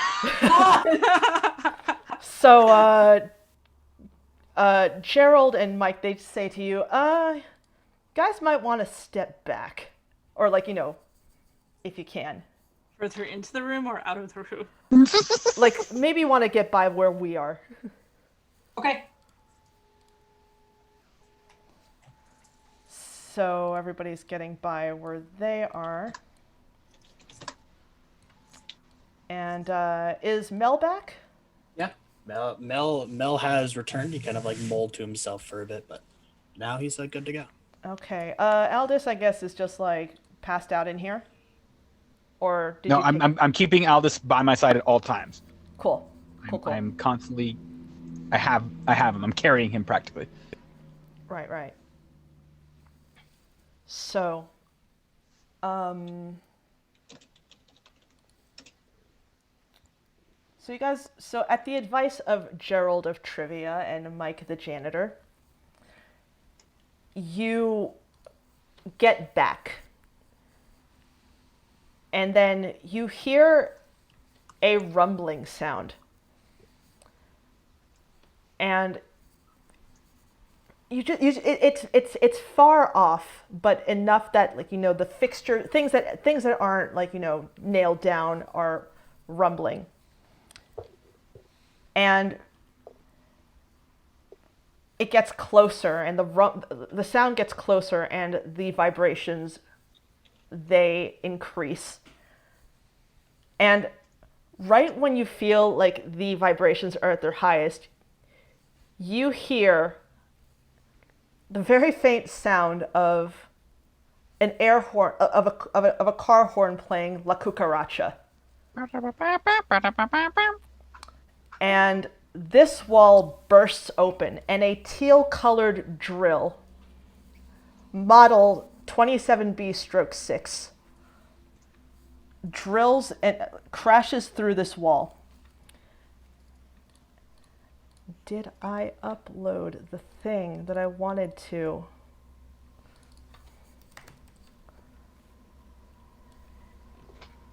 [SPEAKER 1] So, Gerald and Mike, they say to you, guys might want to step back. Or, like, if you can.
[SPEAKER 3] Further into the room or out of the room?
[SPEAKER 1] Like, maybe want to get by where we are.
[SPEAKER 2] Okay.
[SPEAKER 1] So, everybody's getting by where they are. And, is Mel back?
[SPEAKER 6] Yeah. Mel has returned. He kind of like mulled to himself for a bit, but now he's good to go.
[SPEAKER 1] Okay. Aldous, I guess, is just, like, passed out in here? Or did
[SPEAKER 5] No,
[SPEAKER 1] you
[SPEAKER 5] I'm keeping Aldous by my side at all times.
[SPEAKER 1] Cool. Cool.
[SPEAKER 5] I'm constantly. I have him. I'm carrying him practically.
[SPEAKER 1] Right. So, so you guys, at the advice of Gerald of Trivia and Mike the janitor, you get back. And then you hear a rumbling sound. And it's far off, but enough that the fixture things that aren't nailed down are rumbling. And it gets closer, and the sound gets closer, and the vibrations, they increase. And right when you feel like the vibrations are at their highest, you hear the very faint sound of an air horn, of a car horn playing La Cucaracha. And this wall bursts open, and a teal-colored drill, model 27B/6, drills and crashes through this wall. Did I upload the thing that I wanted to?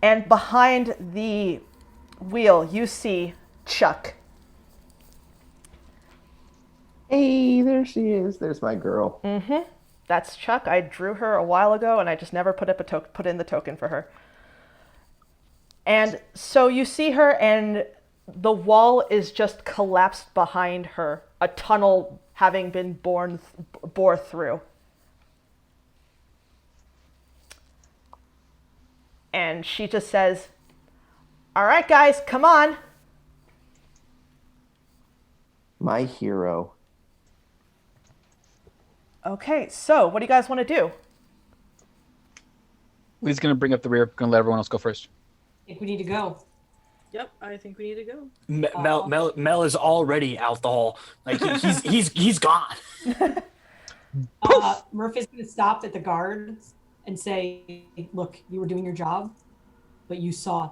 [SPEAKER 1] And behind the wheel, you see Chuck.
[SPEAKER 4] Hey, there she is. There's my girl.
[SPEAKER 1] Mm-hmm. That's Chuck. I drew her a while ago, and I just never put in the token for her. And so you see her, and the wall is just collapsed behind her, a tunnel having been bore through. And she just says, "All right, guys, come on."
[SPEAKER 4] My hero.
[SPEAKER 1] Okay, so what do you guys want to do?
[SPEAKER 5] Lee's gonna bring up the rear. Gonna let everyone else go first.
[SPEAKER 2] I think we need to go.
[SPEAKER 3] Yep, I think we need to go.
[SPEAKER 6] Mel is already out the hall. Like he's gone.
[SPEAKER 2] Murph is going to stop at the guards and say, "Look, you were doing your job, but you saw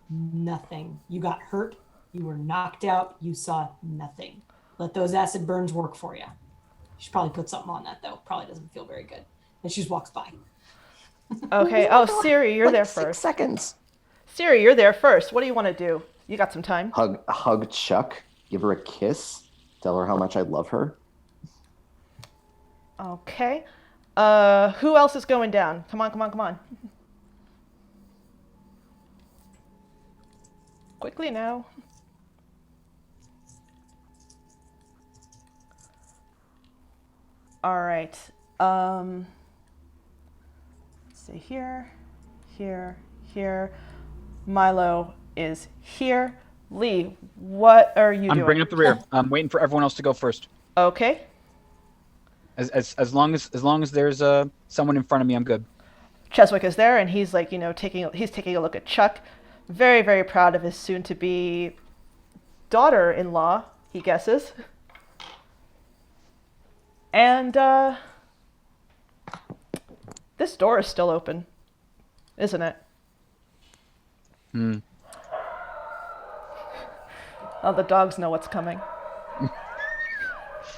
[SPEAKER 2] nothing. You got hurt. You were knocked out. You saw nothing. Let those acid burns work for you." You should probably put something on that, though. Probably doesn't feel very good. And she just walks by.
[SPEAKER 1] Okay. Oh, Siri, you're
[SPEAKER 4] Like
[SPEAKER 1] there
[SPEAKER 4] 6
[SPEAKER 1] first.
[SPEAKER 4] seconds.
[SPEAKER 1] Siri, you're there first. What do you want to do? You got some time.
[SPEAKER 4] Hug Chuck. Give her a kiss. Tell her how much I love her.
[SPEAKER 1] Okay. Who else is going down? Come on, come on, come on. Quickly now. All right. Let's see here, here. Milo is here. Lee, what are you doing?
[SPEAKER 5] I'm bringing up the rear. I'm waiting for everyone else to go first.
[SPEAKER 1] Okay.
[SPEAKER 5] As long as there's someone in front of me, I'm good.
[SPEAKER 1] Cheswick is there, and he's like, taking a look at Chuck, very, very proud of his soon-to-be daughter-in-law, he guesses. And this door is still open, isn't it? Oh, the dogs know what's coming.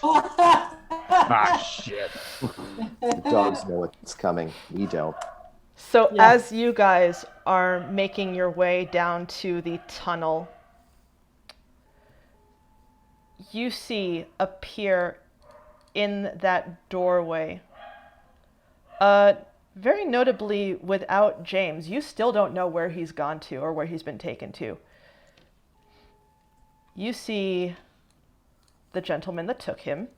[SPEAKER 5] Ah, shit.
[SPEAKER 4] The dogs know what's coming. We don't.
[SPEAKER 1] So
[SPEAKER 2] Yeah.
[SPEAKER 1] as you guys are making your way down to the tunnel, you see appear in that doorway, very notably without James. You still don't know where he's gone to or where he's been taken to. You see the gentleman that took him.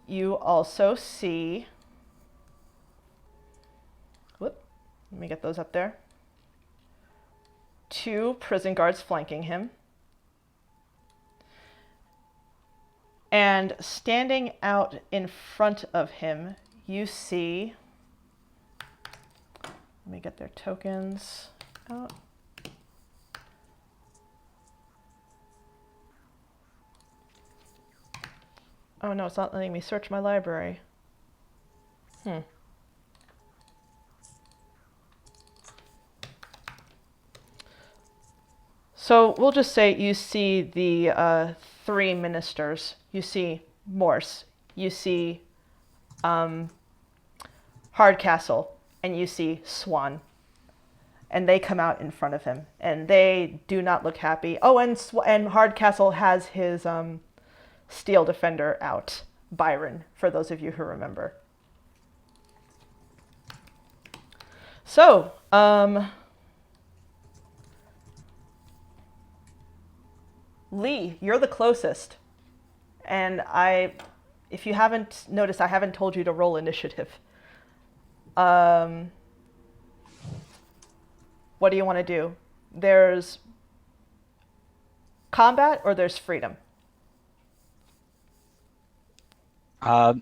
[SPEAKER 1] You also see, whoop, let me get those up there. 2 prison guards flanking him. And standing out in front of him, you see, let me get their tokens out. Oh no, it's not letting me search my library. So we'll just say you see the 3 ministers. You see Morse, you see Hardcastle, and you see Swan. And they come out in front of him, and they do not look happy. Oh, and Hardcastle has his Steel Defender out, Byron, for those of you who remember. So, Lee, you're the closest. And if you haven't noticed, I haven't told you to roll initiative. What do you want to do? There's combat or there's freedom?
[SPEAKER 5] Are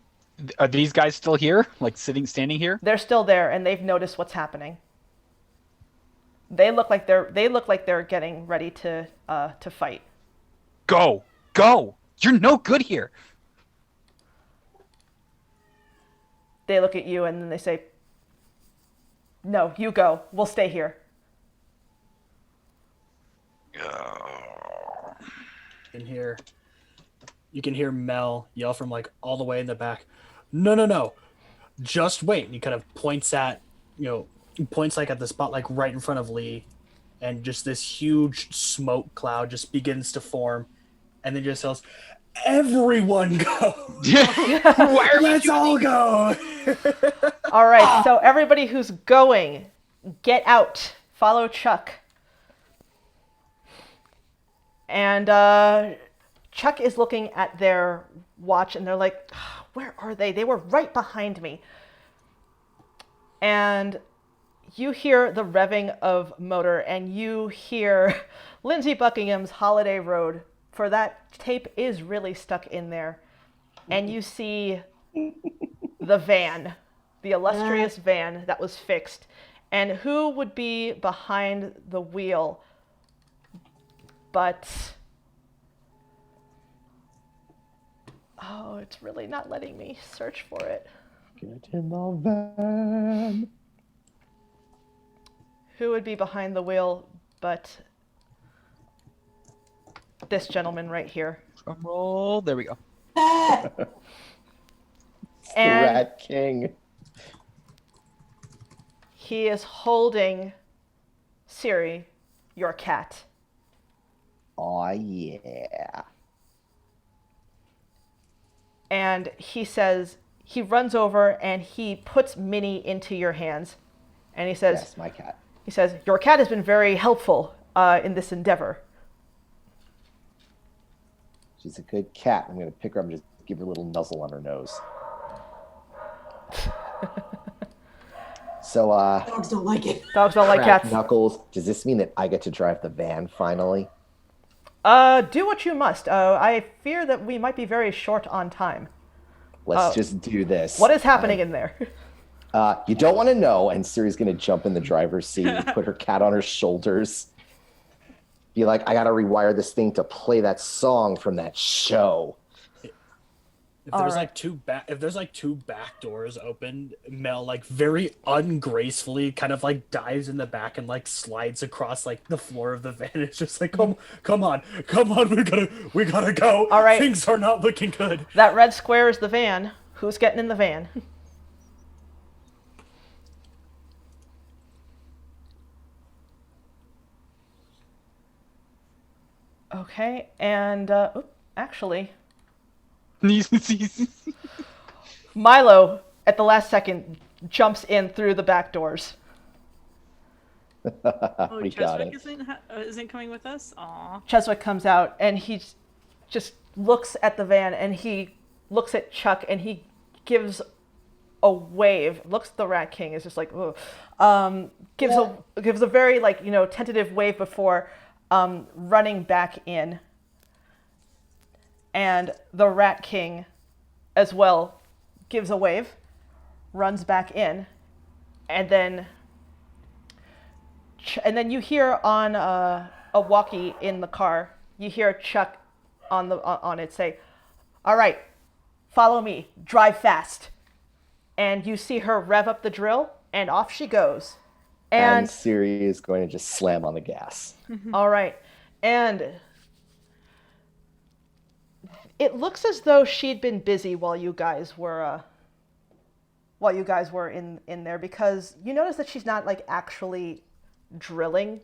[SPEAKER 5] these guys still here? Like standing here?
[SPEAKER 1] They're still there, and they've noticed what's happening. They look like they're getting ready to fight.
[SPEAKER 5] Go! You're no good here.
[SPEAKER 1] They look at you and then they say, "No, you go. We'll stay here."
[SPEAKER 6] You can hear Mel yell from like all the way in the back, no, just wait. And he kind of points at, points like at the spot like right in front of Lee, and just this huge smoke cloud just begins to form, and then just yells, "Everyone go! Let's all go!"
[SPEAKER 1] All right, so everybody who's going, get out. Follow Chuck. And Chuck is looking at their watch, and they're like, "Where are they? They were right behind me." And you hear the revving of motor, and you hear Lindsey Buckingham's Holiday Road, for that tape is really stuck in there. And you see the van, the illustrious van that was fixed. And who would be behind the wheel but... Oh, it's really not letting me search for it.
[SPEAKER 4] Get in the van.
[SPEAKER 1] Who would be behind the wheel but this gentleman right here?
[SPEAKER 5] Drum roll. There we go.
[SPEAKER 4] It's the Rat King.
[SPEAKER 1] He is holding Siri, your cat.
[SPEAKER 4] Aw, yeah.
[SPEAKER 1] And he says, he runs over and he puts Minnie into your hands. And he says,
[SPEAKER 4] Yes, my cat.
[SPEAKER 1] He says, your cat has been very helpful in this endeavor.
[SPEAKER 4] She's a good cat. I'm going to pick her up and just give her a little nuzzle on her nose. So,
[SPEAKER 2] Dogs don't like it.
[SPEAKER 1] Dogs don't like
[SPEAKER 4] Crack
[SPEAKER 1] cats.
[SPEAKER 4] Knuckles, does this mean that I get to drive the van finally?
[SPEAKER 1] Do what you must. I fear that we might be very short on time.
[SPEAKER 4] Let's just do this.
[SPEAKER 1] What is happening in there?
[SPEAKER 4] You don't want to know, and Siri's going to jump in the driver's seat, put her cat on her shoulders, be like, I got to rewire this thing to play that song from that show.
[SPEAKER 6] If there's like two back doors open, Mel like very ungracefully kind of like dives in the back and like slides across like the floor of the van. It's just like, come on, we gotta go.
[SPEAKER 1] All right.
[SPEAKER 6] Things are not looking good.
[SPEAKER 1] That red square is the van. Who's getting in the van? Okay, and actually, Milo at the last second jumps in through the back doors.
[SPEAKER 3] Oh,
[SPEAKER 4] We got
[SPEAKER 3] Cheswick
[SPEAKER 4] it.
[SPEAKER 3] isn't coming with us? Aw.
[SPEAKER 1] Cheswick comes out and he just looks at the van and he looks at Chuck and he gives a wave. Looks at the Rat King, is just like, ugh. Gives a very tentative wave before running back in. And the Rat King as well gives a wave, runs back in, and then you hear on a walkie in the car, you hear Chuck on it say, "All right, follow me, drive fast." And you see her rev up the drill, and off she goes.
[SPEAKER 4] And Siri is going to just slam on the gas.
[SPEAKER 1] All right, and it looks as though she'd been busy while you guys were in there, because you notice that she's not like actually drilling.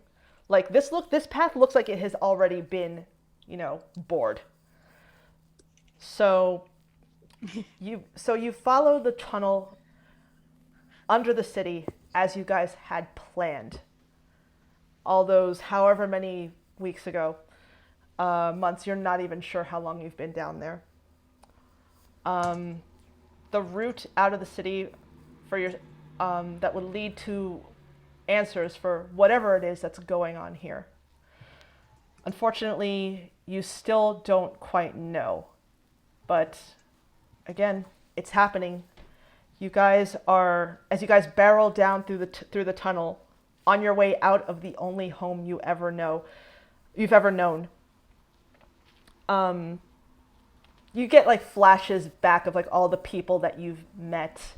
[SPEAKER 1] Like this path looks like it has already been, bored. So you follow the tunnel under the city as you guys had planned all those however many weeks ago. months. You're not even sure how long you've been down there. The route out of the city for your that would lead to answers for whatever it is that's going on here. Unfortunately, you still don't quite know. But again, it's happening. You guys are, as you guys barrel down through the tunnel, on your way out of the only home you've ever known. You get like flashes back of like all the people that you've met.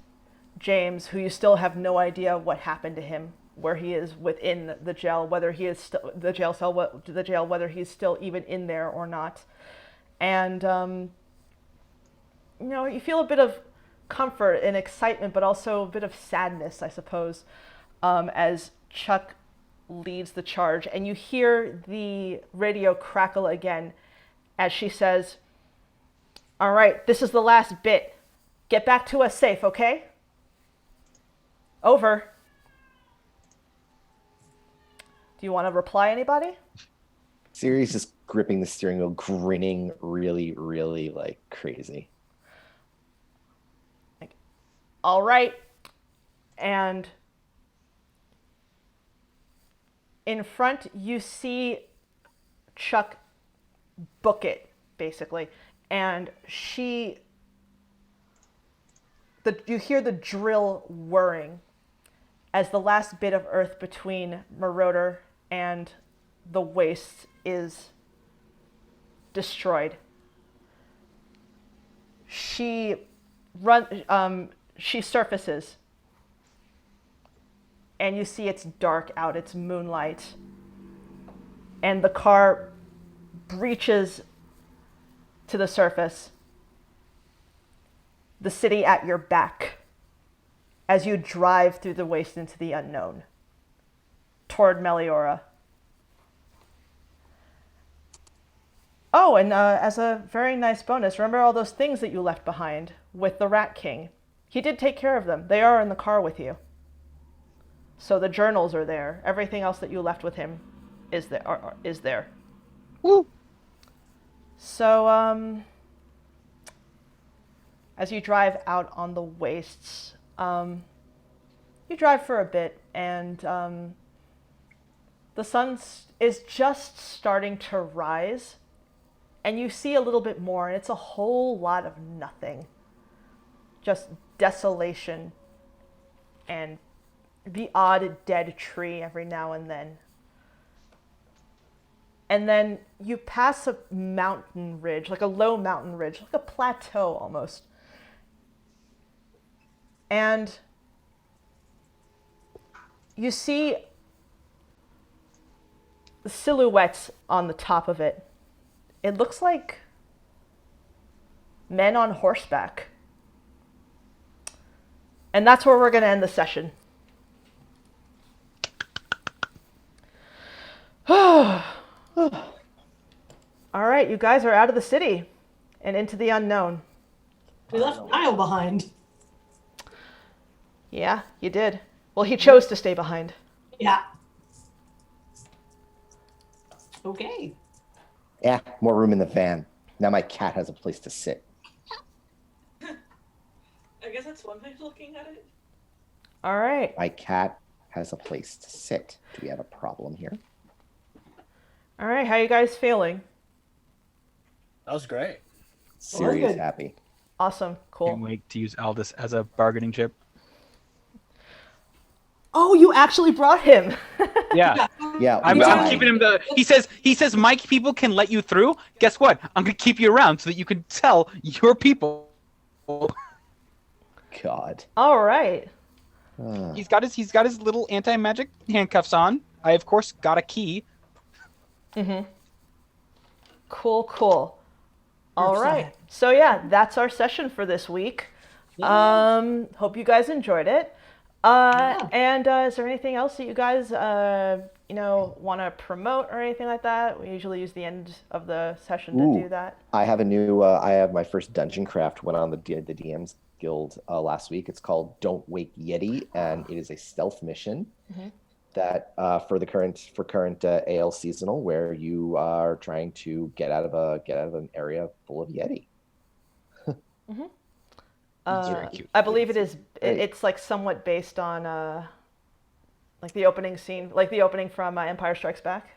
[SPEAKER 1] James, who you still have no idea what happened to him, where he is within the jail, whether he is the jail cell, whether he's still even in there or not. And you feel a bit of comfort and excitement, but also a bit of sadness, I suppose, as Chuck leads the charge. And you hear the radio crackle again as she says, "All right, this is the last bit. Get back to us safe, okay? Over." Do you want to reply, anybody?
[SPEAKER 4] Siri's just gripping the steering wheel, grinning really, really like crazy.
[SPEAKER 1] All right. And in front, you see Chuck book it, basically. And you hear the drill whirring as the last bit of earth between Moroder and the waste is destroyed. She surfaces, and you see it's dark out, it's moonlight, and the car breaches to the surface, the city at your back, as you drive through the waste into the unknown, toward Meliora. Oh, and as a very nice bonus, remember all those things that you left behind with the Rat King? He did take care of them. They are in the car with you. So the journals are there. Everything else that you left with him is there.
[SPEAKER 5] Woo!
[SPEAKER 1] So, as you drive out on the wastes, you drive for a bit, and the sun is just starting to rise, and you see a little bit more, and it's a whole lot of nothing. Just desolation and the odd dead tree every now and then. And then you pass a mountain ridge, like a low mountain ridge, like a plateau almost. And you see the silhouettes on the top of it. It looks like men on horseback. And that's where we're going to end the session. All right, you guys are out of the city and into the unknown.
[SPEAKER 2] We left Niall behind.
[SPEAKER 1] Yeah, you did. Well, he chose to stay behind.
[SPEAKER 2] Yeah. Okay.
[SPEAKER 4] Yeah, more room in the van. Now my cat has a place to sit.
[SPEAKER 3] I guess that's one way of looking at it.
[SPEAKER 1] All right.
[SPEAKER 4] My cat has a place to sit. Do we have a problem here?
[SPEAKER 1] All right, how you guys feeling?
[SPEAKER 6] That was great.
[SPEAKER 4] Siri is
[SPEAKER 2] good.
[SPEAKER 4] happy.
[SPEAKER 1] Awesome, cool.
[SPEAKER 5] Can't wait to use Aldous as a bargaining chip.
[SPEAKER 1] Oh, you actually brought him.
[SPEAKER 5] Yeah.
[SPEAKER 4] Yeah,
[SPEAKER 5] I'm
[SPEAKER 4] why?
[SPEAKER 5] keeping him he says Mike people can let you through. Guess what? I'm gonna keep you around so that you can tell your people.
[SPEAKER 4] God.
[SPEAKER 1] All right.
[SPEAKER 5] He's got his little anti-magic handcuffs on. I of course got a key.
[SPEAKER 1] Cool. All right. So yeah, that's our session for this week. Hope you guys enjoyed it. And is there anything else that you guys want to promote or anything like that? We usually use the end of the session to do that.
[SPEAKER 4] I have a new. I have my first dungeon craft. Went on the DM's Guild last week. It's called Don't Wake Yeti, and it is a stealth mission. that for current AL seasonal, where you are trying to get out of an area full of Yeti.
[SPEAKER 5] It's very cute.
[SPEAKER 1] I believe it is.
[SPEAKER 4] Great.
[SPEAKER 1] It's like somewhat based on like the opening scene, like the opening from Empire Strikes Back.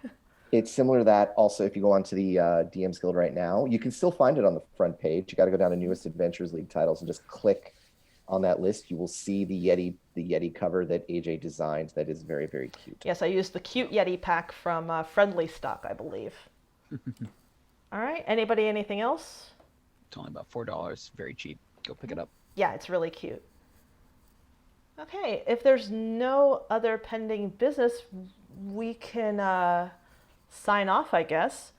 [SPEAKER 4] It's similar to that. Also, if you go onto the DM's Guild right now, you can still find it on the front page. You got to go down to Newest Adventures League titles and just click on that list. You will see the Yeti cover that AJ designed. That is very, very cute.
[SPEAKER 1] Yes, I used the cute Yeti pack from Friendly Stock, I believe. All right. Anybody? Anything else?
[SPEAKER 5] It's only about $4. Very cheap. Go pick it up.
[SPEAKER 1] Yeah, it's really cute. Okay, if there's no other pending business, we can sign off, I guess.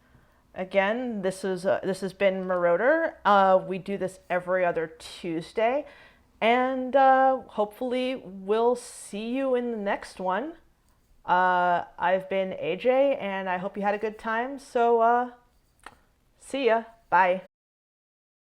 [SPEAKER 1] Again, this has been Moroder. We do this every other Tuesday, and hopefully we'll see you in the next one. I've been AJ, and I hope you had a good time. So, see ya. Bye.